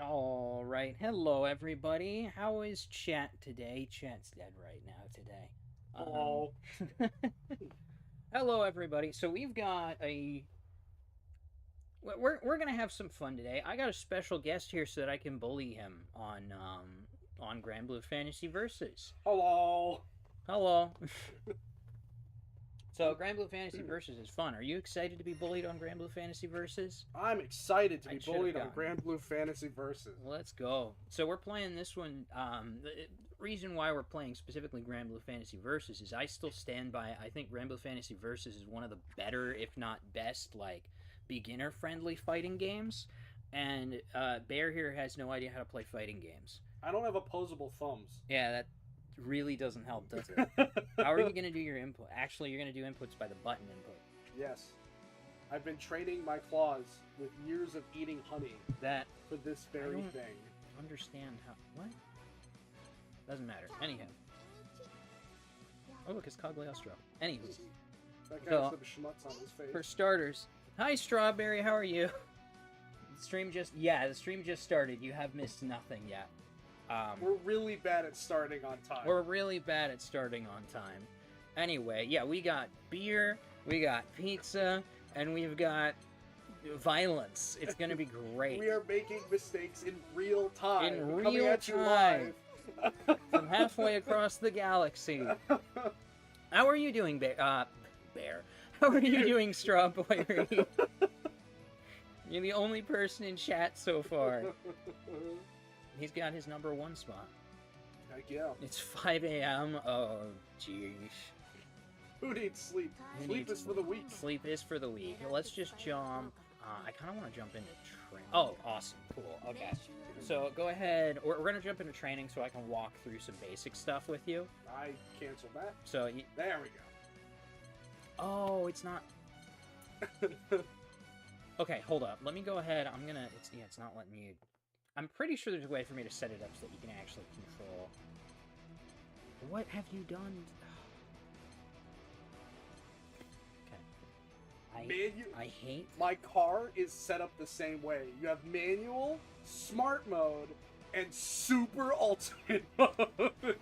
All right. Hello, everybody. How is chat today? Chat's dead right now today. Hello. Hello, everybody. So we've got a. We're gonna have some fun today. I got a special guest here so that I can bully him on Granblue Fantasy Versus. Hello. Hello. So Granblue Fantasy Versus is fun. Are you excited to be bullied on Granblue Fantasy Versus? I'm excited to be I should've bullied on gotten- Granblue Fantasy Versus. Let's go. So we're playing this one. The reason why we're playing specifically Granblue Fantasy Versus is I still stand by. I think Granblue Fantasy Versus is one of the better, if not best, like beginner-friendly fighting games. And Bear here has no idea how to play fighting games. I don't have opposable thumbs. Yeah, that really doesn't help, does it? How are you going to do your input? Actually, you're going to do inputs by the button input. Yes. I've been training my claws with years of eating honey That for this very don't- thing. understand how. What? Doesn't matter. Anyhow. Oh, look, it's Cagliostro. Anywho. That guy So- has some schmutz on his face. For starters, hi Strawberry, how are you? The stream just started. You have missed nothing yet. We're really bad at starting on time. We're really bad at starting on time. Anyway, yeah, we got beer, we got pizza, and we've got violence. It's gonna be great. We are making mistakes in real time. In We're coming real at you time. live. From halfway across the galaxy. How are you doing, Bear? Bear. How are you doing, Strawberry? You're the only person in chat so far. He's got his number one spot. Heck yeah. It's 5 a.m. Oh, jeez. Who needs sleep? Who Sleep needs is for the weak. Sleep is for the weak. Let's just jump. I kind of want to jump into training. Oh, awesome. Cool. Okay. So go ahead. We're going to jump into training so I can walk through some basic stuff with you. I canceled that. So, There we oh, it's not. Okay, hold up. Let me go ahead. I'm gonna. It's not letting you. I'm pretty sure there's a way for me to set it up so that you can actually control. What have you done? Okay. I hate. My car is set up the same way. You have manual, smart mode, and super ultimate mode.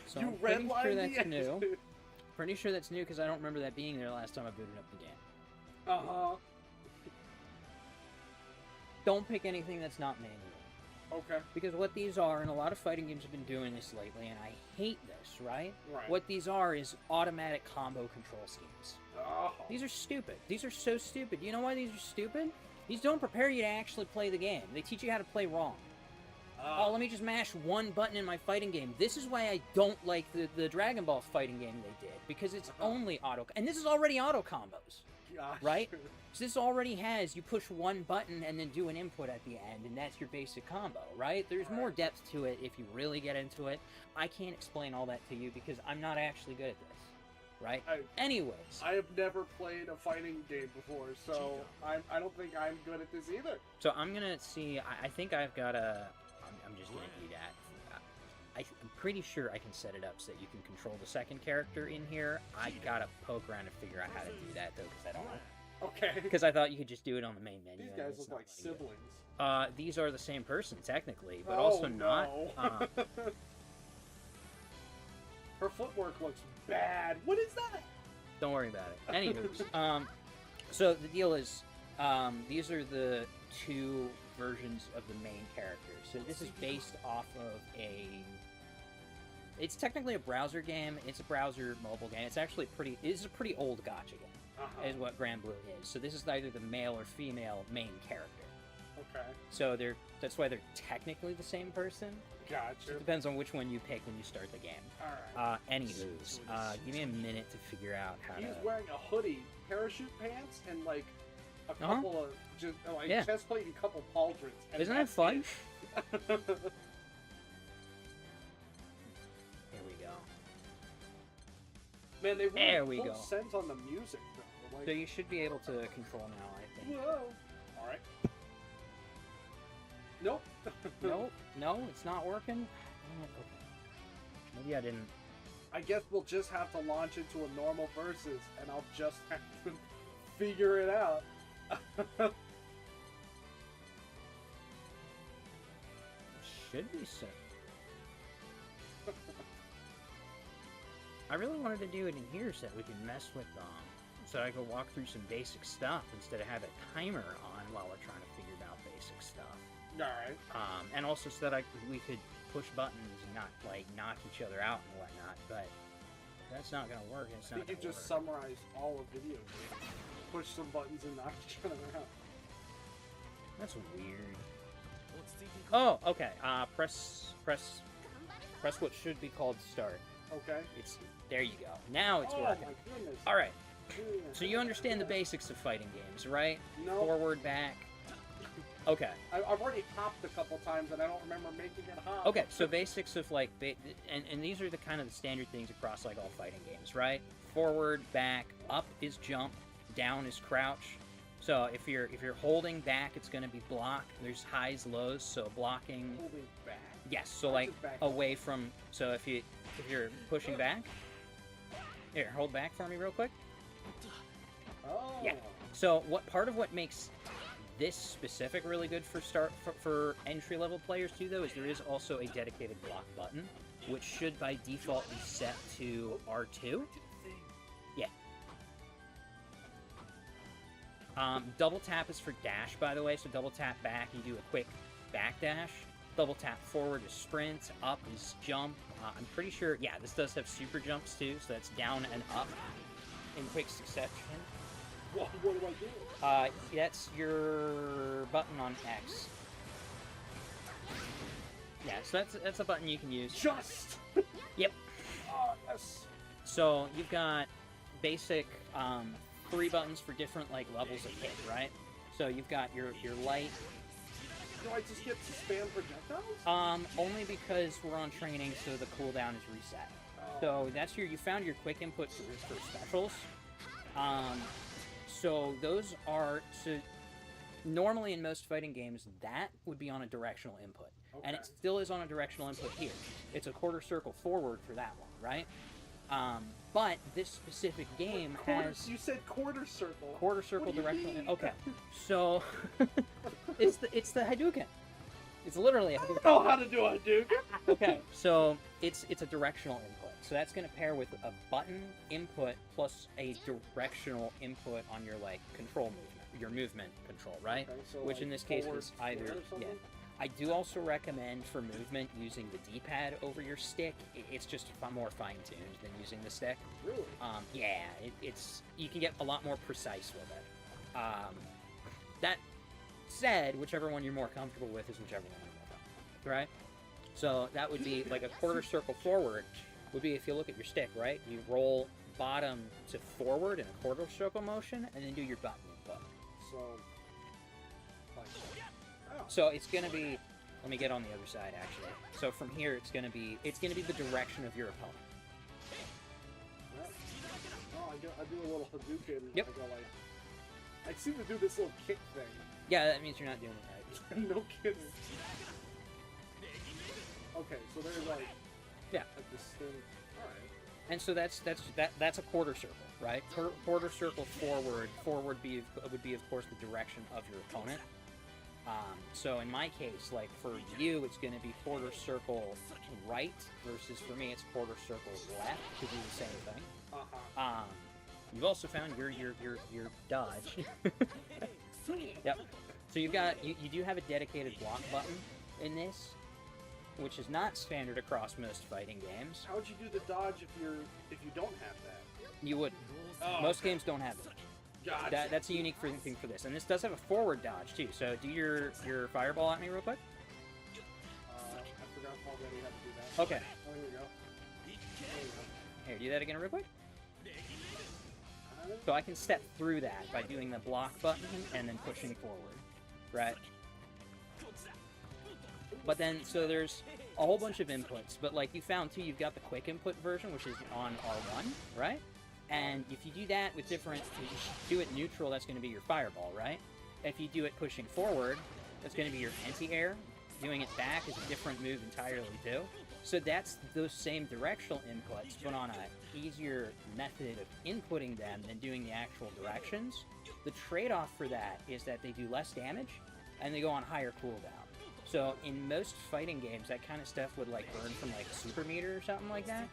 So You I'm pretty redline sure the that's new. engine. Pretty sure that's new because I don't remember that being there last time I booted up the game. Uh-huh. Don't pick anything that's not manual. Okay. Because what these are, and a lot of fighting games have been doing this lately, and I hate this, right? Right. What these are is automatic combo control schemes. Oh. These are stupid. These are so stupid. You know why these are stupid? These don't prepare you to actually play the game. They teach you how to play wrong. Oh, let me just mash one button in my fighting game. This is why I don't like the Dragon Ball fighting game they did. Because it's only auto... And this is already auto combos. Gosh. Right? So this already has, you push one button and then do an input at the end, and that's your basic combo, right? There's more depth to it if you really get into it. I can't explain all that to you because I'm not actually good at this, right? Anyways. I have never played a fighting game before, so I don't think I'm good at this either. So I'm going to see, I think I've got a... I'm just going to do that. I'm pretty sure I can set it up so that you can control the second character in here. I gotta poke around and figure out how to do that, though, because I don't know. Okay. Because I thought you could just do it on the main menu. These and guys it's look not like letting you. siblings. These are the same person, technically, but Oh, also not. no. Her footwork looks bad. What is that? Don't worry about it. Anywho, so the deal is, these are the two versions of the main characters. So this is based off of a... It's technically a browser game. It's a browser mobile game. It's actually it's a pretty old gacha game, is what Granblue is. So this is either the male or female main character. Okay. So that's why they're technically the same person. Gotcha. It depends on which one you pick when you start the game. Alright. Anywho's, give me a minute to figure out how He's to... wearing a hoodie, parachute pants, and like a couple of just like chest plate and a couple pauldrons. And Isn't that that's fun? it. Here we go. Man, they really There we pulled go. sense on the music though. Like, So you should be able to control now, I think. whoa. All right. Nope. No, it's not working. Okay. Maybe I didn't. I guess we'll just have to launch into a normal versus, and I'll just have to figure it out. should be so. I really wanted to do it in here so that we could mess with so I could walk through some basic stuff instead of have a timer on while we're trying to figure out basic stuff. Alright. And also so that we could push buttons and not, like, knock each other out and whatnot, but that's not gonna work. It's not I think you just summarized all of video games. Push some buttons and knock each other out. That's weird. Oh, okay. Press what should be called start. Okay. There you go. Now it's working. My goodness. All right. So you understand the basics of fighting games, right? No. Forward, back. Okay. I've already hopped a couple times and I don't remember making it hop. Okay, so basics of like, and these are the kind of the standard things across like all fighting games, right? Forward, back, up is jump, down is crouch. So if you're holding back, it's going to be block. There's highs, lows. So blocking. Holding back. Yes. So like away from. So if you're pushing back, here, hold back for me real quick. Oh. Yeah. So part of what makes this specific really good for entry level players too, though, is there is also a dedicated block button, which should by default be set to R2. Yeah. Double tap is for dash, by the way, so double tap back, you do a quick back dash. Double tap forward is sprint, up is jump. I'm pretty sure, yeah, this does have super jumps too, so that's down and up in quick succession. What do I do? That's your button on X. Yeah, so that's a button you can use. Just! Yep. Oh, yes. So you've got basic 3 buttons for different like levels of hit, right? So you've got your light. Do I just get to spam projectiles? Only because we're on training, so the cooldown is reset. Oh. So that's you found your quick input for specials. So those are normally in most fighting games that would be on a directional input, and it still is on a directional input here. It's a quarter circle forward for that one, right? But this specific game has... You said quarter circle. Quarter circle directional... Okay. So, it's the Hadouken. It's literally a Hadouken. I don't know how to do a Hadouken. Okay, so it's a directional input. So that's going to pair with a button input plus a directional input on your, like, control movement. Your movement control, right? Okay, so which like in this case forward, is either... square or Yeah. something? I do also recommend for movement using the D-pad over your stick. It's just more fine-tuned than using the stick. Really? Yeah, it's you can get a lot more precise with it. That said, whichever one you're more comfortable with is whichever one you're more comfortable with, right? So that would be like a quarter circle forward would be if you look at your stick, right? You roll bottom to forward in a quarter circle motion, and then do your button input. So, like, oh. So it's gonna be. Let me get on the other side actually. So from here, it's gonna be the direction of your opponent. Yeah. Oh, I do a little Hadouken. Yep. I go like, I seem to do this little kick thing. Yeah, that means you're not doing it right. No kidding. Okay, so there's like, Yeah. like this thing. All right. And so that's a quarter circle, right? Quarter circle forward. Forward would be of course the direction of your opponent. So in my case, like for you, it's going to be quarter circle right versus for me, it's quarter circle left to do the same thing. Uh-huh. You've also found your dodge. Yep. So you've got you do have a dedicated block button in this, which is not standard across most fighting games. How would you do the dodge if you don't have that? You wouldn't. Oh, Most okay. games don't have it. Gotcha. That's a unique thing for this, and this does have a forward dodge too. So do your fireball at me real quick. I forgot already how to do that. Okay. Oh, here we go. There we go. Here, do that again real quick. So I can step through that by doing the block button and then pushing forward, right? But then, so there's a whole bunch of inputs, but like you found too, you've got the quick input version, which is on R1, right? And if you do that with different, if you do it neutral, that's going to be your fireball, right? If you do it pushing forward, that's going to be your anti-air. Doing it back is a different move entirely too. So that's those same directional inputs, but on a easier method of inputting them than doing the actual directions. The trade-off for that is that they do less damage, and they go on higher cooldown. So in most fighting games, that kind of stuff would like burn from like a super meter or something like that.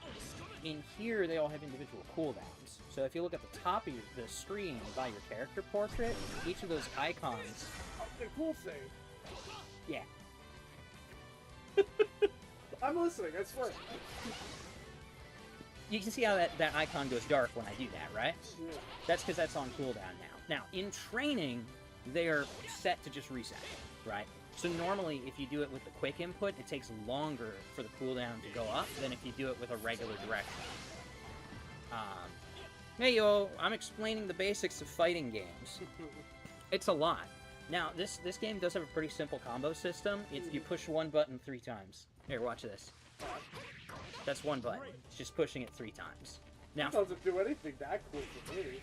In here, they all have individual cooldowns. So if you look at the top of the screen by your character portrait, each of those icons. Oh, the cool thing. Yeah. I'm listening. I swear. You can see how that icon goes dark when I do that, right? Yeah. That's because that's on cooldown now. Now, in training, they are set to just reset, right? So normally, if you do it with the quick input, it takes longer for the cooldown to go up than if you do it with a regular direction. Hey yo, I'm explaining the basics of fighting games. It's a lot. Now, this game does have a pretty simple combo system. It's you push one button 3 times. Here, watch this. That's one button. It's just pushing it 3 times. Now, It doesn't do anything that cool for me.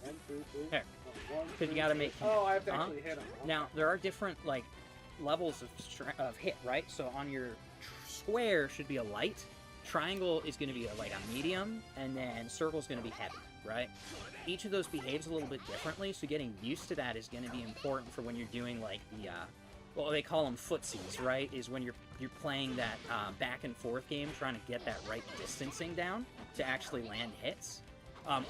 One, two, three. Here. One, Because you gotta make... Oh, I have to actually hit him. Now, there are different, like, levels of hit, right? So on your square should be a light, triangle is going to be a medium, and then circle is going to be heavy, right? Each of those behaves a little bit differently, so getting used to that is going to be important for when you're doing, like, the, well, they call them footsies, right? Is when you're playing that back and forth game, trying to get that right distancing down to actually land hits.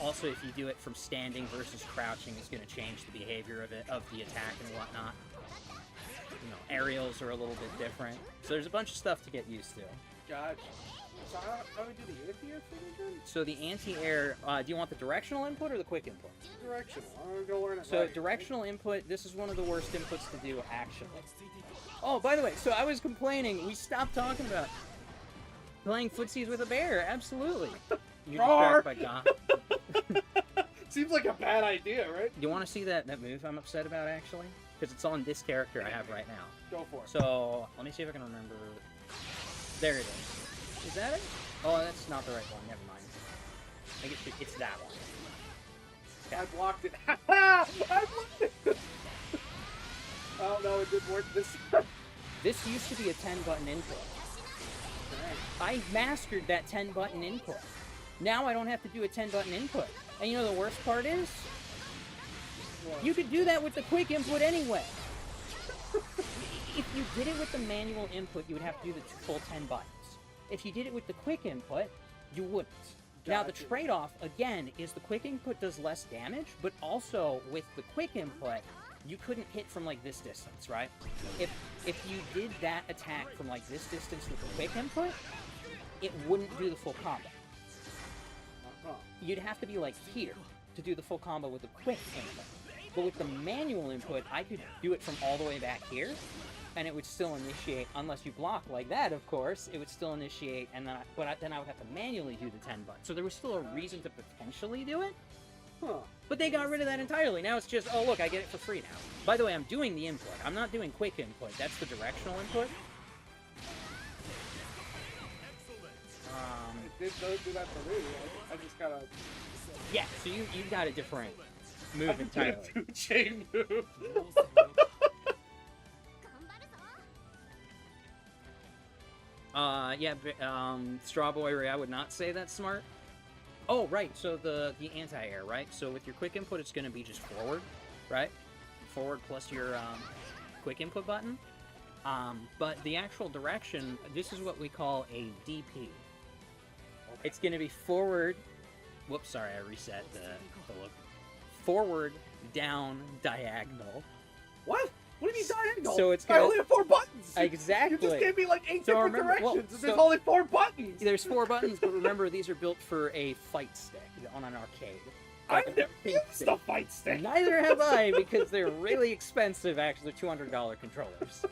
Also, if you do it from standing versus crouching, it's going to change the behavior of the attack and whatnot. You know, aerials are a little bit different. So there's a bunch of stuff to get used to. Gotcha. So how do we do the anti-air thing again? So the anti-air, do you want the directional input or the quick input? Directional. I'm gonna go learn it. So right. directional input, this is one of the worst inputs to do, actually. Oh, by the way, so I was complaining, we stopped talking about playing footsies with a bear, absolutely. You're distracted by God. Seems like a bad idea, right? You want to see that move I'm upset about, actually? Because it's on this character I have right now. Go for it. So, let me see if I can remember. There it is. Is that it? Oh, that's not the right one. Never mind. I think it's that one. I blocked it. I blocked it! Oh, no, it didn't work this time. This used to be a 10-button input. I mastered that 10-button input. Now I don't have to do a 10-button input. And you know the worst part is? What? You could do that with the quick input anyway. If you did it with the manual input, you would have to do the full 10 buttons. If you did it with the quick input, you wouldn't. Now the trade-off, again, is the quick input does less damage, but also with the quick input, you couldn't hit from like this distance, right? If you did that attack from like this distance with the quick input, it wouldn't do the full combo. You'd have to be like here to do the full combo with the quick input. But with the manual input, I could do it from all the way back here, and it would still initiate, unless you block like that, of course, it would still initiate, and then then I would have to manually do the 10 buttons. So there was still a reason to potentially do it, but they got rid of that entirely. Now it's just, oh look, I get it for free now. By the way, I'm doing the input. I'm not doing quick input. That's the directional input. It did do that for me. I just gotta... Yeah, so you got a different move entirely. I do chain move. Strawberry, I would not say that's smart. Oh, right, so the anti-air, right? So with your quick input, it's going to be just forward, right? Forward plus your quick input button. But the actual direction, this is what we call a DP. Okay. It's going to be forward... Whoops, sorry, I reset the look. Forward, down, diagonal. What? What do you mean diagonal? So it's I only have 4 buttons! Exactly. You just gave me like 8 different directions, well, and there's only 4 buttons! There's 4 buttons, but remember, these are built for a fight stick on an arcade. I've never used a fight stick! Neither have I, because they're really expensive, actually. They're $200 controllers.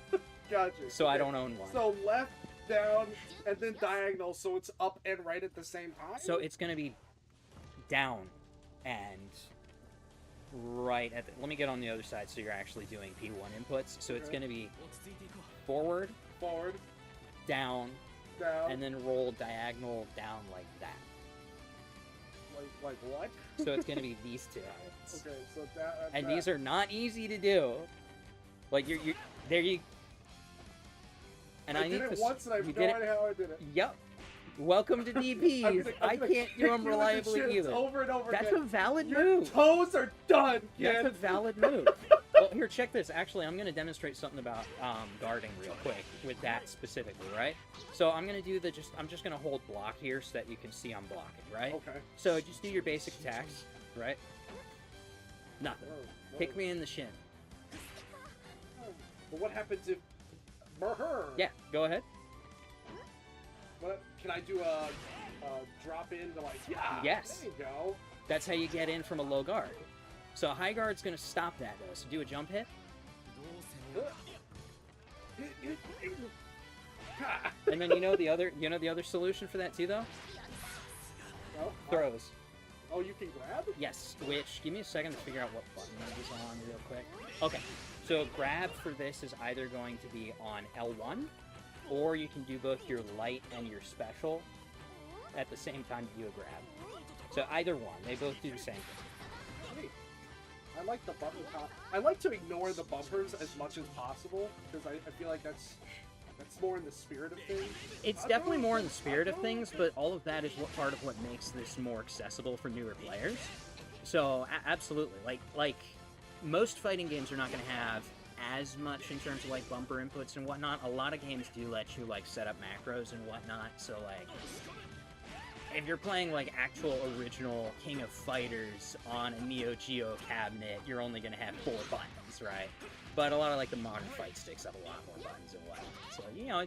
Gotcha. So I don't own one. So left, down, and then diagonal, so it's up and right at the same time? So it's going to be down and right at the... Let me get on the other side so you're actually doing P1 inputs. So it's going to be forward, down, and then roll diagonal down like that. Like what? So it's going to be these 2 items. Okay, so that... And these are not easy to do. Like, you're there you... And I did it once, and I have no idea how I did it. Yep. Welcome to DPs. I can't do them reliably either. Over and over That's again. a valid Your move. toes are done, kid. That's a valid move. Well, here, check this. Actually, I'm going to demonstrate something about guarding real quick with that specifically, right? So I'm going to do I'm just going to hold block here so that you can see I'm blocking, right? Okay. So just do your basic attacks, right? Nothing. Whoa. Kick me in the shin. But what happens if... Brr. Yeah, go ahead. What, can I do a drop in to like... Yeah, Yes. there you go. That's how you get in from a low guard. So a high guard's going to stop that, though. So do a jump hit. And then you know the other solution for that too, though? No? Throws. Oh, you can grab? Yes, which, give me a second to figure out what button that is on real quick. Okay, so grab for this is either going to be on L1, or you can do both your light and your special at the same time to do a grab. So either one, they both do the same thing. Hey, I like the button I like to ignore the bumpers as much as possible, because I feel like that's more in the spirit of things. It's definitely more in the spirit of things, but all of that is what part of what makes this more accessible for newer players. So absolutely, like most fighting games are not going to have as much in terms of like bumper inputs and whatnot. A lot of games do let you like set up macros and whatnot. So like if you're playing like actual original King of Fighters on a Neo Geo cabinet, you're only going to have 4 buttons, right? But a lot of like the modern fight sticks have a lot more buttons and whatnot. So you know.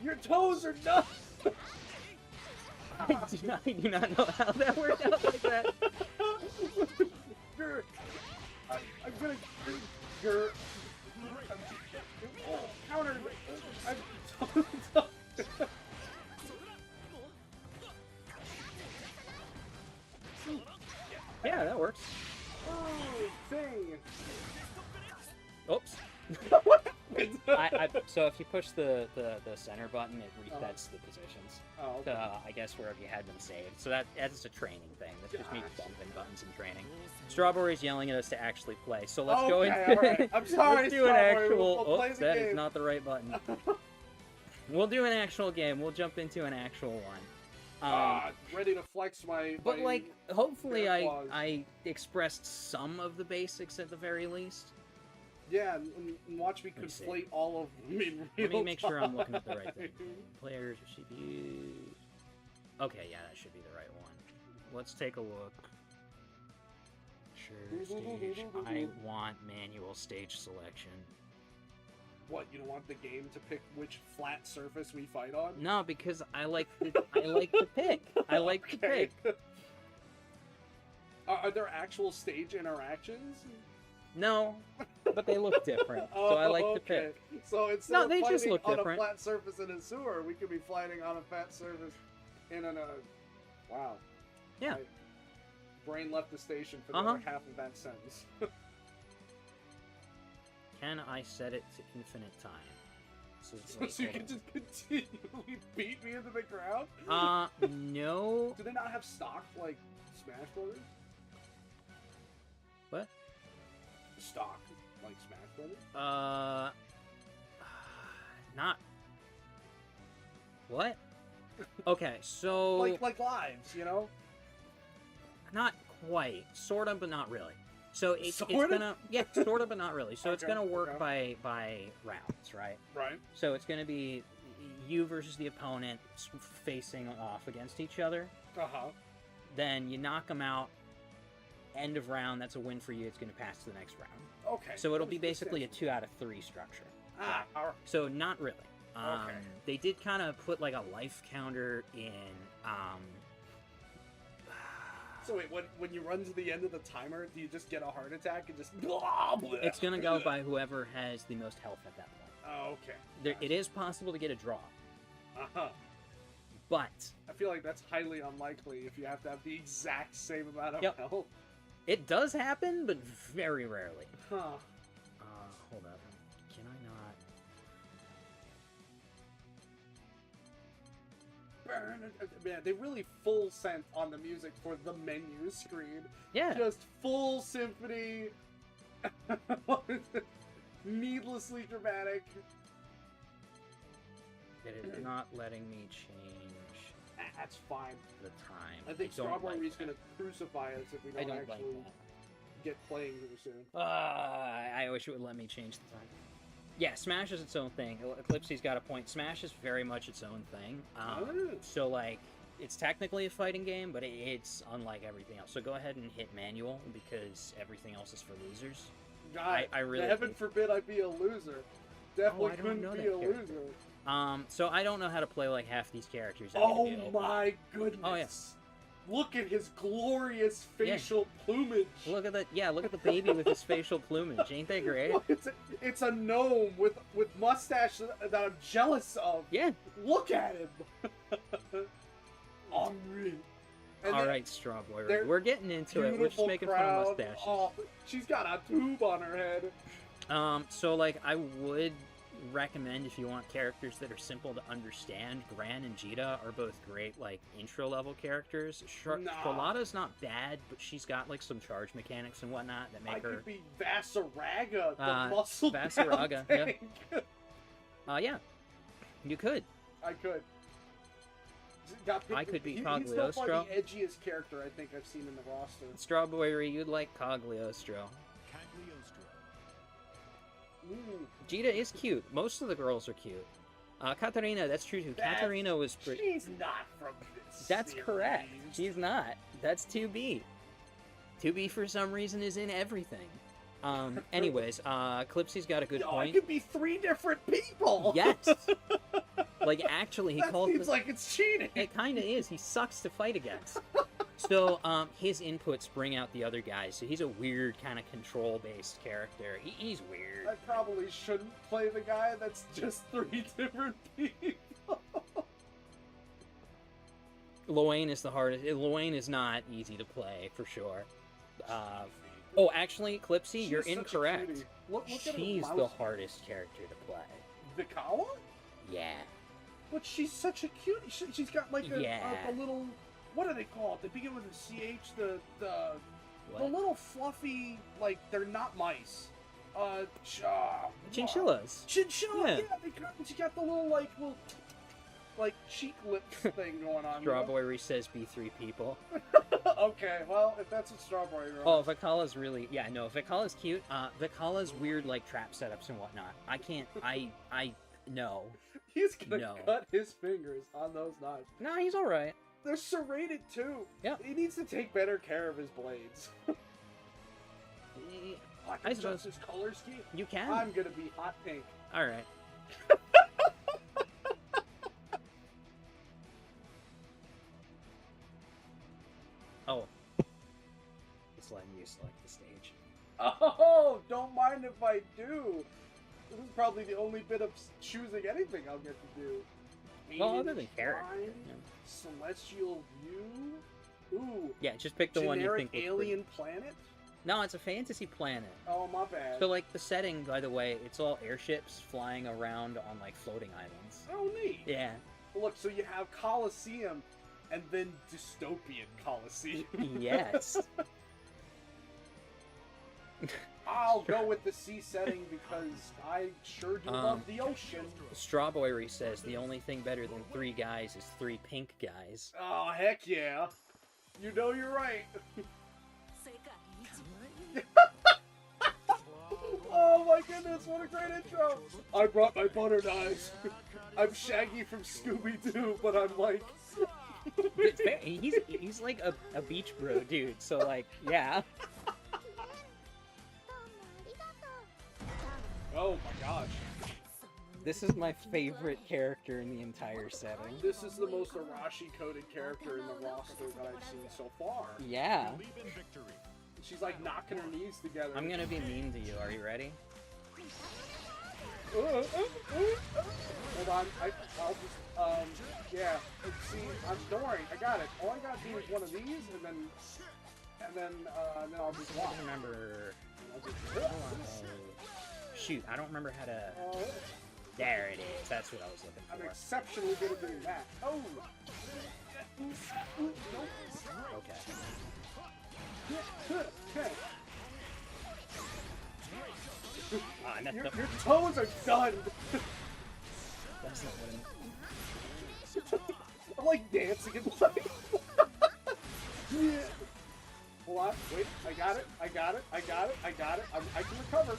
Your toes are numb. I do not know how that worked out like that. I'm gonna. Counter. Yeah, that works. Oh, thing. Oops. So if you push the center button, it resets the positions. Oh, okay. I guess wherever you had them saved. So that's a training thing. That's just me bumping buttons in training. Strawberry's yelling at us to actually play. So let's go into. All right. I'm sorry. Let's do an actual. We'll play Oops, the that game. is not the right button. We'll do an actual game. We'll jump into an actual one. Ready to flex my. But like, hopefully, claws. I expressed some of the basics at the very least. Yeah, and watch me conflate all of them in real Let me make sure I'm looking at the time. right thing. Players or CPUs. Okay, yeah, that should be the right one. Let's take a look. Sure, stage. I want manual stage selection. What, you don't want the game to pick which flat surface we fight on? No, because I like to pick. I like to pick. Are there actual stage interactions? No, but they look different, so I like to pick. So instead No, of they just fighting look on different. a flat surface in a sewer, we could be fighting on a flat surface in a... Wow. Yeah. My brain left the station for the other half of that sentence. Can I set it to infinite time? So you can just continually beat me into the ground? No. Do they not have stock, like, Smash Brothers? What? Stock, like Smash Brothers? Not. What? Okay, so like lives, you know? not quite, sort of, but not really. So it's Sorta? gonna sort of, but not really. So it's Okay, gonna work okay. by rounds, right? Right. So it's gonna be you versus the opponent facing off against each other. Uh-huh. Then you knock them out. End of round. That's a win for you. It's gonna pass to the next round. Okay. So it'll be basically a 2 out of 3 structure. Alright. So not really. Okay. They did kind of put like a life counter in. So wait, when you run to the end of the timer, do you just get a heart attack and just blah, blah? It's gonna go by whoever has the most health at that point. Oh, okay. There, it is possible to get a draw, Uh-huh. but I feel like that's highly unlikely if you have to have the exact same amount of Yep. health. it does happen, but very rarely. Huh. Hold up. Can I not? Man, they really full sent on the music for the menu screen. Yeah. Just full symphony. Needlessly dramatic. It is not letting me change That's fine. the time. I think don't Strawberry's like gonna crucify us if we I don't don't like actually that. get playing here soon. I wish it would let me change the time. Yeah, Smash is its own thing. Eclipse's got a point. Smash is very much its own thing. So, like, it's technically a fighting game, but it's unlike everything else. So go ahead and hit manual, because everything else is for losers. God, I really heaven forbid I be a loser. Definitely I don't couldn't know be that a character. loser. So I don't know how to play, like, half these characters. Oh my goodness. Oh, yeah. Look at his glorious facial plumage. Look at that. Yeah, look at the baby with his facial plumage. Ain't that great? It's a gnome with mustache that I'm jealous of. Yeah. Look at him. Henri. All right, Strawberry. We're getting into it. We're just Beautiful making crowd. fun of mustaches. Oh, she's got a tube on her head. So, like, I would recommend, if you want characters that are simple to understand, Gran and Jita are both great, like, intro-level characters. Shalada's not bad, but she's got, like, some charge mechanics and whatnot that make her... I could be Vasaraga, the muscle Vasaraga, yeah. Yeah. You could. I could. I could be He's Cagliostro. still far the edgiest character I think I've seen in the roster. Strawberry, you'd like Cagliostro. Jita is cute. Most of the girls are cute. Katarina, that's true too. Katarina was pretty... She's not from this That's series. correct. She's not. That's 2B. 2B for some reason is in everything. Anyways, Eclipse's got a good point. It could be 3 different people! Yes! Like, actually, he called... Seems like it's cheating! It kinda is. He sucks to fight against. So, his inputs bring out the other guys. So he's a weird kind of control-based character. He's weird. I probably shouldn't play the guy that's just 3 different people. Luane is the hardest. Luane is not easy to play, for sure. Oh, actually, Eclipse, you're incorrect. Look She's at her the mouse. hardest character to play. Vikawa? Yeah. But she's such a cutie. She's got like a little... What do they call it? They begin with a CH. The little fluffy, like, they're not mice. Chinchillas. Chinchilla. Yeah. She got the little cheek lips thing going on. Strawberry says be 3 people. Okay, well, if that's what Strawberry wrote. Oh, Vicala's really... Yeah, no, Vicala's cute. Vicala's weird, like, trap setups and whatnot. I can't... No. He's gonna cut his fingers on those knives. No, he's alright. They're serrated, too. Yeah. He needs to take better care of his blades. I can adjust his color scheme. You can. I'm gonna be hot pink. Alright. Oh. It's letting you select the stage. Oh, don't mind if I do. This is probably the only bit of choosing anything I'll get to do. Well, other than character. Yeah. Celestial View? Ooh. Yeah, just pick the one you think Generic alien planet? No, it's a fantasy planet. Oh, my bad. So, like, the setting, by the way, it's all airships flying around on, like, floating islands. Oh, neat. Yeah. Look, so you have Colosseum and then Dystopian Colosseum. Yes. I'll go with the sea setting because I sure do love the ocean. Strawberry says the only thing better than 3 guys is 3 pink guys. Oh, heck yeah. You know you're right. Oh my goodness, what a great intro. I brought my butter knives. I'm Shaggy from Scooby-Doo, but I'm like... he's like a beach bro dude, so like, yeah. Oh my gosh. This is my favorite character in the entire setting. This is the most Arashi-coded character in the roster that I've seen so far. Yeah. She's like knocking her knees together. I'm gonna be mean to you. Are you ready? Hold on. I'll just, yeah. See, don't worry. I got it. All I gotta do is one of these, and then I'll just walk. I don't remember. Hold on. Shoot, I don't remember how to... There it is. That's what I was looking for. I'm exceptionally good at doing that. Oh! Okay. Okay. I messed Your up. toes are done! That's not what I'm like dancing got it. I got it. I got it. I can recover.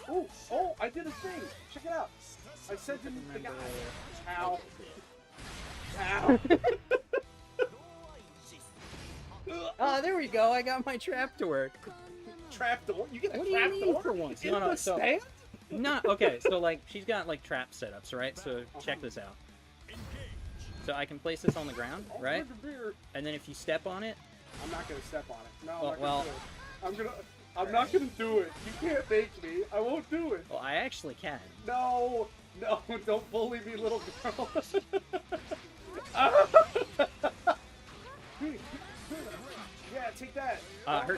Ooh, oh, I did a thing. Check it out. I sent him the guy. Ow. Ow. Oh, there we go. I got my trap to work. Trapdoor? You get a What do you trapdoor? mean for once? In No, no, the so- stand? No, okay, so like she's got like trap setups, right? So check this out. So I can place this on the ground, right? And then if you step on it, I'm not gonna step on it. No, I'm Well, not gonna do it. I'm not gonna do it. You can't make me. I won't do it. well, I actually can. No, no, don't bully me, little girl. Yeah, take that. Her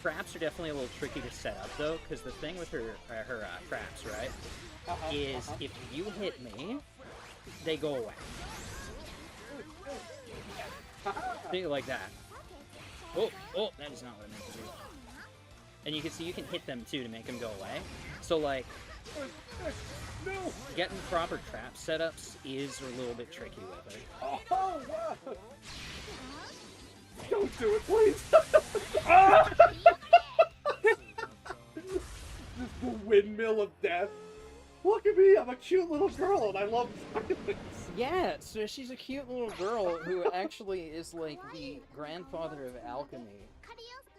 traps are definitely a little tricky to set up though, because the thing with her traps, right, is if you hit me, they go away. Think like that. Oh, that is not what I meant to do. And you can see you can hit them too to make them go away. So like, No. getting proper trap setups is a little bit tricky with it. Oh, wow. Don't do it, please. Ah! This is the windmill of death. Look at me, I'm a cute little girl and I love violence. Yeah, so she's a cute little girl who actually is like the grandfather of alchemy.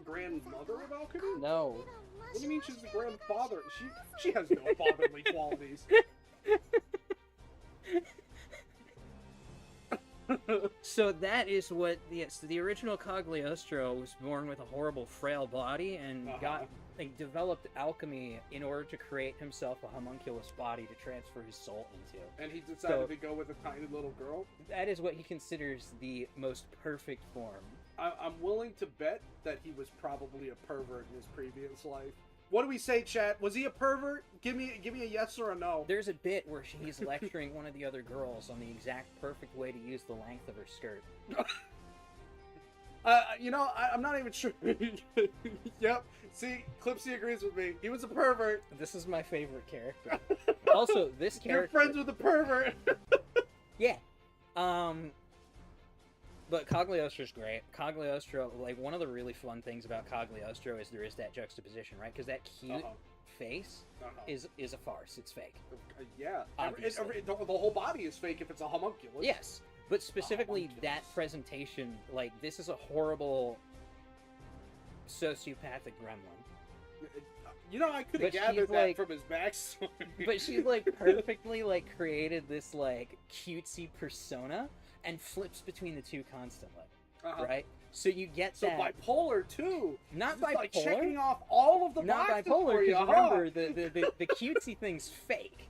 Grandmother of alchemy? No. What do you mean she's the grandfather? She has no fatherly qualities. So that is what the original Cagliostro was born with a horrible, frail body and developed alchemy in order to create himself a homunculus body to transfer his soul into. And he decided to go with a tiny little girl? That is what he considers the most perfect form. I'm willing to bet that he was probably a pervert in his previous life. What do we say, chat? Was he a pervert? Give me a yes or a no. There's a bit where he's lecturing one of the other girls on the exact perfect way to use the length of her skirt. I'm not even sure. Yep. See, Clipsy agrees with me. He was a pervert. This is my favorite character. Also, this character... You're friends with a pervert. Yeah. But Cagliostro's great. Cagliostro, like, one of the really fun things about Cagliostro is there is that juxtaposition, right? Because that cute face is a farce. It's fake. Yeah. Obviously. The whole body is fake if it's a homunculus. Yes. But specifically that presentation, like, this is a horrible sociopathic gremlin. You know, I could have gathered that from his backstory. But she's, like, perfectly, like, created this, like, cutesy persona and flips between the two constantly, right? So you get that. So bipolar, too. Not bipolar. Like checking off all of the boxes bipolar, for you. Remember, the cutesy thing's fake.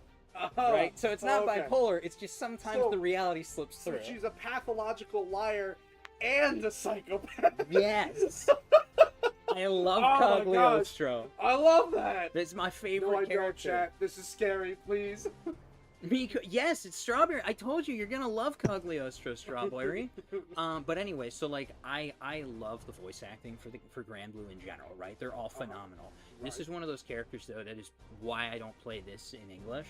Right? So it's not bipolar, it's just sometimes the reality slips through. So she's a pathological liar and a psychopath. Yes! I love Cagliostro. I love that! That's my favorite character. No, I don't, chat. This is scary, please. Yes, it's Strawberry. I told you, you're gonna love Cagliostro Strawberry. But anyway, so like I love the voice acting for Granblue in general, right? They're all phenomenal. Right. This is one of those characters though that is why I don't play this in English.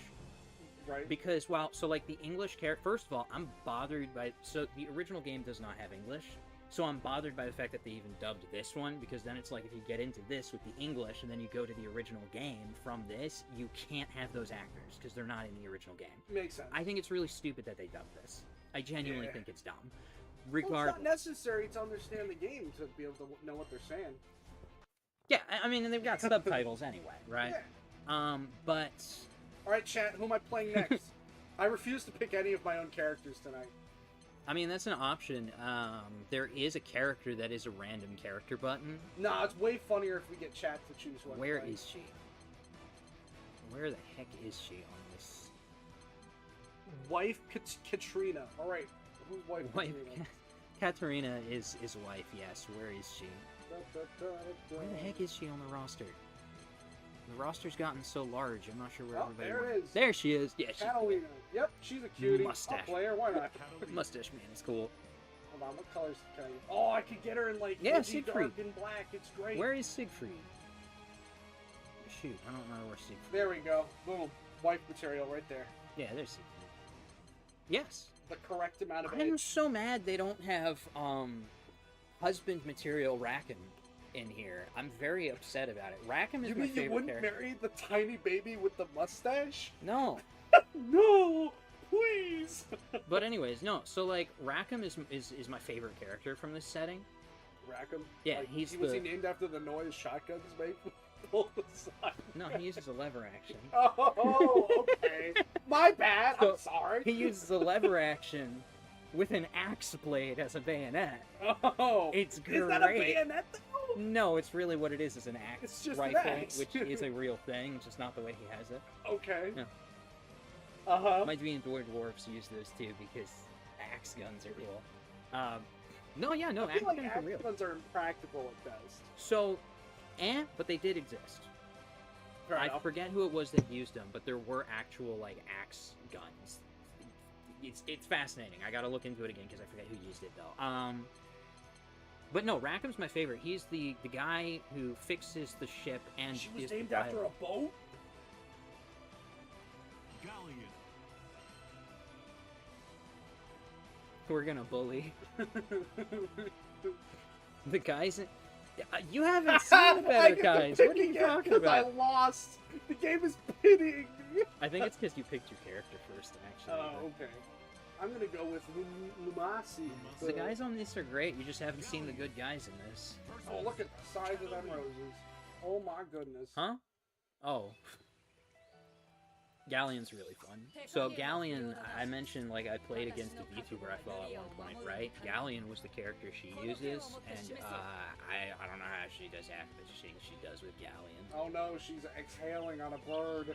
Right. Because so like the English character, first of all, I'm bothered by the original game does not have English. So I'm bothered by the fact that they even dubbed this one, because then it's like if you get into this with the English and then you go to the original game from this, you can't have those actors because they're not in the original game. Makes sense. I think it's really stupid that they dubbed this. I genuinely think it's dumb. Regardless. Well, it's not necessary to understand the game to be able to know what they're saying. Yeah, I mean, they've got subtitles anyway, right? Yeah. But... Alright, chat, who am I playing next? I refuse to pick any of my own characters tonight. I mean, that's an option. There is a character that is a random character button. Nah, it's way funnier if we get chat to choose one. Where is she? Where the heck is she on this? Wife Katrina. Alright, who's wife Katrina? Katarina is wife, yes. Where is she? Where the heck is she on the roster? The roster's gotten so large, I'm not sure where everybody there it is. There she is. Yeah, Catalina. Yep, she's a cutie. Mustache. I'll play her. Why not? Mustache man is cool. Hold on, what colors can I use? Oh, I could get her in like Siegfried. Dark and black. It's great. Where is Siegfried? Shoot, I don't remember where Siegfried. There we go. Boom. Wife material right there. Yeah, there's Siegfried. Yes. The correct amount of I'm so mad they don't have husband material Rackham in here. I'm very upset about it. Rackham is You my mean you favorite wouldn't character. marry the tiny baby with the mustache? No. No, please. But anyways, no. So like Rackham is my favorite character from this setting. Rackham? Yeah, like, he's was the- he named after the noise shotguns make all the time? No, he uses a lever action. Oh, okay. My bad. So, I'm sorry. He uses a lever action with an axe blade as a bayonet. Oh, It's is that a great. bayonet though? No, it's really what it is an axe It's just an rifle, axe. which is a real thing, just not the way he has it. Okay. Yeah. Uh-huh. My dwarves use those too because axe guns are cool. No, yeah, no, I axe feel like guns are axe real. guns are impractical at best. So, but they did exist. Fair I enough. forget who it was that used them, but there were actual like axe guns. It's fascinating. I gotta look into it again because I forget who used it though. But no, Rackham's my favorite. He's the guy who fixes the ship and She was is the named after pilot. a boat? We're gonna bully the guys. You haven't seen the better guys. What are you talking about? I lost. The game is pitting. I think it's because you picked your character first, actually. Oh, okay. I'm gonna go with Lumasi. The guys on this are great. You just haven't seen the good guys in this. Oh, look at the size of them roses. Oh my goodness. Huh? Oh. Galleon's really fun. So Galleon, I mentioned like I played against a VTuber I follow at one point, right? Galleon was the character she uses, and I don't know how she does half of the things she does with Galleon. Oh no, she's exhaling on a bird.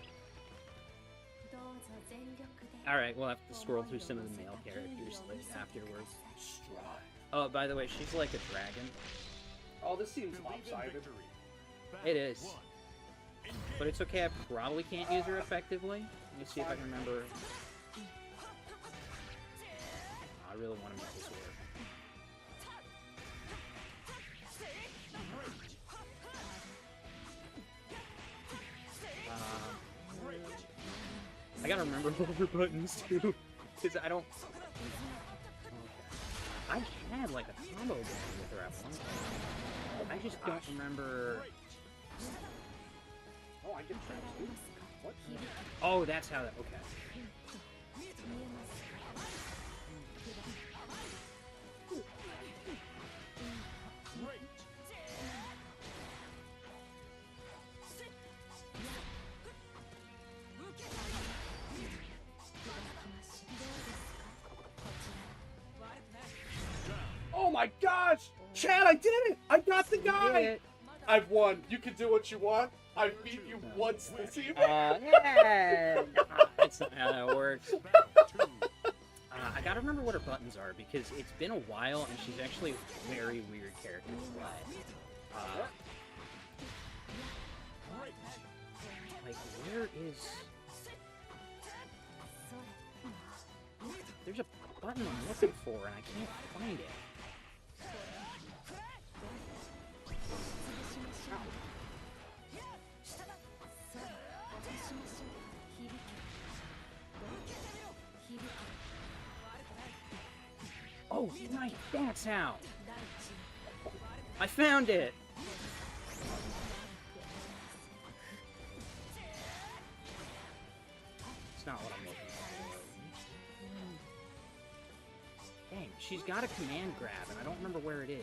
Alright, we'll have to scroll through some of the male characters afterwards. Oh, by the way, she's like a dragon. Oh, this seems lopsided. It is. But it's okay, I probably can't use her effectively. Let me see if I can remember. I really want to make this work. I gotta remember all her buttons too, because I don't... Okay. I had like a combo going with her at one point. I just don't remember... Oh, I get traps too. What? Oh, that's how that... Okay. Oh my gosh! Chad, I did it! I got the guy! I've won. You can do what you want. I beat you once this evening. Yeah! That's not how that works. I gotta remember what her buttons are, because it's been a while, and she's actually a very weird character to play. Like, where is... There's a button I'm looking for, and I can't find it. Oh, right, that's how! I found it! It's not what I'm looking for. Dang, she's got a command grab, and I don't remember where it is.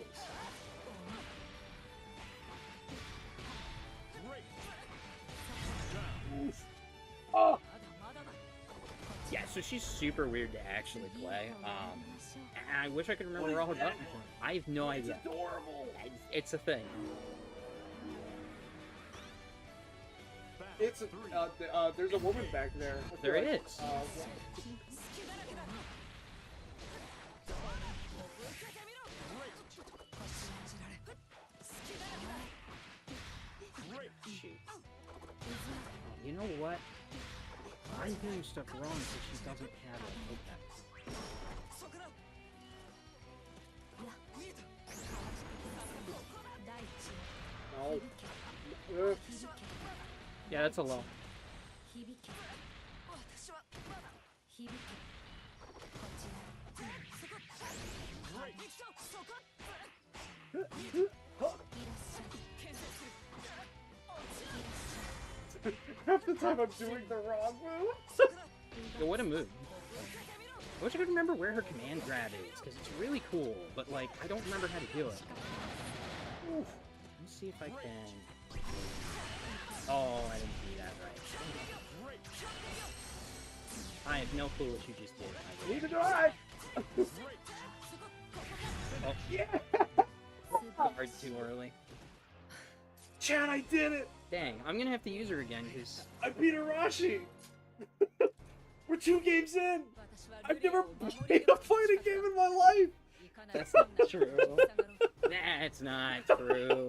Oh! Yeah, so she's super weird to actually play. And I wish I could remember all her buttons. I have no idea. It's adorable. It's a thing. It's there's a woman back there. I feel There it is. Shoot. You know what? I'm doing stuff wrong because she doesn't have a okay. No. Yeah, that's a low. Half the time I'm doing the wrong move. Yo, what a move. I wish I could remember where her command grab is, because it's really cool, but, like, I don't remember how to do it. Oof. Let me see if I can... Oh, I didn't do that right. I have no clue what you just did. Neither do I! Oh, Yeah! guard too early. Chad, I did it! Dang, I'm gonna have to use her again, because... I beat Arashi! We're 2 games in! I've never played a fighting game in my life! That's not true. That's not true.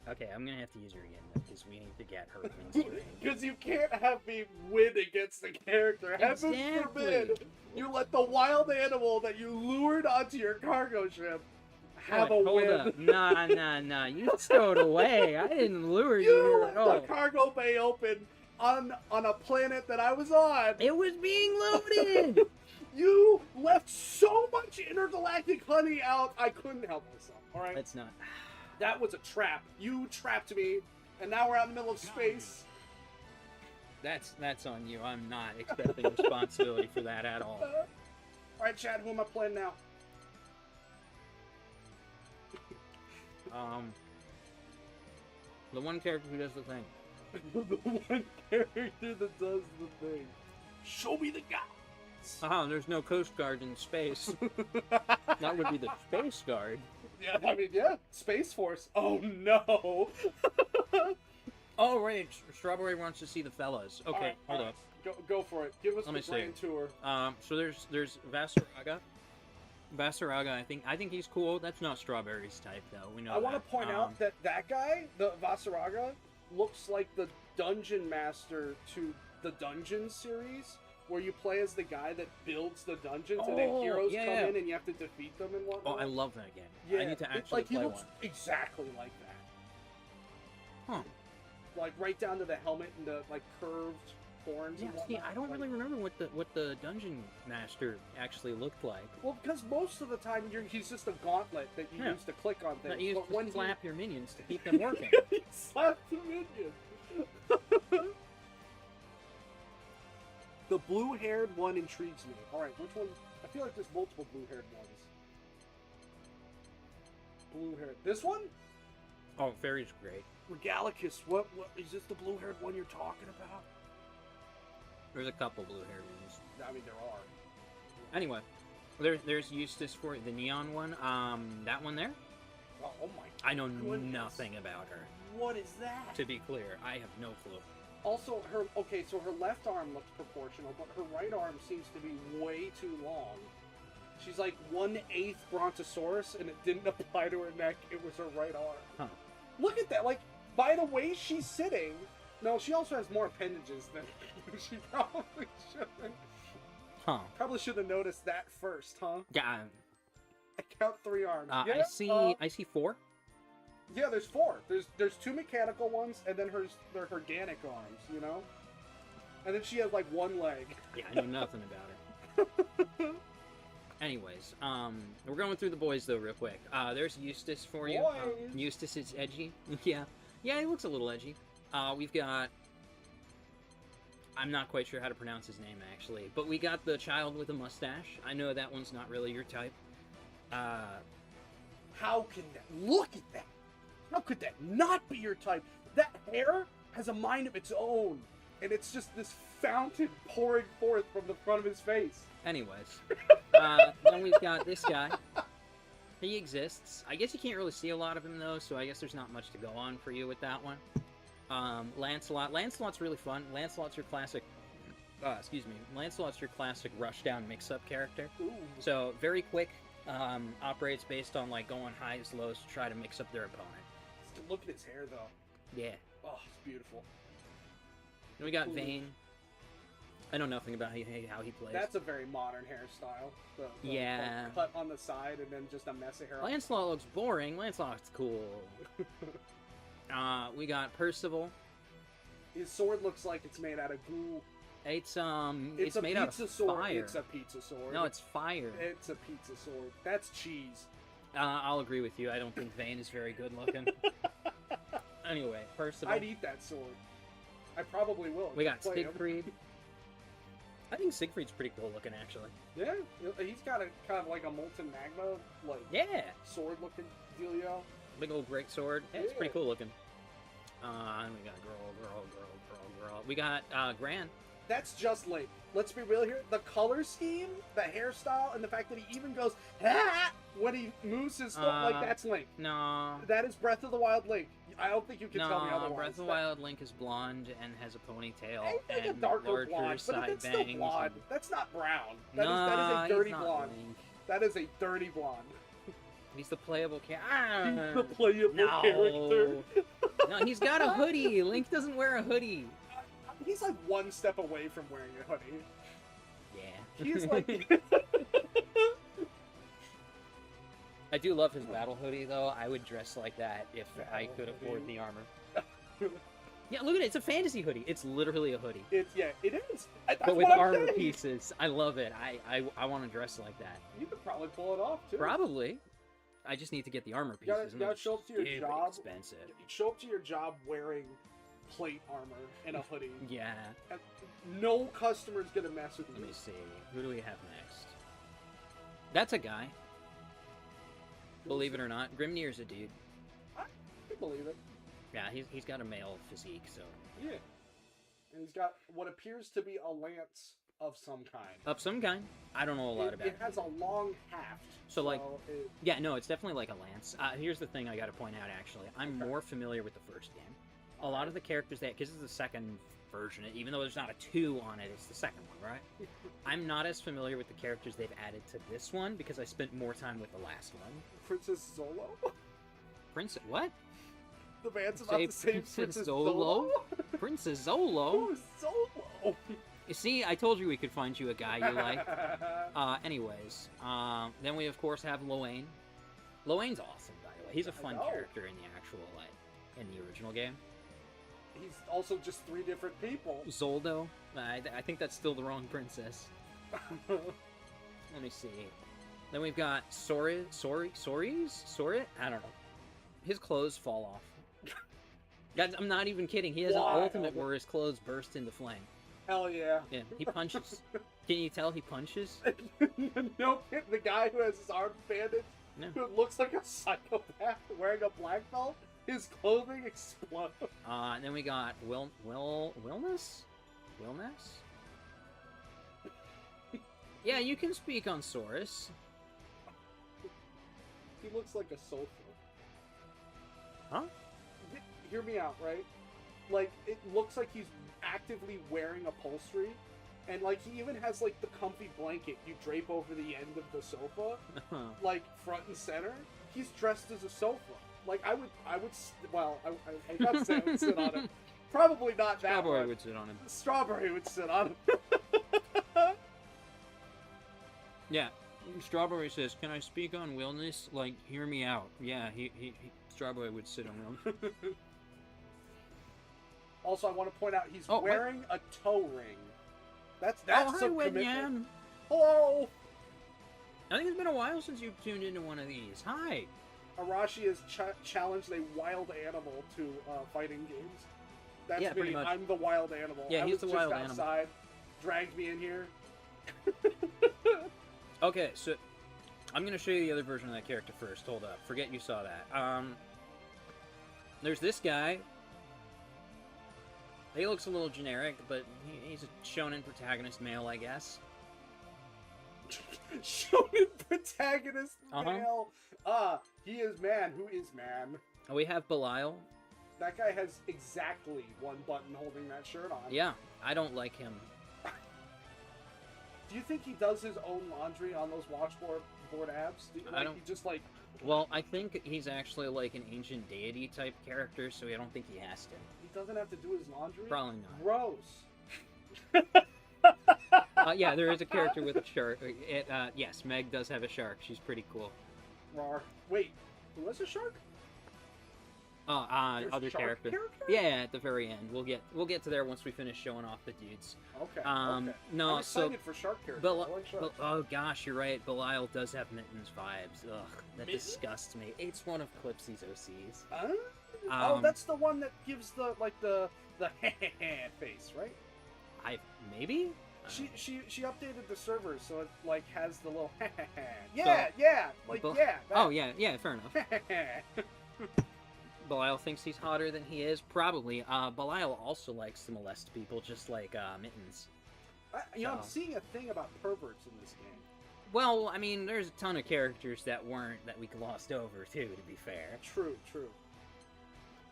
Okay, I'm gonna have to use her again, because we need to get her win streak. Because you can't have me win against the character. Heaven forbid you let the wild animal that you lured onto your cargo ship have a win. Hold up. Nah. You stowed away. I didn't lure you You at all. left the cargo bay open on a planet that I was on. It was being loaded! You left so much intergalactic honey out, I couldn't help myself. Alright? That's not... That was a trap. You trapped me, and now we're out in the middle of space. That's on you. I'm not accepting responsibility for that at all. Alright, Chad, who am I playing now? The one character who does the thing. The one character that does the thing. Show me the gods! There's no Coast Guard in space. That would be the Space Guard. Yeah, I mean, yeah, Space Force. Oh, no! Oh, right, Strawberry wants to see the fellas. Okay, right, hold right. up. Go for it. Give us Let me the grand see. tour. So there's Vasaraga. Vasaraga, I think he's cool. That's not Strawberry's type, though. We know I want to that. point out that guy, the Vasaraga, looks like the Dungeon Master to the Dungeon series, where you play as the guy that builds the dungeons, and then heroes come in and you have to defeat them and whatnot. Oh, I love that game. Yeah, I need to actually he play looks one. exactly like that. Huh. Like right down to the helmet and the like curved horns. Yeah, and see, whatnot. I don't really remember what the Dungeon Master actually looked like. Well, because most of the time he's just a gauntlet that you use to click on things. That you but use when to slap your minions to keep them working. he slapped the minion. The blue-haired one intrigues me. All right, which one? I feel like there's multiple blue-haired ones. Blue-haired. This one? Oh, Fairy's great. Regalicus. What? Is this the blue-haired one you're talking about? There's a couple blue-haired ones. I mean, there are. Anyway, there's Eustace for the neon one. That one there. Oh my. I know goodness. nothing about her. What is that? To be clear, I have no clue. Also, so her left arm looks proportional, but her right arm seems to be way too long. She's like 1/8 Brontosaurus, and it didn't apply to her neck. It was her right arm. Huh. Look at that! Like, by the way she's sitting, no, she also has more appendages than she probably shouldn't. Huh. Probably should have noticed that first, huh? Yeah. I count 3 arms. I see 4. Yeah, there's 4. There's 2 mechanical ones, and then her organic arms, you know? And then she has, like, 1 leg. Yeah, I know nothing about her. Anyways, we're going through the boys, though, real quick. There's Eustace for you. Eustace is edgy. Yeah, he looks a little edgy. We've got... I'm not quite sure how to pronounce his name, actually. But we got the child with a mustache. I know that one's not really your type. How can that... Look at that! How could that not be your type? That hair has a mind of its own. And it's just this fountain pouring forth from the front of his face. Anyways. Then we've got this guy. He exists. I guess you can't really see a lot of him, though, so I guess there's not much to go on for you with that one. Lancelot. Lancelot's really fun. Lancelot's your classic... Lancelot's your classic rushdown mix-up character. Ooh. So, very quick. Operates based on, like, going highs, lows to try to mix up their opponent. Look at his hair, though. Yeah. Oh, it's beautiful. Then we got Vayne. I know nothing about how he plays. That's a very modern hairstyle. The yeah. Like, cut on the side and then just a mess of hair. Lancelot looks boring. Lancelot's cool. We got Percival. His sword looks like it's made out of goo. It's a made out pizza of sword. fire. It's a pizza sword. No, it's fire. It's a pizza sword. That's cheese. I'll agree with you. I don't think Vayne is very good looking. Anyway, Percival. I'd eat that sword. I probably will. We got Play him. Siegfried. I think Siegfried's pretty cool looking, actually. Yeah, he's got a kind of like a molten magma, Yeah, sword looking dealio. big old great sword. Yeah, it's pretty cool looking. And we got girl. We got Gran. That's just Link. Let's be real here. The color scheme, the hairstyle, and the fact that he even goes ah! when he moves his foot, like that's Link. No. That is Breath of the Wild Link. I don't think you can tell me otherwise. Breath of the Wild Link is blonde and has a ponytail Like and a darker larger blonde, but side that's still bangs. blonde. That's not brown. That Nah, is a dirty he's not blonde. Link. That is a dirty blonde. He's the playable character. He's the playable character. No, he's got a hoodie. Link doesn't wear a hoodie. He's like one step away from wearing a hoodie. Yeah. He's like... I do love his battle hoodie, though. I would dress like that if I could afford the armor. Yeah, look at it. It's a fantasy hoodie. It's literally a hoodie. It is. That's But with what I'm armor saying. pieces. I love it. I want to dress like that. You could probably pull it off, too. Probably. I just need to get the armor You pieces. gotta show up to your stupid job. expensive. Show up to your job wearing plate armor and a hoodie. Yeah. And no customer's gonna mess with Let you. me see. Who do we have next? That's a guy. Believe it or not, Grimnir's a dude. I can believe it. Yeah, he's got a male physique, so. Yeah. And he's got what appears to be a lance of some kind. Of some kind. I don't know a lot about it. It has a long haft. So, like, it, yeah, no, it's definitely like a lance. Here's the thing I gotta point out, actually. I'm more familiar with the first game. A lot of the characters that, because it's the second version, even though there's not a 2 on it, it's the second one, right? I'm not as familiar with the characters they've added to this one because I spent more time with the last one. Princess Zolo? Princess, what? The man's about to say Princess Zolo? Princess Zolo? Who's Zolo? You see, I told you we could find you a guy you like. Anyways, then we of course have Loane. Loane's awesome, by the way. He's a fun character in the actual, in the original game. He's also just 3 different people. Zoldo. I think that's still the wrong princess. Let me see. Then we've got Sorit? I don't know. His clothes fall off. Guys, I'm not even kidding. He has an ultimate where his clothes burst into flame. Hell yeah. Yeah, he punches. Can you tell he punches? No, the guy who has his arms bandaged, who looks like a psychopath wearing a black belt, his clothing explodes. And then we got Wilness? Yeah, you can speak on Saurus. He looks like a sofa. Huh? Hear me out, right? Like, it looks like he's actively wearing upholstery, and like he even has like the comfy blanket you drape over the end of the sofa, like front and center. He's dressed as a sofa. Like I would well, I got to say I would sit on him. Probably not that Strawberry one. would sit on him. Strawberry would sit on him. Yeah, Strawberry says, "Can I speak on Wilness? Like, hear me out." Yeah, he Strawberry would sit on him. Also, I want to point out he's wearing a toe ring. That's some commitment. Hello. I think it's been a while since you've tuned into one of these. Hi. Arashi has challenged a wild animal to fighting games. That's me. Pretty much. I'm the wild animal. Yeah, he's the wild animal. Outside, dragged me in here. Okay, so I'm gonna show you the other version of that character first. Hold up. Forget you saw that. There's this guy. He looks a little generic, but he's a shonen protagonist male, I guess. Shonen protagonist male. He is man. Who is man? We have Belial. That guy has exactly one button holding that shirt on. Yeah, I don't like him. Do you think he does his own laundry on those washboard abs? I don't. He just like. Well, I think he's actually like an ancient deity type character, so I don't think he has to. He doesn't have to do his laundry? Probably not. Gross. Yeah, there is a character with a shark. Yes, Meg does have a shark. She's pretty cool. Rawr. Wait, who has a shark? There's Other shark character. character? Yeah, at the very end. We'll get to there once we finish showing off the dudes. Okay. No, I'm excited for shark character. I like sharks. Oh gosh, you're right. Belial does have Mittens vibes. Ugh, that Mittens? disgusts me. It's one of Clipsy's OCs. That's the one that gives the face, right? Maybe. She updated the server so it like has the little that. Oh yeah, fair enough. Belial thinks he's hotter than he is. Probably. Belial also likes to molest people, just like Mittens. I'm seeing a thing about perverts in this game. Well, I mean, there's a ton of characters that we glossed over too. To be fair. True.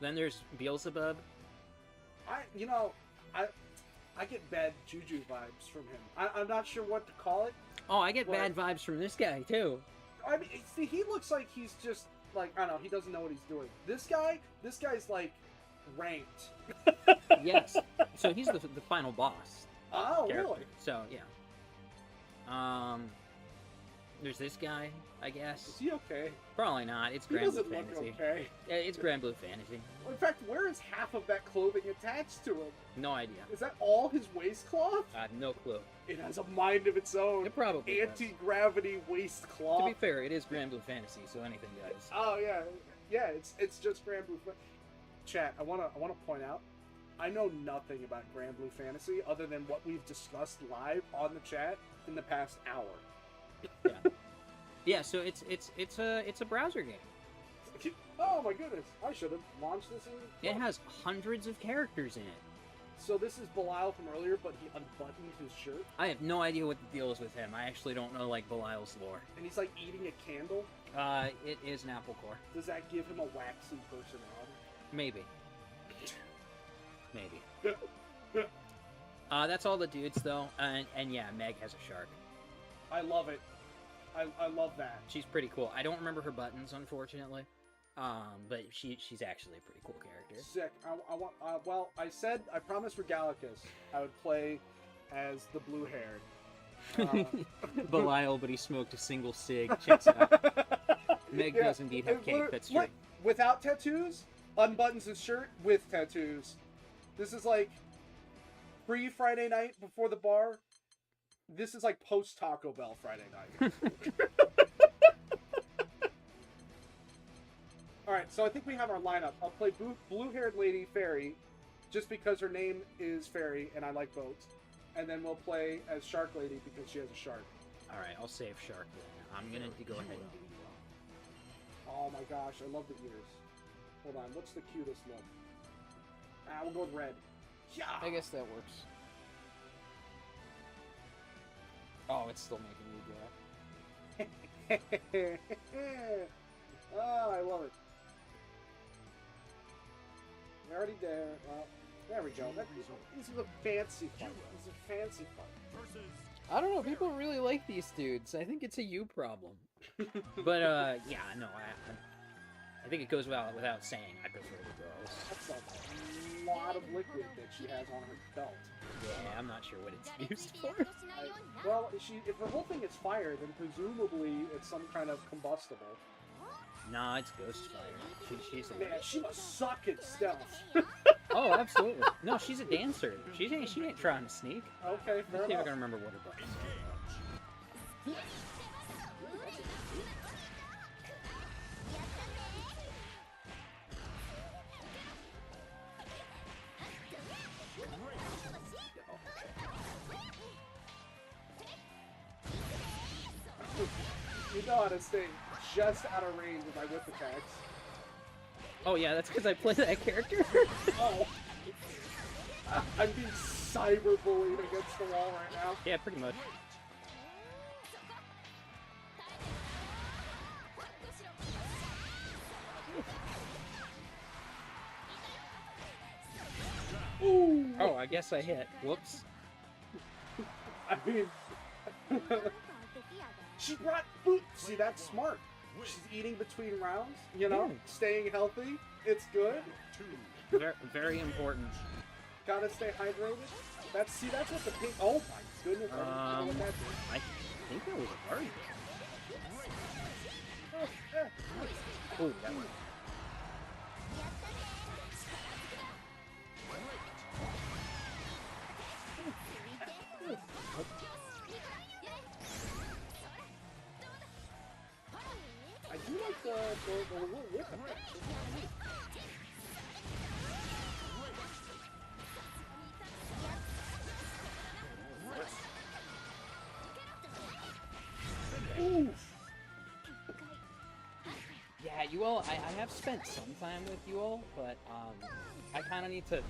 Then there's Beelzebub. I get bad juju vibes from him. I'm not sure what to call it. Oh, I get bad vibes from this guy too. I mean, see, he looks like he's just like, I don't know, he doesn't know what he's doing. This guy's like ranked. Yes. So he's the final boss. Oh, character. really? So yeah. There's this guy, I guess. Is he okay? Probably not. It's He Granblue doesn't Fantasy. look okay. Yeah, it's Granblue Fantasy. In fact, where is half of that clothing attached to him? No idea. Is that all his waistcloth? I have no clue. It has a mind of its own. It probably does. Anti-gravity waistcloth. To be fair, it is Granblue Fantasy, so anything goes. Oh yeah. It's just Granblue. Chat. I wanna point out, I know nothing about Granblue Fantasy other than what we've discussed live on the chat in the past hour. Yeah. Yeah. So it's a browser game. Oh my goodness! I should have launched this in. It has hundreds of characters in it. So this is Belial from earlier, but he unbuttoned his shirt. I have no idea what the deal is with him. I actually don't know like Belial's lore. And he's like eating a candle. It is an apple core. Does that give him a waxy personality? Maybe. Maybe. That's all the dudes though, and yeah, Meg has a shark. I love it. I love that. She's pretty cool. I don't remember her buttons, unfortunately. But she's actually a pretty cool character. Sick. I want. Well, I promised Regalicus I would play as the blue-haired. Belial, but he smoked a single cig. Checks out. Meg does indeed have cake. That's true. Without tattoos, unbuttons his shirt with tattoos. This is like pre-Friday night before the bar. This is like post-Taco Bell Friday night. Alright, so I think we have our lineup. I'll play blue-haired lady, Fairy, just because her name is Fairy and I like boats. And then we'll play as Shark Lady because she has a shark. Alright, I'll save Shark then. I'm gonna go ahead and do you. Oh my gosh, I love the ears. Hold on, what's the cutest look? We'll go with red. Yeah! I guess that works. Oh, it's still making me do it. Oh, I love it. We're already there. There we go. This is a fancy fight. This is a fancy fight. I don't know. People really like these dudes. I think it's a you problem. But yeah, no, I think it goes without saying. I prefer the girls. That's a lot of liquid that she has on her belt. Yeah, I'm not sure what it's used for. Well, if her whole thing is fire, then presumably it's some kind of combustible. Nah, it's ghost fire. She's a Man, she must suck at stealth. Oh, absolutely. No, she's a dancer. She ain't trying to sneak. Okay, fair Let's see if I enough. can remember what her buttons are. You know how to stay just out of range of my whip attacks. Oh yeah, that's because I play that character. Oh. I'm being cyberbullied against the wall right now. Yeah, pretty much. Ooh! Oh, I guess I hit. Whoops. I mean... She brought food! See, that's smart. She's eating between rounds, you know? Staying healthy. It's good. Very, very important. Gotta stay hydrated. That's what the pink... Oh my goodness. I don't know what that did. I think that was a party. Oh, yeah. Ooh, that one. Oof. Yeah, you all, I have spent some time with you all, but I kind of need to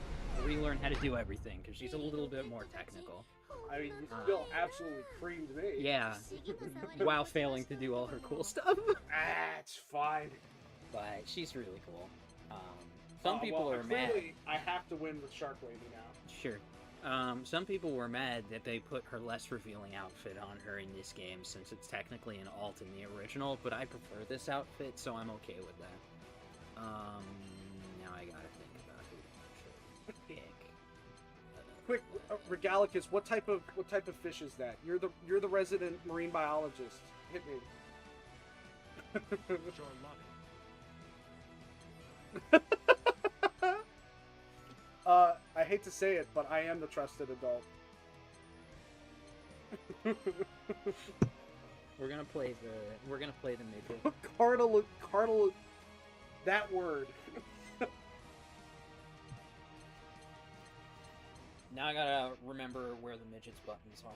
relearn how to do everything, because she's a little bit more technical. I mean, you still absolutely creamed me. Yeah, while failing to do all her cool stuff. It's fine. But she's really cool. Some people are mad. Clearly, I have to win with Shark Lady now. Sure. Some people were mad that they put her less revealing outfit on her in this game, since it's technically an alt in the original, but I prefer this outfit, so I'm okay with that. Now I gotta think about who to pick. Quick, Regalicus, what type of fish is that? You're the resident marine biologist. Hit me. I hate to say it, but I am the trusted adult. We're gonna play the midget. Cardinal, that word. Now I gotta remember where the midget's buttons are.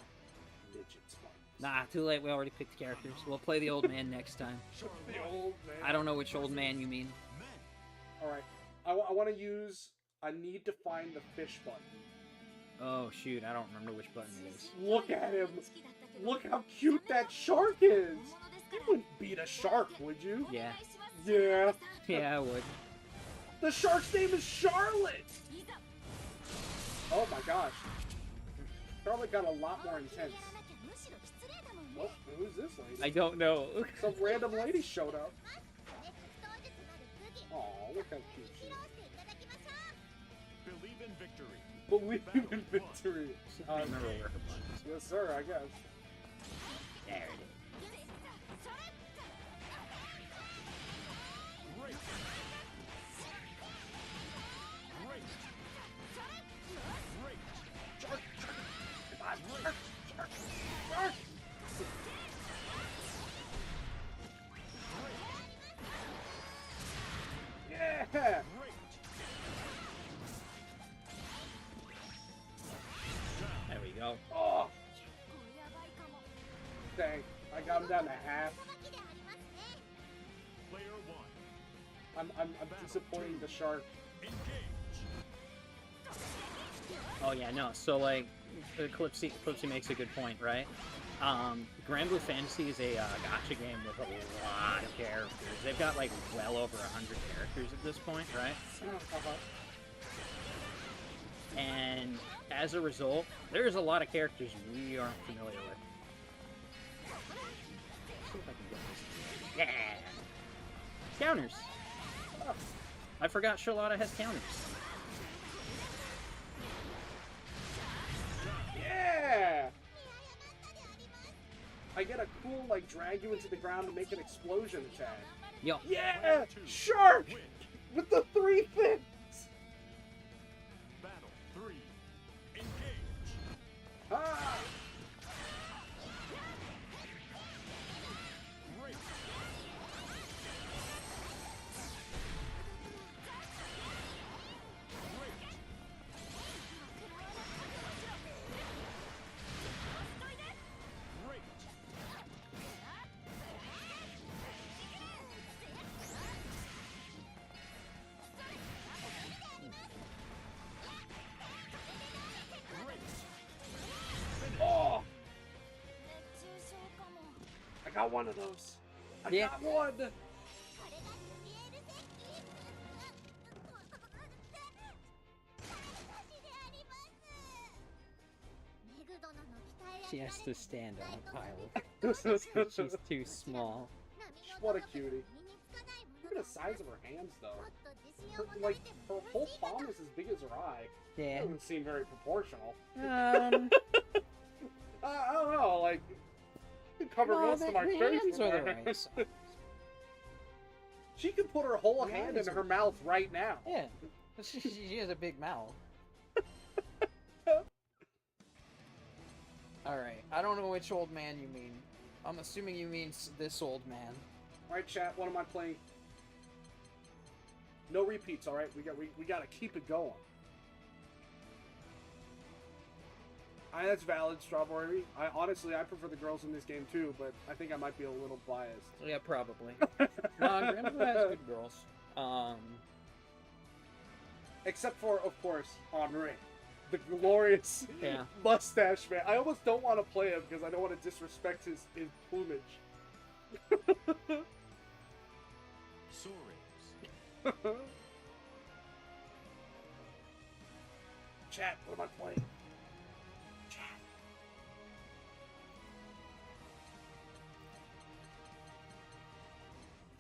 Midget's buttons. Nah, too late. We already picked characters. We'll play the old man next time. The old man. I don't know which old man you mean. Alright. I want to use... I need to find the fish button. Oh, shoot. I don't remember which button it is. Look at him! Look how cute that shark is! You wouldn't beat a shark, would you? Yeah. Yeah. Yeah, I would. The shark's name is Charlotte! Oh my gosh. Charlotte got a lot more intense. Well, who's this lady? I don't know. Some random lady showed up. Aw, look how cute she is. Believe in victory. Believe in victory. I don't remember where her button is. Yes, sir, I guess. There it is. Great. Great. Great. Shark! Come on, shark! Shark! Shark! Yeah! Great. There we go. Oh! Dang, I got him down to half. Player one. I'm disappointing the shark. Engage. Oh, yeah, no. So, like, Clipsy makes a good point, right? Granblue Fantasy is a gacha game with a lot of characters. They've got, like, well over 100 characters at this point, right? And as a result, there's a lot of characters we aren't familiar with. See if I can get this. Yeah! Counters! I forgot Charlotta has counters. Yeah! I get a cool, like, drag you into the ground and make an explosion attack. Yo. Yeah! Shark! With the 3 fins! Battle three. Engage. Ah! Great. Great. Oh! I got one of those. I Yeah. got one! She has to stand on a pile. She's too small. What a cutie. Look at the size of her hands, though. Her, like, her whole palm is as big as her eye. Yeah. Doesn't seem very proportional. I I don't know, like, you could cover most of my face hands with are the her. right size. She could put her whole Her hand eyes in are- her mouth right now. Yeah. She has a big mouth. Alright, I don't know which old man you mean. I'm assuming you mean this old man. Alright, chat, what am I playing? No repeats, all right? We got to keep it going. That's valid, Strawberry. I prefer the girls in this game too, but I think I might be a little biased. Yeah, probably. No, Granblue has good girls. Except for, of course, Henri, the glorious mustache man. I almost don't want to play him because I don't want to disrespect his plumage. Sores. Chat, what am I playing?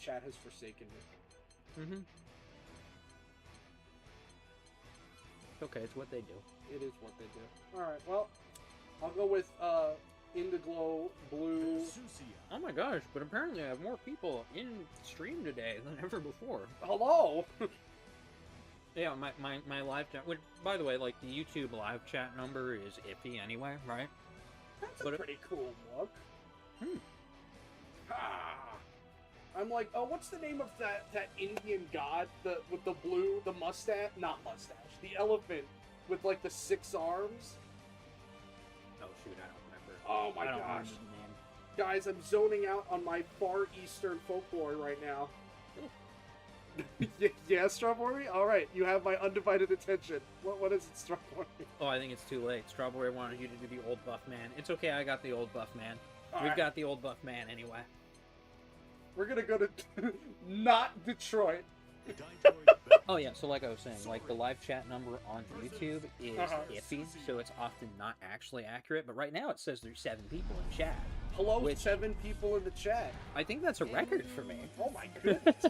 Chat has forsaken me. Mm-hmm. Okay, it's what they do. It is what they do. Alright, well, I'll go with Indiglo Blue. Oh my gosh, but apparently I have more people in stream today than ever before. Hello! Yeah, my live chat, which, by the way, like, the YouTube live chat number is iffy anyway, right? That's a pretty cool look. Ah! I'm like, oh, what's the name of that Indian god with the blue, the mustache? Not mustache. The elephant with, like, the 6 arms? Oh, shoot, I don't remember. Oh, my gosh. Guys, I'm zoning out on my Far Eastern folklore right now. Yeah, Strawberry? Alright, you have my undivided attention. What is it, Strawberry? Oh, I think it's too late. Strawberry wanted you to do the old buff man. It's okay, I got the old buff man. We've got the old buff man anyway. We're gonna go to not Detroit. Oh yeah, so like I was saying, like the live chat number on YouTube is iffy, so it's often not actually accurate, but right now it says there's 7 people in chat. Hello, 7 people in the chat. I think that's a record for me. Oh my goodness.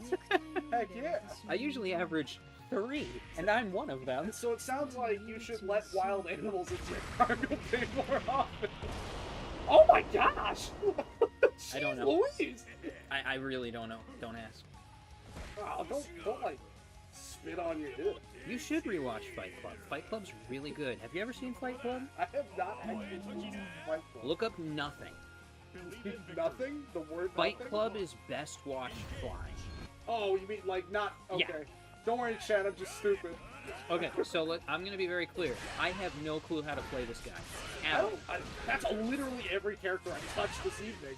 Heck yeah. I usually average 3, and I'm one of them. So it sounds like you should let wild animals into your cargo bay more often. Oh my gosh! I don't know. Louise! I really don't know. Don't ask. Oh, don't like spit on your hip. You should rewatch Fight Club. Fight Club's really good. Have you ever seen Fight Club? I have not actually seen Fight Club. Look up Nothing. Nothing? The word Fight nothing? Club is best watched flying. Oh, you mean like not... Okay. Yeah. Don't worry, Chad, I'm just stupid. Okay, so look, I'm gonna be very clear. I have no clue how to play this guy. That's literally every character I touched this evening.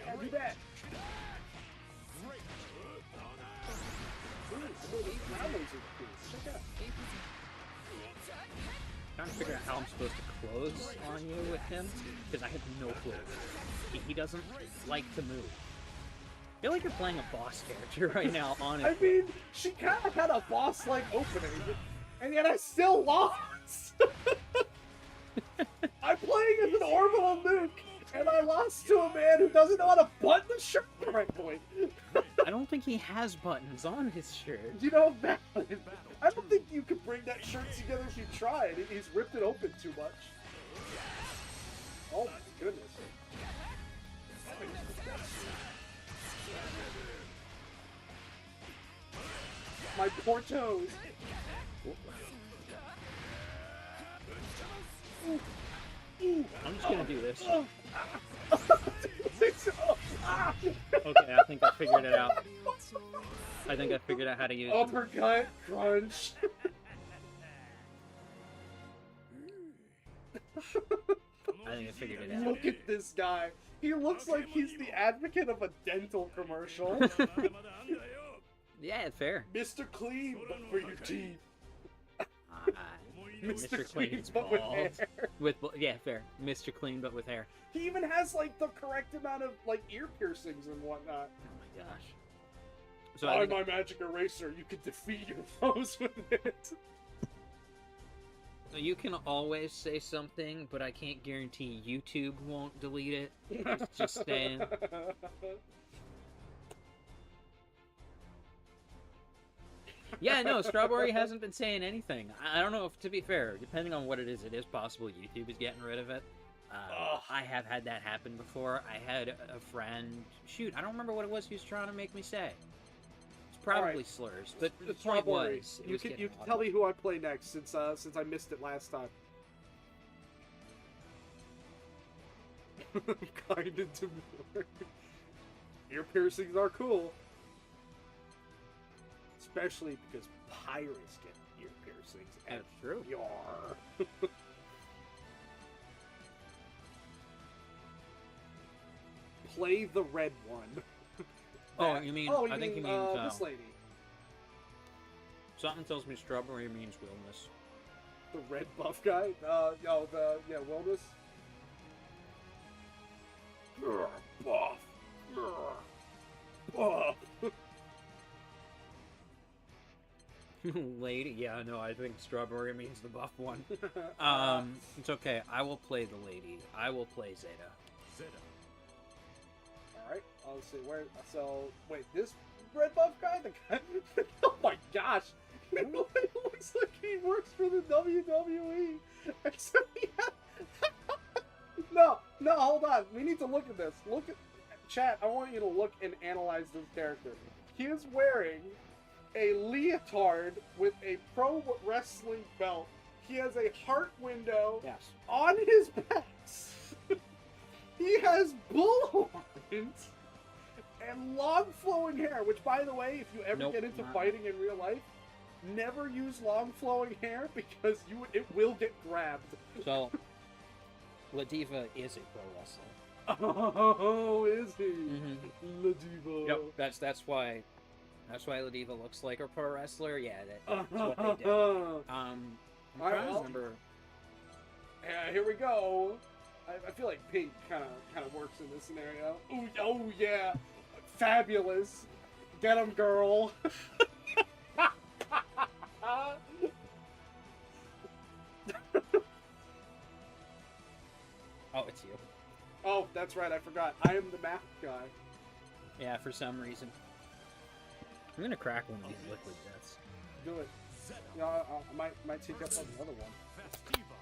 I'll do that. I'm trying to figure out how I'm supposed to close on you with him, because I have no clue. He doesn't like to move. I feel like you're playing a boss character right now, honestly. I mean, she kind of had a boss-like opening, and yet I still lost! I'm playing as an orbital nuke, and I lost to a man who doesn't know how to button the shirt correctly. I don't think he has buttons on his shirt. You know, I don't think you could bring that shirt together if you tried. He's ripped it open too much. Oh my goodness. My poor toes. I'm just gonna do this. Okay, I think I figured it out. I think I figured out how to use it. Uppercut, crunch. I think I figured it out. Look at this guy. He looks like he's the advocate of a dental commercial. Yeah, it's fair. Mr. Clean, but for your teeth. Mr. Clean, but with hair. Yeah, fair. Mr. Clean, but with hair. He even has like the correct amount of like ear piercings and whatnot. Oh my gosh. So by my magic eraser, you can defeat your foes with it. You can always say something, but I can't guarantee YouTube won't delete it. Just saying. Yeah, no, Strawberry hasn't been saying anything. I don't know if, to be fair, depending on what it is possible YouTube is getting rid of it. I have had that happen before. I had a friend... Shoot, I don't remember what it was he was trying to make me say. It's probably slurs, but the point was... You can tell me who I play next, since I missed it last time. Kind of demure. Ear piercings are cool. Especially because pirates get ear piercings. That's true. Yar. Play the red one. Oh, you mean? I think you mean this lady. Something tells me strawberry means wellness. The red buff guy? Wellness? Buff. Buff. Lady? Yeah, no, I think strawberry means the buff one. It's okay. I will play the lady. I will play Zeta. Zeta. Alright, let's see, wait, this red buff guy? The guy? Oh my gosh! It looks like he works for the WWE! Except he No, hold on. We need to look at this. Look at... Chat, I want you to look and analyze this character. He is wearing a leotard with a pro wrestling belt. He has a heart window on his pecs. He has bull horns and long flowing hair, which, by the way, if you ever get into fighting in real life, never use long flowing hair because it will get grabbed. So, Ladiva is a pro wrestler. Oh, is he? Mm-hmm. Ladiva. Yep, that's why Ladiva looks like a pro wrestler. Yeah, that's what they did. I'm trying to remember. Yeah, here we go. I feel like pink kind of works in this scenario. Ooh, oh yeah, fabulous. Get him, girl. Oh, it's you. Oh, that's right. I forgot. I am the map guy. Yeah, for some reason. I'm gonna crack one of these liquid deaths. Do it. Yeah, I might take up on the other one. Festiva.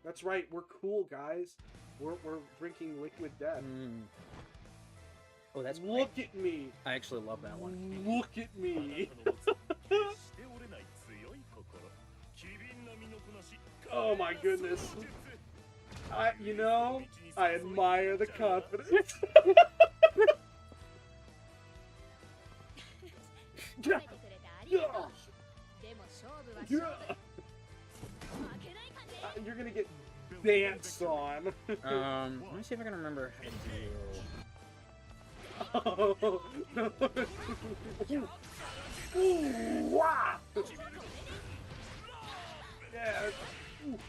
That's right. We're cool, guys. We're drinking liquid death. Oh, that's great. Look at me. I actually love that one. Look at me. Oh my goodness. I admire the confidence. You're gonna get danced on. Let me see if I can remember how to Oh, no. Ooh, wow. Yeah. Ooh.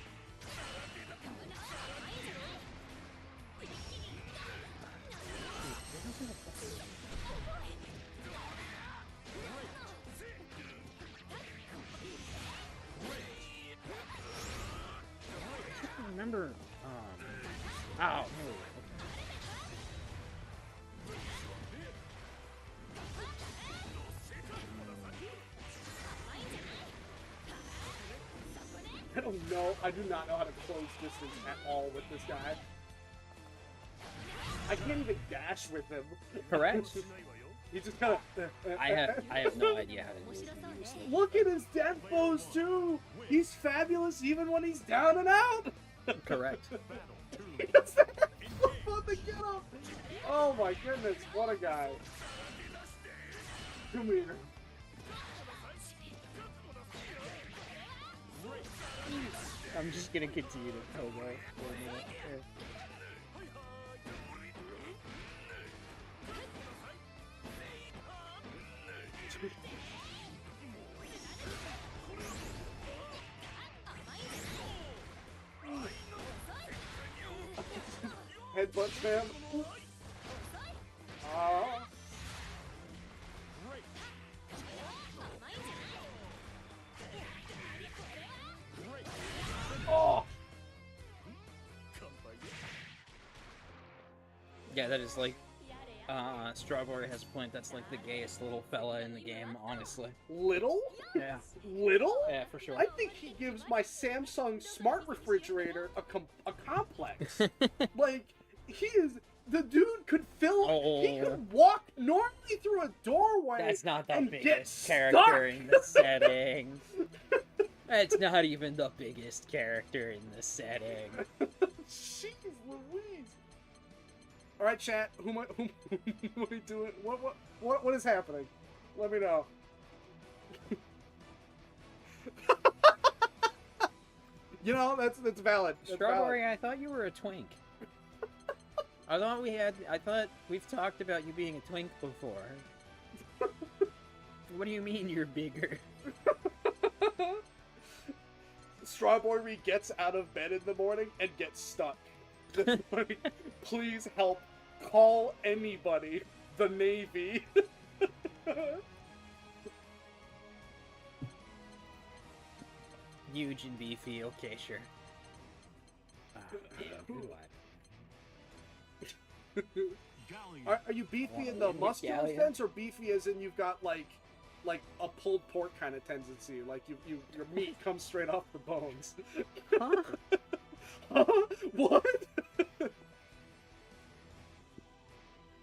remember. Ow. I don't know. I do not know how to close distance at all with this guy. I can't even dash with him. Correct. He just kind of. I have no idea how to do this. Look at his death pose too. He's fabulous even when he's down and out. Correct. It's so fun to get him. Oh my goodness, what a guy. Come here. I'm just gonna continue to Togo for a minute. Headbutt spam. Oh! Yeah, that is like, Strawberry has a point. That's like the gayest little fella in the game, honestly. Little? Yeah. Little? Yeah, for sure. I think he gives my Samsung smart refrigerator a complex. Like, the dude could he could walk normally through a doorway. That's not the and biggest get character in the setting. That's not even the biggest character in the setting. Jeez Louise. All right, chat. What are we doing? What is happening? Let me know. You know, that's valid. That's Strawberry, valid. I thought you were a twink. I thought we've talked about you being a twink before. What do you mean you're bigger? Strawberry gets out of bed in the morning and gets stuck. Just like, please help. Call anybody. The Navy. Huge and beefy, okay, sure. Ah, man, who do I... Galleon. Are you beefy in the muscular Galleon. sense, or beefy as in you've got like a pulled pork kind of tendency, like your meat comes straight off the bones? Huh? What?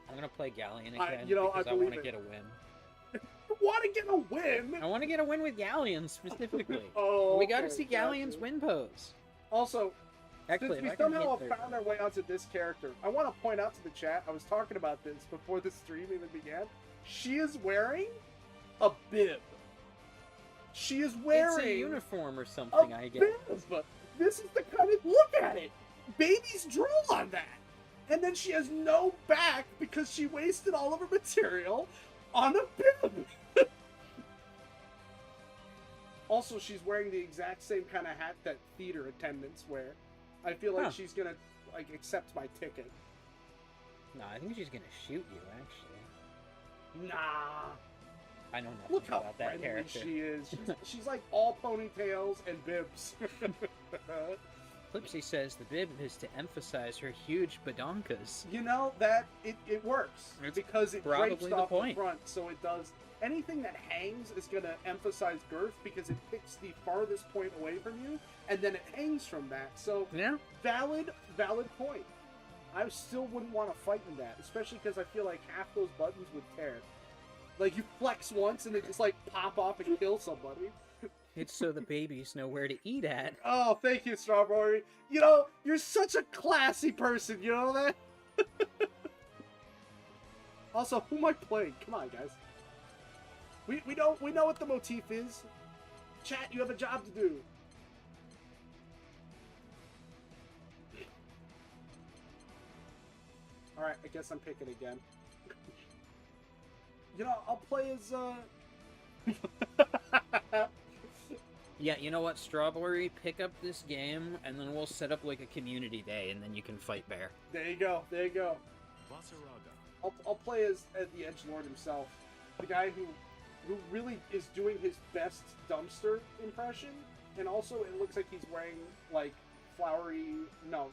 I'm gonna play Galleon I again believe because I want to it. get a win. Want to get a win? I want to get a win with Galleon specifically. Oh, We gotta okay, see Galleon's gotcha. win pose. Also, Actually, since we if I can somehow hit have found our way onto this character, I want to point out to the chat, I was talking about this before the stream even began. She is wearing a bib. She is wearing It's a uniform or something, I guess. bib. This is the kind of, look at it. Babies drool on that. And then she has no back because she wasted all of her material on a bib. Also, she's wearing the exact same kind of hat that theater attendants wear. I feel like she's gonna accept my ticket. No, I think she's gonna shoot you. Actually, Nah. I know nothing Look how about that friendly character. she is. She's like all ponytails and bibs. Clipsy says the bib is to emphasize her huge badonkas. You know that it works It's because it probably drapes the off the point. front, so it does. Anything that hangs is going to emphasize girth because it picks the farthest point away from you, and then it hangs from that. So Yeah. valid point. I still wouldn't want to fight in that, especially because I feel like half those buttons would tear. Like you flex once and it just like pop off and kill somebody. It's so the babies know where to eat at. Oh, thank you, Strawberry. You know, you're such a classy person, you know that? Also, who am I playing? Come on, guys. We know what the motif is. Chat, you have a job to do. Alright, I guess I'm picking again. You know, I'll play as, Yeah, you know what, Strawberry? Pick up this game, and then we'll set up like a community day, and then you can fight Bear. There you go, there you go. Vasaraga. I'll play as the Edgelord himself. The guy who really is doing his best dumpster impression, and also it looks like he's wearing, like,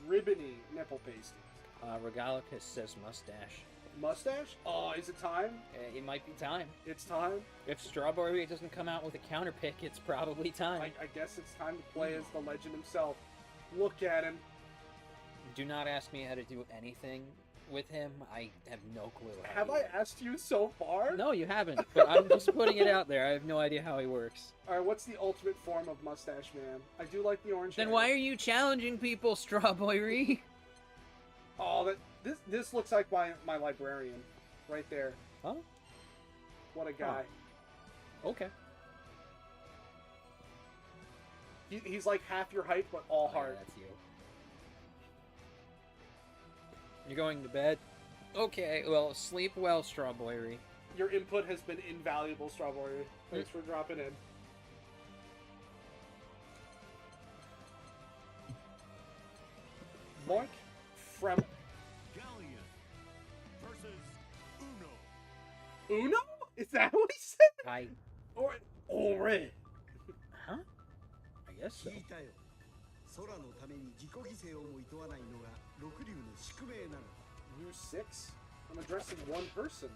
ribbony nipple pasties. Regalicus says mustache. Mustache? Oh, is it time? It might be time. It's time? If Strawberry doesn't come out with a counter pick, it's probably time. I guess it's time to play as the legend himself. Look at him. Do not ask me how to do anything with him. I have no clue. How Have he I works. asked you so far? No, you haven't. But I'm just putting it out there. I have no idea how he works. Alright, what's the ultimate form of Mustache Man? I do like the orange Then hair. why are you challenging people, Strawberry? Oh, this looks like my librarian. Right there. Huh? What a guy. Okay. He's like half your height, but all Oh, yeah, heart. that's you. You're going to bed? Okay, well, sleep well, Strawberry. Your input has been invaluable, Strawberry. Thanks for dropping in. Moink. Frem. Galleon versus Uno. Uno? Is that what he said? I... Or Huh? I guess so. 聞いたよ。空のために自己犠牲をも厭わないのが六竜の宿命なの You 6? I'm addressing one person.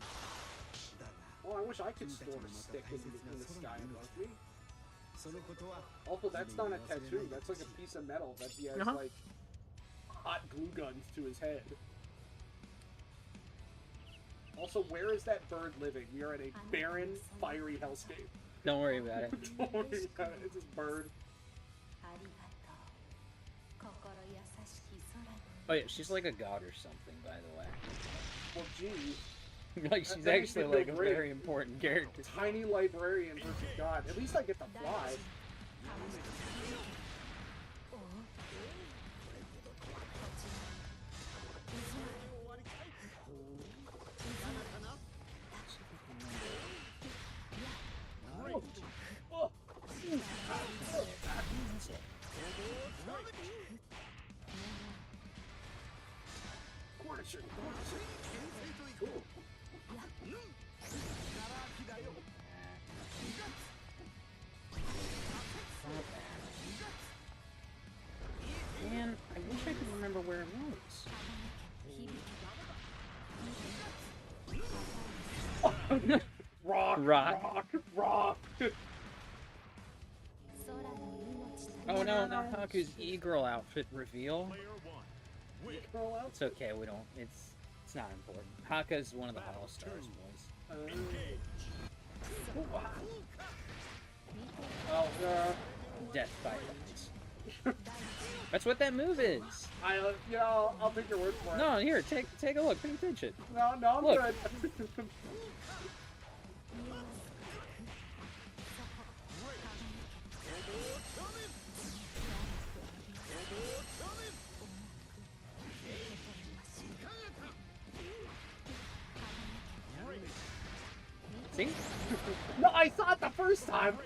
だ。だ Oh, I wish I could 君たち store も a また stick 大 in 切 the, な in the 空 sky の命 above me. そのことは Also, that's not a tattoo. That's like a piece of metal that he has, like, hot glue guns to his head. Also, where is that bird living? We are in a barren, fiery hellscape. Don't worry about it. Don't worry about it. It's this bird. ありがとう。心優しき空の Oh yeah, she's like a god or something, by the way. Well, geez. Like she's That makes me actually feel like a great. very important character. Tiny librarian versus God. At least I get to fly. Oh. Man, I wish I could remember where it was. Rock, Rock. rock, rock. Oh no, not Haku's E-Girl outfit reveal. Curl out. It's okay, we don't. It's not important. Haka's one of the Hollow Stars boys. Oh, Death by Dice. That's what that move is. I'll take your word for it. No, here, take a look. Pay attention. No, I'm Look. good. See? No, I saw it the first time.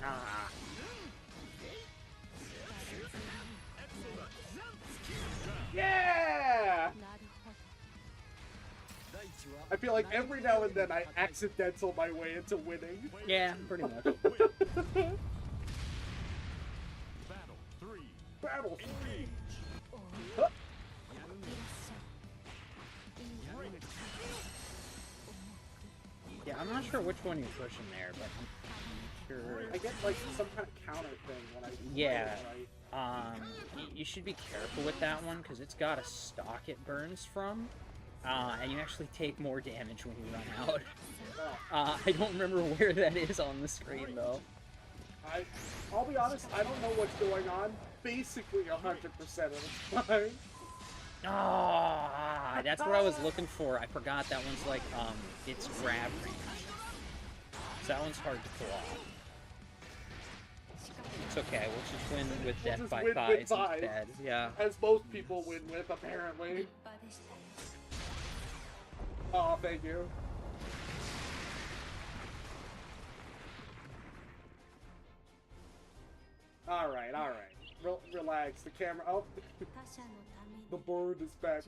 Ah. Yeah! I feel like every now and then I accidental my way into winning. Yeah, pretty much. Battle 3. Battle. Engage. Yeah, I'm not sure which one you're pushing there, but I'm sure. I get like some kind of counter thing when I Yeah. play it, right? You should be careful with that one because it's got a stock it burns from, and you actually take more damage when you run out. I don't remember where that is on the screen though. I'll be honest, I don't know what's going on basically 100% of the time. Ah, that's what I was looking for. I forgot that one's like it's grab range. So that one's hard to pull off. It's okay. We'll just win with death just by win with thighs thighs. instead. Yeah. As most people win with, apparently. Oh, thank you. Alright. Relax. The camera. Oh, the bird is back.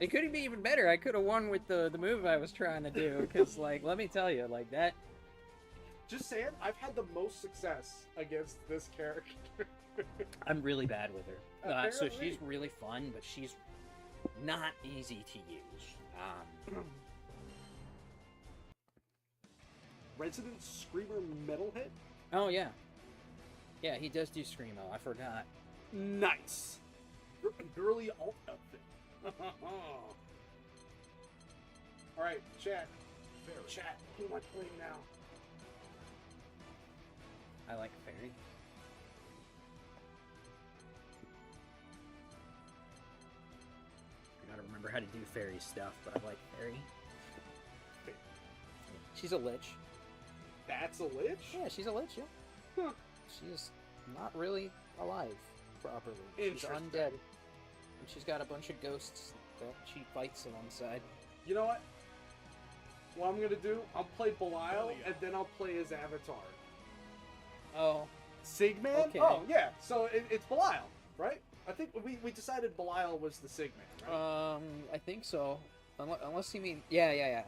It could be even better. I could have won with the move I was trying to do. Because, like, let me tell you, like, that... Just saying, I've had the most success against this character. I'm really bad with her. So Apparently. she's really fun, but she's not easy to use. Resident Screamer Metal Hit? Oh, yeah. Yeah, he does do Screamo. I forgot. Nice. Girly alt outfit. Alright, chat. Chat, who am I playing now? I like Fairy. I gotta remember how to do Fairy stuff, but I like Fairy. She's a lich. That's a lich? Yeah, she's a lich, yeah. Huh. She's not really alive properly. She's Interesting. undead. And she's got a bunch of ghosts that she fights alongside. You know what? What I'm gonna do, I'll play Belial, and then I'll play his avatar. Oh. Sigman? Okay. Oh, yeah. So it's Belial, right? I think we decided Belial was the Sigman, right? I think so. Unless you mean... Yeah.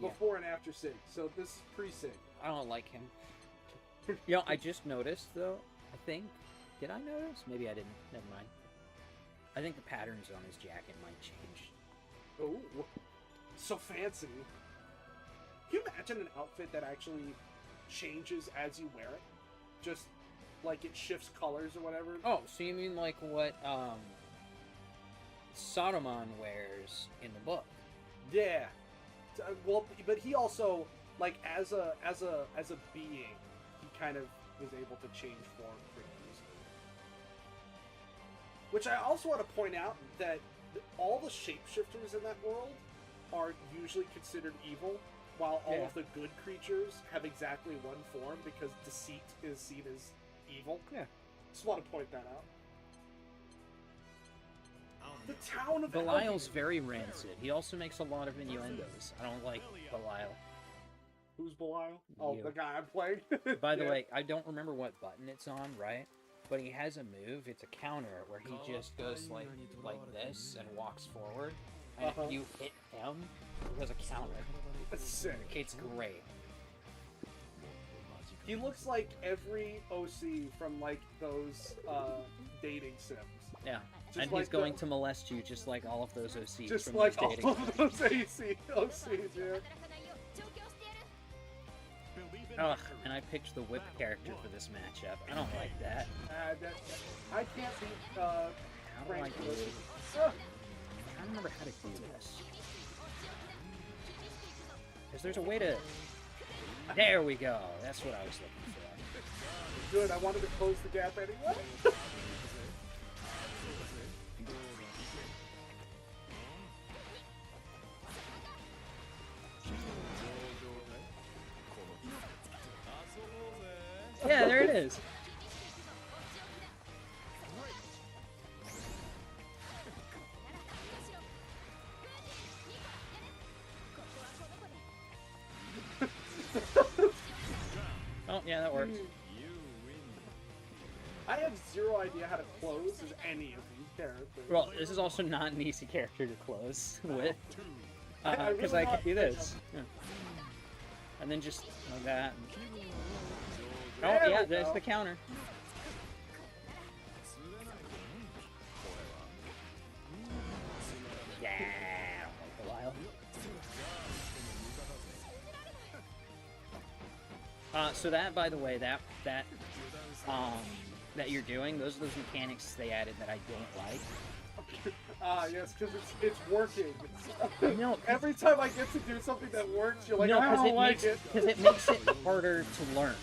Before and after Sig. So this is pre-Sig. I don't like him. You know, I just noticed, though, I think... Did I notice? Maybe I didn't. Never mind. I think the patterns on his jacket might change. Oh, so fancy. Can you imagine an outfit that actually changes as you wear it? Just like it shifts colors or whatever? Oh, so you mean like what, Saruman wears in the book? Yeah. Well, but he also, like, as a being, he kind of was able to change form pretty easily. Which I also want to point out that all the shapeshifters in that world are usually considered evil, while all of the good creatures have exactly one form because deceit is seen as evil. Yeah. Just want to point that out. The town of Belial's Albion. very rancid. He also makes a lot of innuendos. I don't like Belial. Who's Belial? Oh, You. the guy I'm playing. By the Yeah. way, I don't remember what button it's on, right? But he has a move. It's a counter where he just goes like this and walks forward, and if you hit him, he does a counter. That's sick. It's great. He looks like every OC from like those dating sims. Yeah, Just and like he's going to molest you just like all of those OCs Just from like those all dating of those OCs, yeah. Ugh, and I picked the whip character for this matchup. I don't like that. I can't beat How do I Frank do Lewis. it? I don't remember how to do this. Because there's a way to... There we go. That's what I was looking for. Good, I wanted to close the gap anyway. Yeah, there it is. Oh, yeah, that works. I have zero idea how to close as any of these characters. Well, this is also not an easy character to close with. I Because really I could do thought- this. Yeah. And then just like that. Oh, There yeah, we there's go. the counter. Yeah, I don't like Belial. So that, by the way, that you're doing, those are those mechanics they added that I don't like. Yes, because it's working. No, Every time I get to do something that works, you're like, no, I don't like it. because it makes it harder to learn.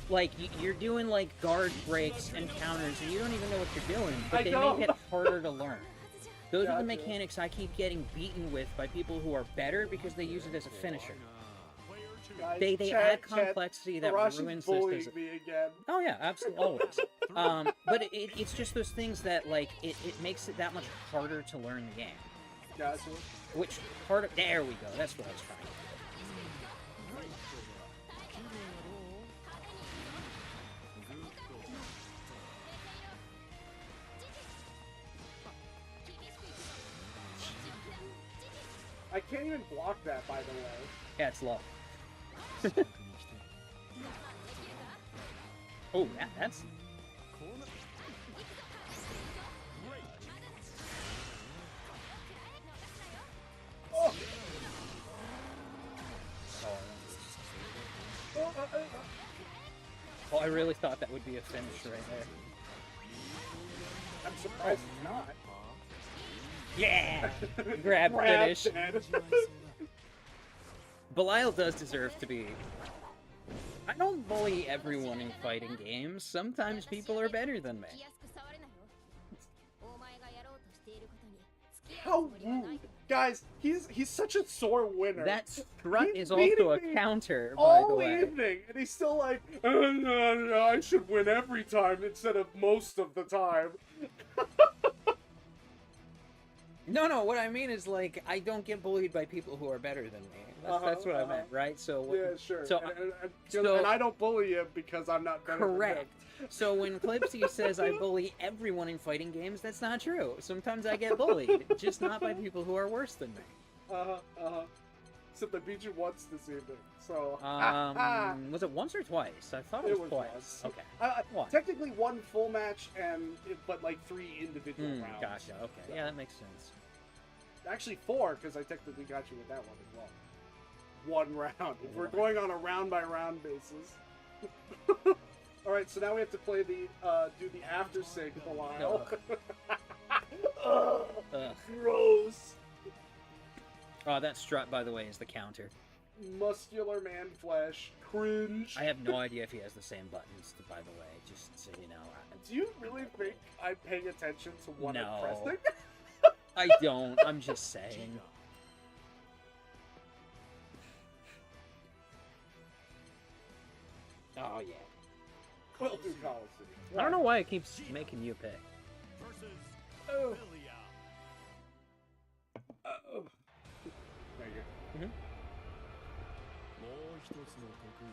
Like you're doing like guard breaks and counters, and you don't even know what you're doing, but they make it harder to learn. Those are the Gotcha. mechanics I keep getting beaten with by people who are better because they use it as a finisher. Guys, They chat, add chat, complexity that Arash is ruins bullying this. me again. Oh yeah, absolutely, always. But it's just those things that like it makes it that much harder to learn the game. Gotcha. Which part of there we go. That's what I was trying to do. I can't even block that, by the way. Yeah, it's low. Oh, that's... Oh. Oh, I really thought that would be a finish right there. I'm surprised it's not. Yeah! Grab Grab finish. dead. Belial does deserve to be... I don't bully everyone in fighting games. Sometimes people are better than me. How rude. Guys, he's such a sore winner. That strut He's is also a beating me counter, by all the way. evening, and he's still like, no, I should win every time instead of most of the time. No, what I mean is, like, I don't get bullied by people who are better than me. That's what I meant, right? So, Yeah, sure. So, and I don't bully you because I'm not better correct. So when Clipsy says I bully everyone in fighting games, that's not true. Sometimes I get bullied, just not by people who are worse than me. Except I beat you once this evening, so... Was it once or twice? I thought it was twice. once. Okay. One. Technically one full match, but like 3 individual rounds. Gotcha, okay. Yeah, that makes sense. Actually 4, because I technically got you with that one as well. 1 round. If we're going on a round-by-round basis. Alright, so now we have to play the, do the after-sig Belial. Ugh. Ugh. Gross. Oh, that strut, by the way, is the counter. Muscular man flesh. Cringe. I have no idea if he has the same buttons, by the way, just so you know. Do you really think I'm paying attention to what I'm No. pressing? I don't. I'm just saying. Oh, yeah. We'll do Coliseum. I don't know why it keeps making you pick. versus Oh. Lilia. There you go. もう一つの得意で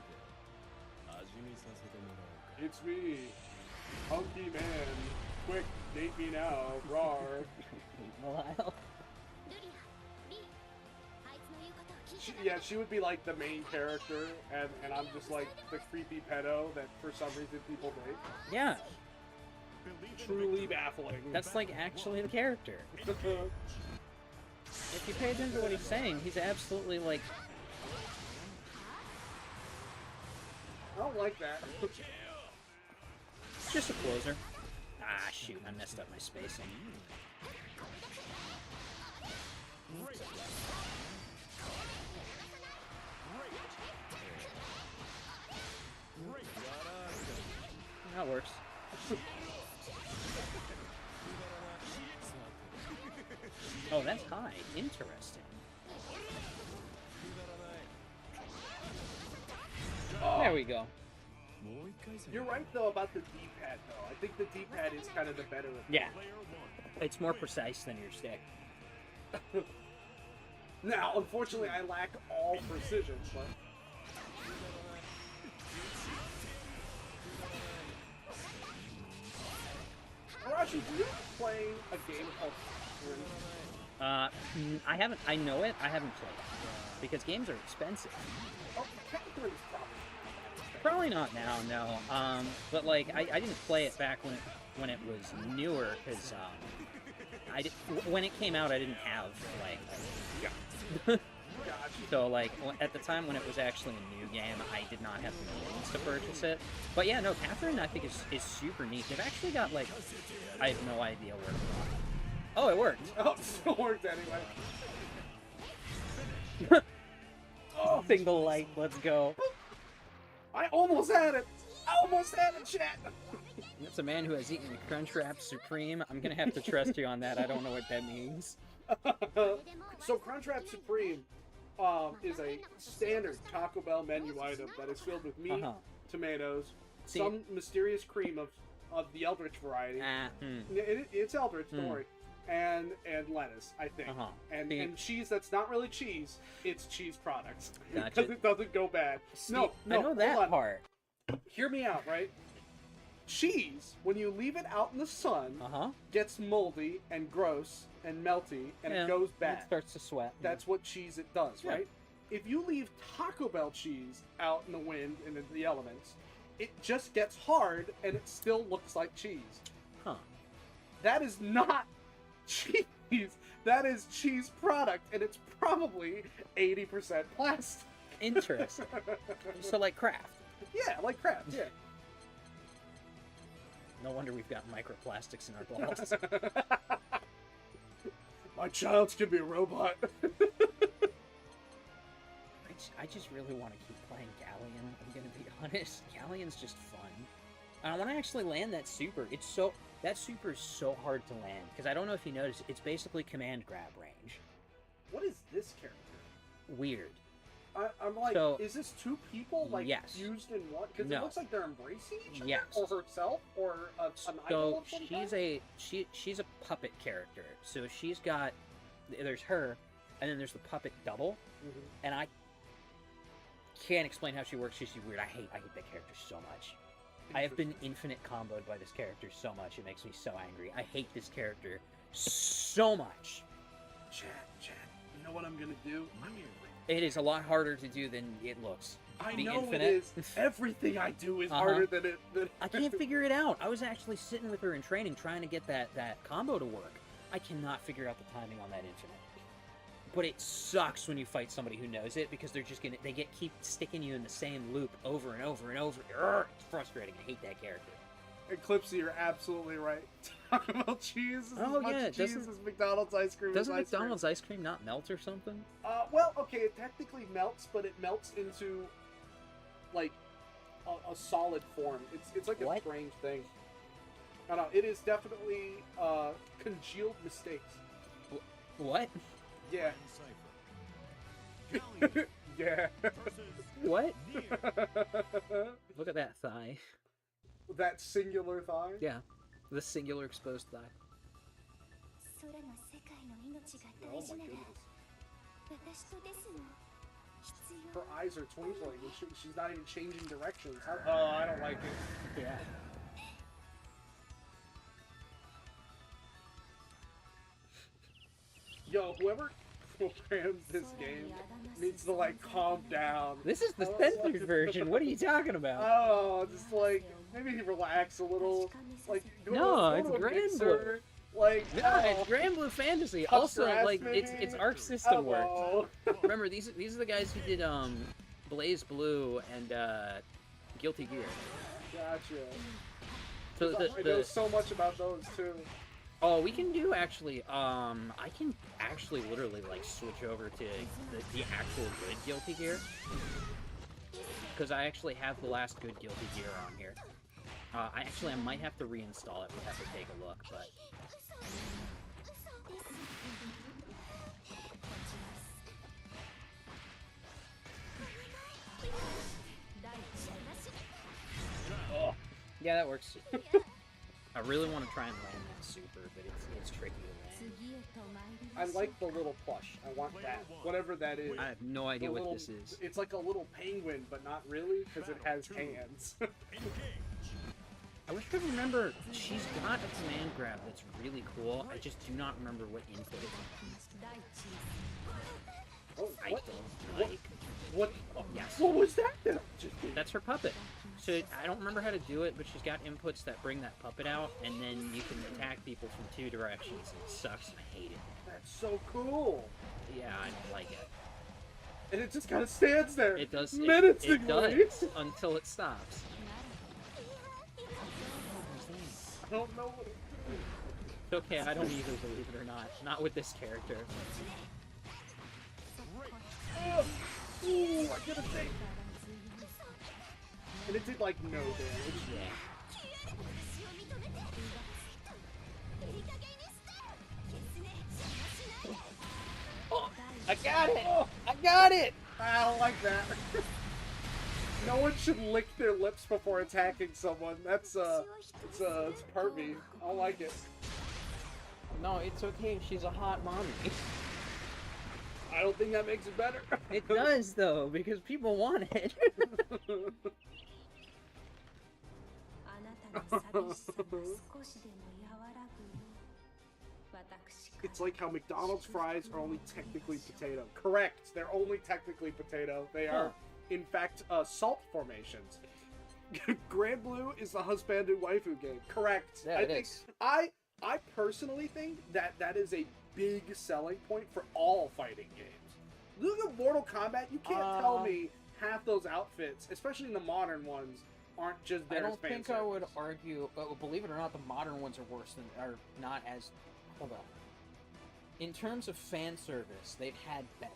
味見させてもらおうか。 It's me, Hunky Man. Quick, date me now. Rawr. Lyle. Yeah, she would be like the main character, and I'm just like the creepy pedo that for some reason people date. Yeah, Truly baffling. that's like actually the character. If you pay attention to what he's saying, he's absolutely like... I don't like that. It's just a closer. Ah, shoot, I messed up my spacing. That works. Oh, that's high. Interesting. There we go. You're right though about the D-pad though. I think the D-pad is kind of the better. Yeah. It's more precise than your stick. Now, unfortunately, I lack all precision, but. Arashi, do you play a game called Catherine? I haven't. I know it. I haven't played it because games are expensive. Oh, Catherine's Probably not now, no. But like, I didn't play it back when it was newer because when it came out, I didn't have like. Gotcha. So like at the time when it was actually a new game, I did not have the means to purchase it. But yeah, no, Catherine I think is super neat. They've actually got like, I have no idea where it went. Oh, it worked. Oh, it still worked anyway. Oh, single light, let's go. I almost had it. I almost had it, chat. That's a man who has eaten a Crunchwrap Supreme. I'm gonna have to trust you on that. I don't know what that means. So Crunchwrap Supreme is a standard Taco Bell menu item that is filled with meat, tomatoes, See- some mysterious cream of the Eldritch variety. It's Eldritch, don't worry. And lettuce, I think. And cheese that's not really cheese, it's cheese products. Gotcha. Because it doesn't go bad. No, I know hold that on. part. Hear me out, right? Cheese, when you leave it out in the sun, gets moldy and gross and melty, and it goes bad. It starts to sweat. That's what cheese it does, Yeah. right? If you leave Taco Bell cheese out in the wind and in the elements, it just gets hard and it still looks like cheese. That is not cheese. That is cheese product, and it's probably 80% plastic. Interesting. So like Kraft. Yeah, like Kraft, yeah. No wonder we've got microplastics in our balls. My child's gonna be a robot. I just really want to keep playing Galleon, I'm gonna be honest. Galleon's just fun. And I want to actually land that super. That super is so hard to land, because I don't know if you noticed, it's basically command grab range. What is this character? Weird. I'm like, So- is this two people, like, Yes. fused in one? Because No. it looks like they're embracing each other? Yes. Or herself? Or an idol So of some she's kind? she's a puppet character. So she's got, there's her, and then there's the puppet double, and I can't explain how she works. She's weird. I hate that character so much. I have been infinite comboed by this character so much. It makes me so angry. I hate this character so much. Chat, you know what I'm gonna do? It is a lot harder to do than it looks. I The know infinite. it is. Everything I do is harder than it. I can't figure it out. I was actually sitting with her in training trying to get that combo to work. I cannot figure out the timing on that infinite. But it sucks when you fight somebody who knows it, because they're just keep sticking you in the same loop over and over and over. Urgh, it's frustrating. I hate that character. Eclipse, you're absolutely right. Talking about cheese is Oh, as much yeah, cheese doesn't- as McDonald's ice cream. Doesn't is ice cream. McDonald's ice cream not melt or something? Well, okay, it technically melts, but it melts into like a solid form. It's like a What? strange thing. I don't know. It is definitely congealed mistakes. What? Yeah. Cipher. Yeah. What? Near. Look at that thigh. That singular thigh. Yeah, the singular exposed thigh. 空の世界の命が Oh 大 my 事なら goodness. 私とですの必 Her 要 eyes are twinkling, and she's not even changing directions. Oh, I don't like it. Yeah. Yo, whoever programmed this game needs to like calm down. This is the Oh, censored what? version. What are you talking about? Oh, just like maybe relax a little. Like go No, to, it's go to a Granblue. mixer, Like No, it's Granblue Fantasy. Tough Also, grass, like it's maybe? Arc System work. Hello. Remember, these are the guys who did Blaze Blue and Guilty Gear. Gotcha. So I know so much about those too. oh, we can do actually. I can actually literally like switch over to the actual good Guilty Gear because I actually have the last good Guilty Gear on here. I might have to reinstall it. We have to take a look, but. Yeah, that works. I really want to try and land that super, but it's tricky to land. 次へと参り I ましょう like the little plush. I want that. Whatever that is. I have no The idea what little- this is. It's like a little penguin, but not really, because it has hands. I wish I could remember. She's got a command grab that's really cool. I just do not remember what input it is. 大地 Oh, I what? don't like. What? Yes. What was that? That just did? That's her puppet. So I don't remember how to do it, but she's got inputs that bring that puppet out, and then you can attack people from 2 directions. It sucks. I hate it. That's so cool. Yeah, I don't like it. And it just kind of stands there. It does. Menacingly. It does until it stops. I don't know what it It's okay. I don't either, believe it or not. Not with this character. Oh, ooh, I get a thing. And it did like no damage. Yeah. 私を認めていい加減にしてキツネ邪魔しない Oh, I got it! I got it! I don't like that. No one should lick their lips before attacking someone. That's it's pervy. I don't like it. No, it's okay. She's a hot mommy. I don't think that makes it better. It does though, because people want it. あなたの寂しさが少しでも和らぐよう私から It's like how McDonald's fries are only technically potato. Correct. They're only technically potato. They are, in fact, salt formations. Granblue is the husband and waifu game. Correct. Yeah, I it think is. I personally think that is a big selling point for all fighting games. Look at Mortal Kombat. You can't tell me half those outfits, especially in the modern ones, aren't just I there don't as fan think I would service. argue. Believe it or not, the modern ones are worse than, are not as. Hold on. In terms of fan service, they've had better.